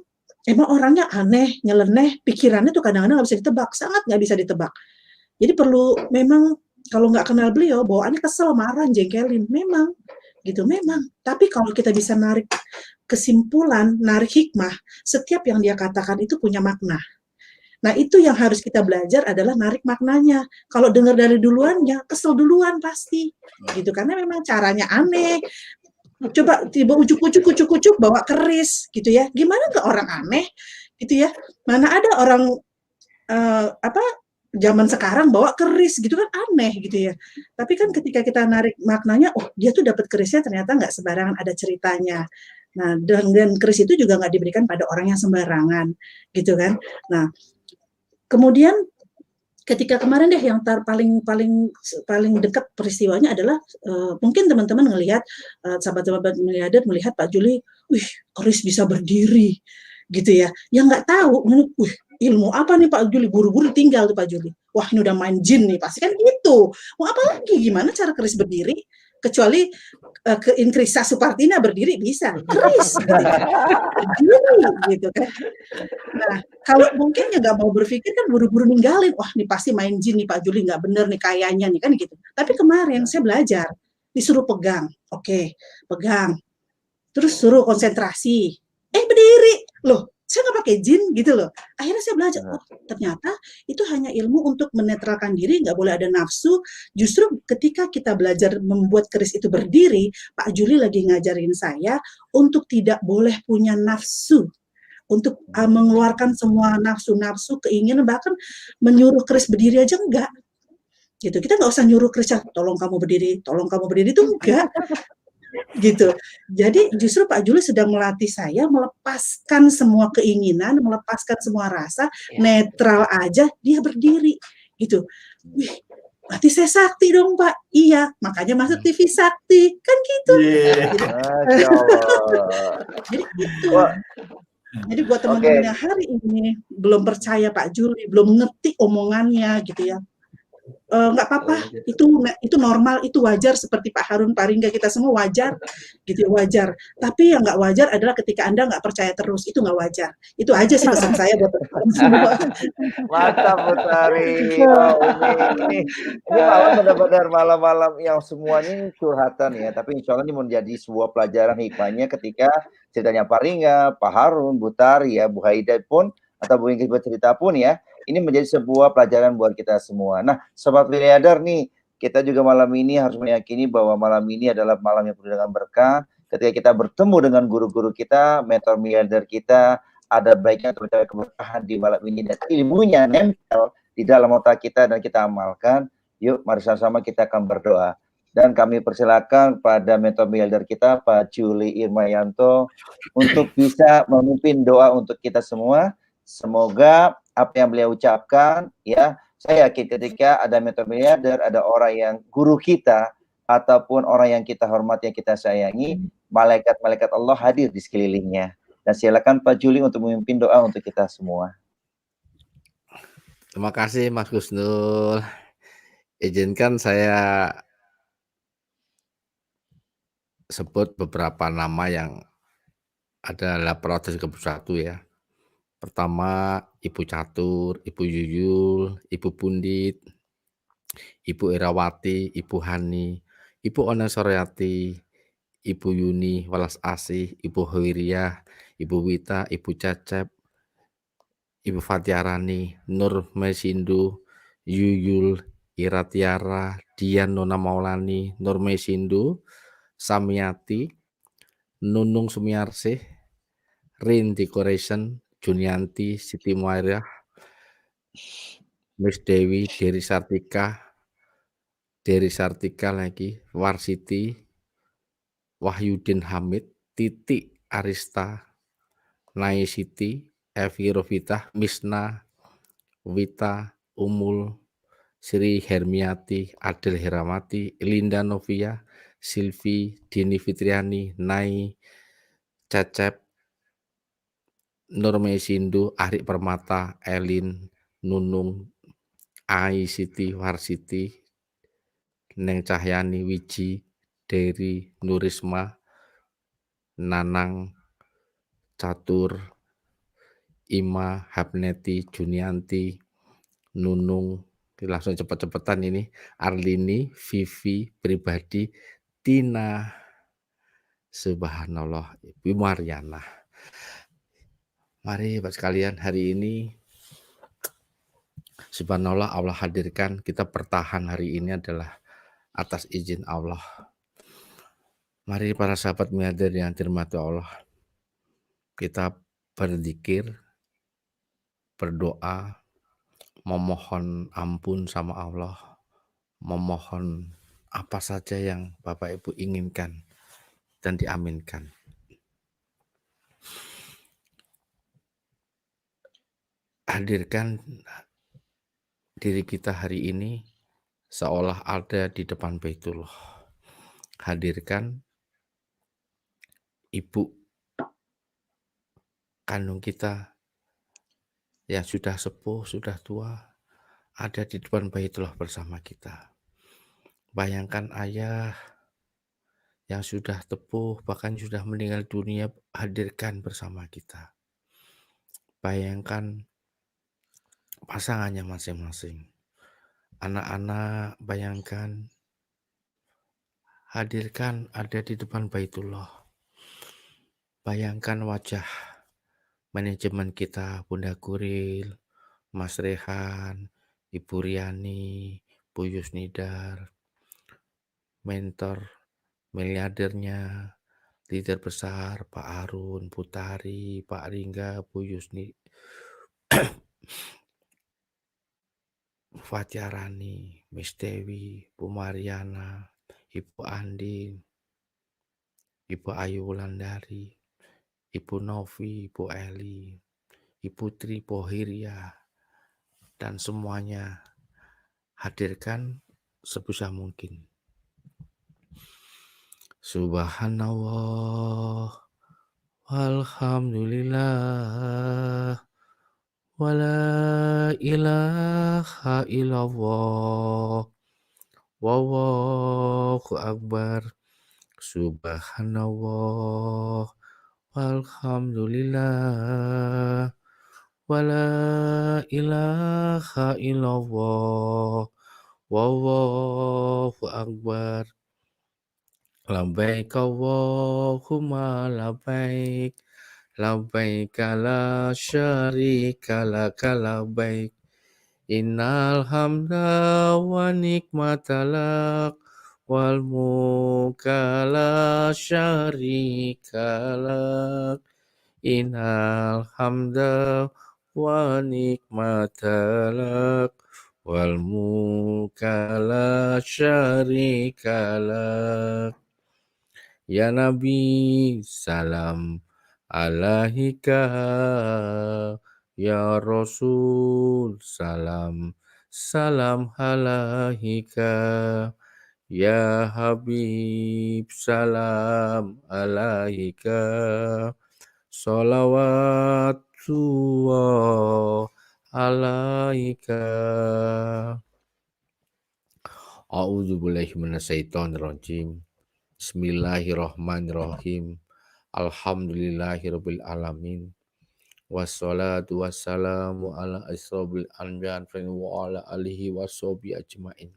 emang orangnya aneh, nyeleneh, pikirannya tuh kadang-kadang nggak bisa ditebak, sangat nggak bisa ditebak. Jadi perlu memang kalau nggak kenal beliau, bawaannya kesel, marah, jengkelin, memang gitu memang. Tapi kalau kita bisa narik kesimpulan, narik hikmah, setiap yang dia katakan itu punya makna. Nah itu yang harus kita belajar adalah narik maknanya. Kalau dengar dari duluannya, kesel duluan pasti, gitu. Karena memang caranya aneh. Coba tiba ujuk-ujuk bawa keris, gitu ya. Gimana nggak orang aneh, gitu ya? Mana ada orang zaman sekarang bawa keris gitu kan aneh gitu ya. Tapi kan ketika kita narik maknanya, oh dia tuh dapat kerisnya ternyata nggak sembarangan, ada ceritanya. Nah dan keris itu juga nggak diberikan pada orang yang sembarangan gitu kan. Nah kemudian ketika kemarin deh yang paling dekat peristiwanya adalah mungkin teman-teman ngelihat sahabat-sahabat miliarder melihat Pak Juli, wih keris bisa berdiri gitu ya. Yang nggak tahu, wih ilmu apa nih Pak Juli, buru-buru tinggal tuh Pak Juli. Wah ini udah main jin nih, pasti kan gitu. Mau apa lagi, gimana cara keris berdiri? Kecuali ke Inkrisa Supartina berdiri bisa, keris berdiri gitu kan. Nah kalau mungkin ya nggak mau berpikir kan buru-buru ninggalin, wah nih pasti main jin nih Pak Juli, nggak bener nih kayaknya nih kan gitu. Tapi kemarin saya belajar, disuruh pegang, oke, pegang, terus suruh konsentrasi, berdiri, loh saya nggak pakai jin gitu loh. Akhirnya saya belajar, oh ternyata itu hanya ilmu untuk menetralkan diri, nggak boleh ada nafsu. Justru ketika kita belajar membuat keris itu berdiri, Pak Juli lagi ngajarin saya untuk tidak boleh punya nafsu, untuk mengeluarkan semua nafsu-nafsu, keinginan, bahkan menyuruh keris berdiri aja enggak. Gitu. Kita nggak usah nyuruh keris, tolong kamu berdiri itu enggak. Gitu. Jadi justru Pak Juli sedang melatih saya melepaskan semua keinginan, melepaskan semua rasa, netral aja, dia berdiri gitu. Wih, berarti saya sakti dong Pak. Iya, makanya masuk TV Sakti. Kan gitu. Iya. Jadi, Masya Allah. jadi itu. Wah, Jadi buat oke. teman-teman yang hari ini belum percaya Pak Juli, belum ngerti omongannya gitu ya. Nggak apa-apa, itu normal, itu wajar seperti Pak Harun, Pak Ringga, kita semua wajar, gitu ya, wajar. Tapi yang nggak wajar adalah ketika Anda nggak percaya terus, itu nggak wajar. Itu aja sih pesan saya buat teman-teman semua. Mantap Bu Tari. Oh, ini malam benar-benar malam-malam yang semuanya ini curhatan ya. Tapi insya Allah ini menjadi sebuah pelajaran hikmahnya ketika ceritanya Pak Ringga, Pak Harun, Bu Tari ya, Bu Haida pun atau Bu Ingrid bercerita pun ya. Ini menjadi sebuah pelajaran buat kita semua. Nah, Sobat Miliarder nih, kita juga malam ini harus meyakini bahwa malam ini adalah malam yang penuh dengan berkah. Ketika kita bertemu dengan guru-guru kita, mentor miliarder kita, ada baiknya untuk mencari keberkahan di malam ini dan ilmunya nempel di dalam otak kita dan kita amalkan. Yuk, mari sama-sama kita akan berdoa. Dan kami persilakan pada mentor miliarder kita, Pak Juli Irmayanto, untuk bisa memimpin doa untuk kita semua. Semoga apa yang beliau ucapkan, ya, saya yakin ketika ada mentor miliarder, ada orang yang guru kita, ataupun orang yang kita hormati, yang kita sayangi, malaikat-malaikat Allah hadir di sekelilingnya. Dan silakan Pak Juli untuk memimpin doa untuk kita semua. Terima kasih Mas Gusnul. Izinkan saya sebut beberapa nama yang adalah proses ke-1 ya. Pertama, Ibu Catur, Ibu Yuyul, Ibu Pundit, Ibu Irawati, Ibu Hani, Ibu Onesoryati, Ibu Yuni Walas Asih, Ibu Hawiriyah, Ibu Wita, Ibu Cecep, Ibu Fatiarani, Nur Mesindu, Yuyul, Ira Tiara, Dian Nona Maulani, Nur Mesindu, Samiati, Nunung Sumiarsih, Rin Decoration, Junianti, Siti Muairah, Miss Dewi, Dery Sartika lagi, Warsiti, Wahyudin Hamid, Titi Arista, Nai Siti, Evi Rovita, Misna, Wita, Umul, Sri Hermiati, Adel Heramati, Linda Novia, Silvi, Dini Fitriani, Nai, Cecep, Nur Mesindu, Ari Permata, Elin, Nunung, Ai Siti, Warsiti, Neng Cahyani, Wiji, Dery, Nurisma, Nanang, Catur, Ima, Habneti, Junianti, Nunung, langsung cepet-cepetan ini, Arlini, Vivi, Pribadi, Tina, Subhanallah, Ibu Mariana. Mari Bapak sekalian, hari ini Subhanallah Allah hadirkan, kita bertahan hari ini adalah atas izin Allah. Mari para sahabat miliarder yang dirahmati Allah, kita berzikir, berdoa, memohon ampun sama Allah, memohon apa saja yang Bapak Ibu inginkan dan diaminkan. Hadirkan diri kita hari ini seolah ada di depan Baitullah. Hadirkan ibu kandung kita yang sudah sepuh, sudah tua, ada di depan Baitullah bersama kita. Bayangkan ayah yang sudah tepuh, bahkan sudah meninggal dunia, hadirkan bersama kita. Bayangkan pasangannya masing-masing. Anak-anak, bayangkan, hadirkan ada di depan Baitullah. Bayangkan wajah manajemen kita, Bunda Kuril, Mas Rehan, Ibu Riani, Bu Yusnidar, mentor miliardernya, leader besar Pak Harun, Bu Tari, Pak Ringga, Bu Yusni, Bu Fatiarani, Miss Dewi, Bu Mariana, Ibu Andin, Ibu Ayu Wulandari, Ibu Novi, Ibu Eli, Ibu Tri Pohiria, dan semuanya hadirkan sebisa mungkin. Subhanallah, walhamdulillah, wala ilaha illallah, wallahu akbar. Subhanallah, walhamdulillah, wala ilaha illallah, wallahu akbar. Labbaik Allahumma labbaik, labbaik la syarika laka labbaik, innal hamda wa nikmata lak, wal mulka la syarika lak, innal hamda wa nikmata lak, wal mulka la syarika lak. Ya Nabi, salam alaika. Ya Rasul, salam alaika. Ya Habib, salam alaika. Salawatullah alaika. A'udzubillahi minasyaitonirrajim. Bismillahirrahmanirrahim. Alhamdulillahirabbil alamin. Wassalatu wassalamu ala asrobil anbiya wa ala alihi washabihi ajmain.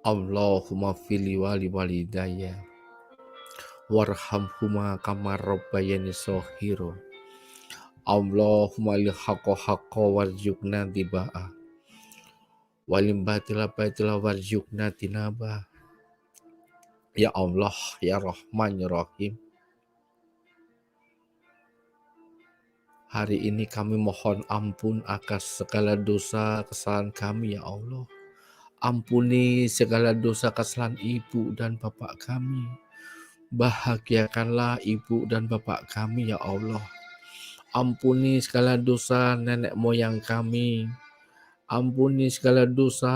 Allahumma fili wali walidayya warhamhuma kama rabbayani shaghira. Allahumma li haqqa warzuqna tibaa, walim batila warzuqna tinaba. Ya Allah, ya Rahman, ya Rahim. Hari ini kami mohon ampun atas segala dosa kesalahan kami, ya Allah. Ampuni segala dosa kesalahan ibu dan bapak kami. Bahagiakanlah ibu dan bapak kami, ya Allah. Ampuni segala dosa nenek moyang kami. Ampuni segala dosa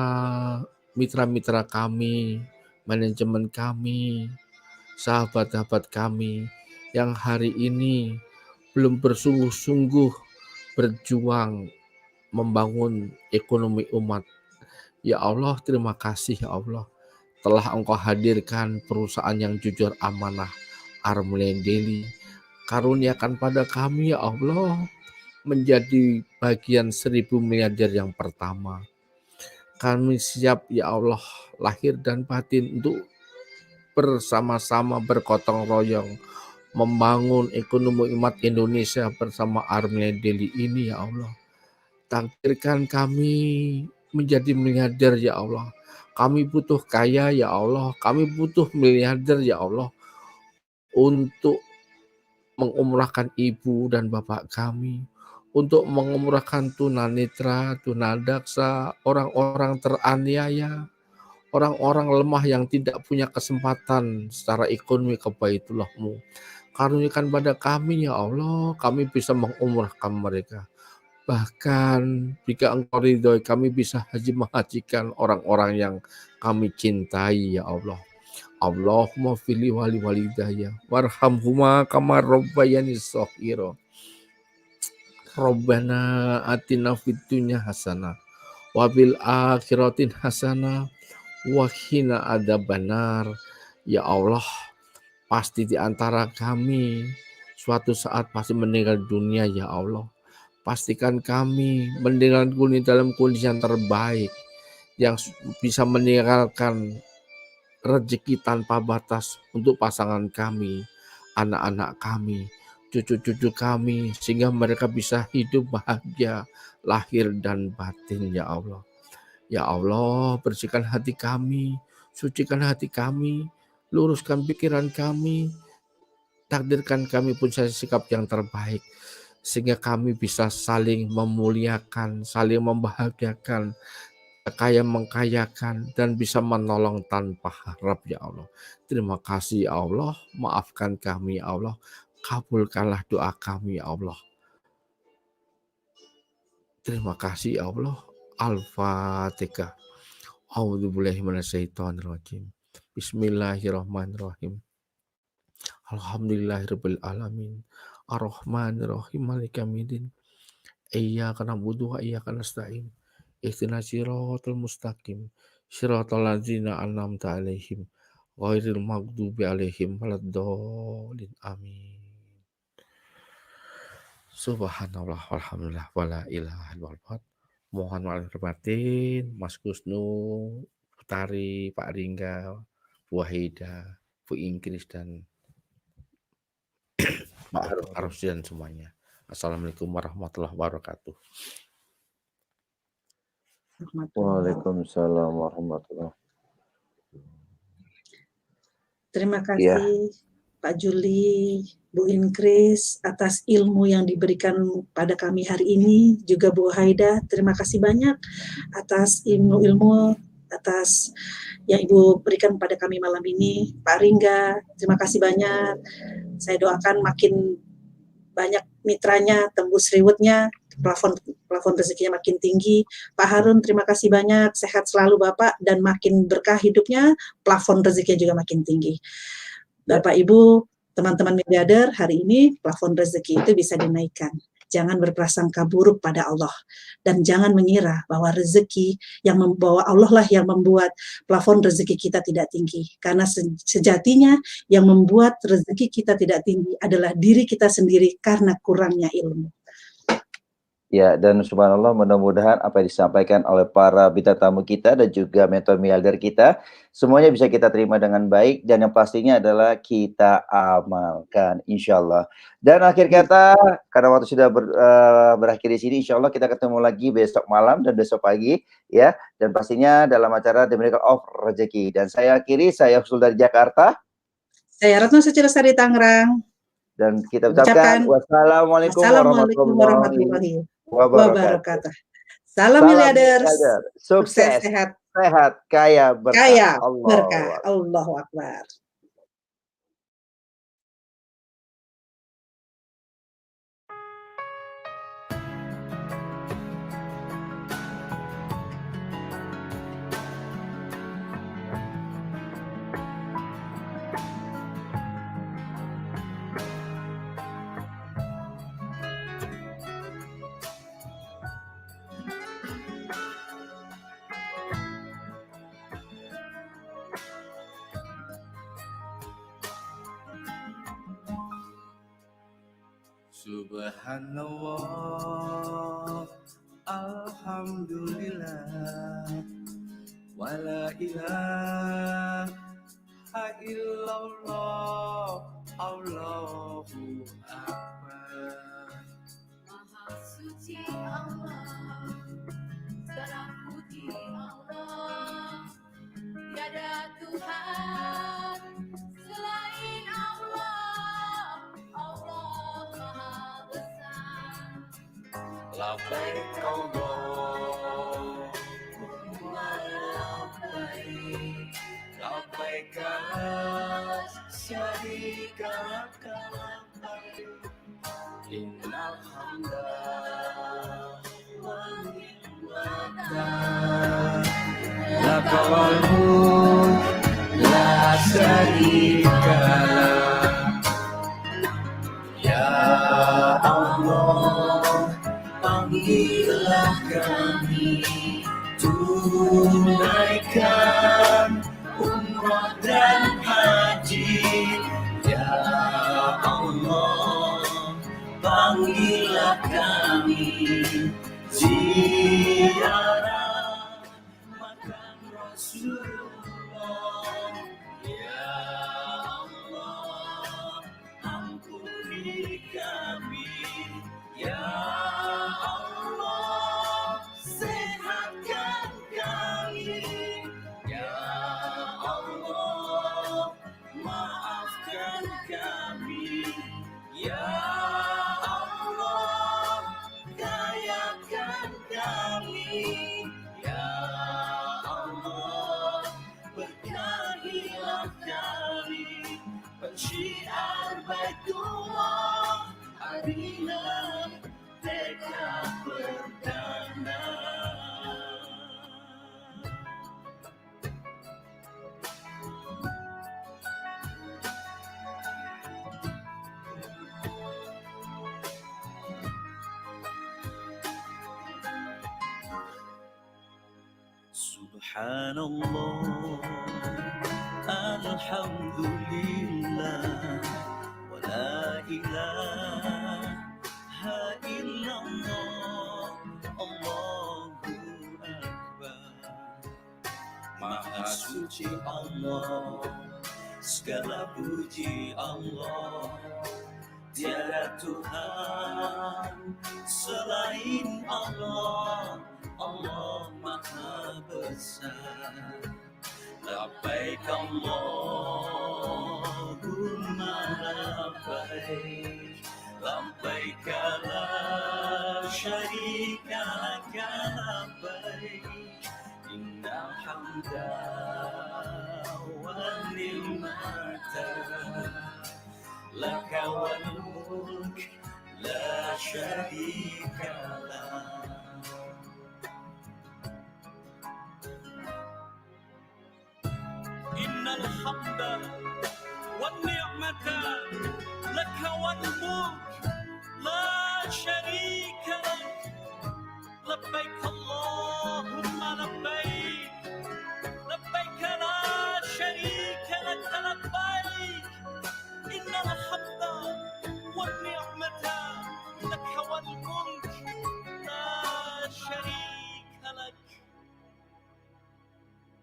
mitra-mitra kami, manajemen kami, sahabat-sahabat kami yang hari ini belum bersungguh-sungguh berjuang membangun ekonomi umat. Ya Allah, terima kasih ya Allah telah Engkau hadirkan perusahaan yang jujur amanah Armland Daily. Karuniakan pada kami ya Allah menjadi bagian 1000 miliarder yang pertama. Kami siap ya Allah lahir dan batin untuk bersama-sama bergotong royong membangun ekonomi umat Indonesia bersama Armland Daily ini ya Allah. Takdirkan kami menjadi miliarder ya Allah. Kami butuh kaya ya Allah. Kami butuh miliarder ya Allah untuk mengumrahkan ibu dan bapak kami, untuk mengumrahkan tunanetra, tunadaksa, orang-orang teraniaya, orang-orang lemah yang tidak punya kesempatan secara ekonomi ke Baitullah-Mu. Karuniakan pada kami ya Allah, kami bisa mengumrahkan mereka. Bahkan jika Engkau ridhoi, kami bisa menghajikan orang-orang yang kami cintai ya Allah. Allahumma fili wali walidayya warhamhuma kama rabbayani shaghira. Rabbana atina fid dunya hasanah wa fil akhirati hasanah wa qina adzabannar. Ya Allah, pasti di antara kami suatu saat pasti meninggal dunia ya Allah. Pastikan kami meninggal dunia dalam kondisi yang terbaik, yang bisa meninggalkan rezeki tanpa batas untuk pasangan kami, anak-anak kami, cucu-cucu kami, sehingga mereka bisa hidup bahagia lahir dan batin ya Allah. Ya Allah, bersihkan hati kami, sucikan hati kami, luruskan pikiran kami, takdirkan kami punya sikap yang terbaik, sehingga kami bisa saling memuliakan, saling membahagiakan, kaya mengkayakan, dan bisa menolong tanpa harap ya Allah. Terima kasih ya Allah, maafkan kami ya Allah, kabulkanlah doa kami ya Allah. Terima kasih ya Allah, Al-Fatihah. A'udzubillahi minasyaitonirrajim. Bismillahirrahmanirrahim. Alhamdulillahirabbil alamin. Arrahmanirrahim. Maliki yaumiddin. Iyyaka na'budu wa iyyaka nasta'in. Ihdinas siratal mustaqim. Siratal ladzina an'amta 'alaihim ghairil maghdubi 'alaihim waladdallin. Amin. Subhanallah walhamdulillah wala ilaha illallah. Mohon maaf lahir batin, Mas Kusnu, Bu Tari, Pak Ringga, Bu Wahida, Bu Ingkris dan Pak Arusdian semuanya. Assalamualaikum warahmatullahi wabarakatuh. Waalaikumsalam warahmatullahi. Terima Iya. kasih Pak Juli, Bu Inkris atas ilmu yang diberikan pada kami hari ini, juga Bu Haida, terima kasih banyak atas ilmu-ilmu atas yang Ibu berikan pada kami malam ini. Pak Ringga, terima kasih banyak. Saya doakan makin banyak mitranya, tembus rewardnya, plafon rezekinya makin tinggi. Pak Harun, terima kasih banyak, sehat selalu Bapak, dan makin berkah hidupnya, plafon rezekinya juga makin tinggi. Bapak Ibu, teman-teman miliarder, hari ini plafon rezeki itu bisa dinaikkan. Jangan berprasangka buruk pada Allah, dan jangan mengira bahwa rezeki yang membawa Allah lah yang membuat plafon rezeki kita tidak tinggi. Karena sejatinya yang membuat rezeki kita tidak tinggi adalah diri kita sendiri karena kurangnya ilmu. Ya, dan subhanallah, mudah-mudahan apa yang disampaikan oleh para bintang tamu kita dan juga mentor miliarder kita, semuanya bisa kita terima dengan baik, dan yang pastinya adalah kita amalkan, insya Allah. Dan akhir kata, karena waktu sudah berakhir di sini, insya Allah kita ketemu lagi besok malam dan besok pagi, ya. Dan pastinya dalam acara The Miracle of Rezeki. Dan saya akhiri, saya Husnul dari Jakarta. Saya Retno Suci Lestari Tangerang. Dan kita ucapkan wassalamualaikum warahmatullahi wabarakatuh. Salam miliarder, sukses, sehat, kaya, berkah. Allahu Akbar. Subhanallah, alhamdulillah, wala ilaha illallah, Allahu Akbar. Maha suci Allah, segala puji Allah, tiada Tuhan selain Allah, Allah Maha Besar. Labbaik Allahumma labbaik, labbaik la syarika laka labbaik, innal hamda wan ni'mata laka wal mulk la syarika lak. Ya Allah, panggillah kami, tunaikan umrah dan haji. Ya Allah, panggillah kami, ziarah makam Rasulullah. Ya Allah, ampuni kami. Ya Allah, sehatkan kami. Ya Allah, maafkan kami. Ya Allah, kayakan kami. Ya Allah, Subhanallah, Alhamdulillah, wa la ilaha illallah, Allahu Akbar. Maha suci Allah, segala puji Allah, tiada Tuhan selain Allah, Allah Maha Besar. Labbaik Allahumma labbaik, labbaik la syarika laka labbaik, innal hamda wan ni'mata laka wal mulk la syarika lak. Innal hamda wan ni'mata laka wal mulk la syarika lak. Labbaik Allahumma labbaik, labbaik la syarika lak labbaik, innal hamda wan ni'mata laka wal mulk la syarika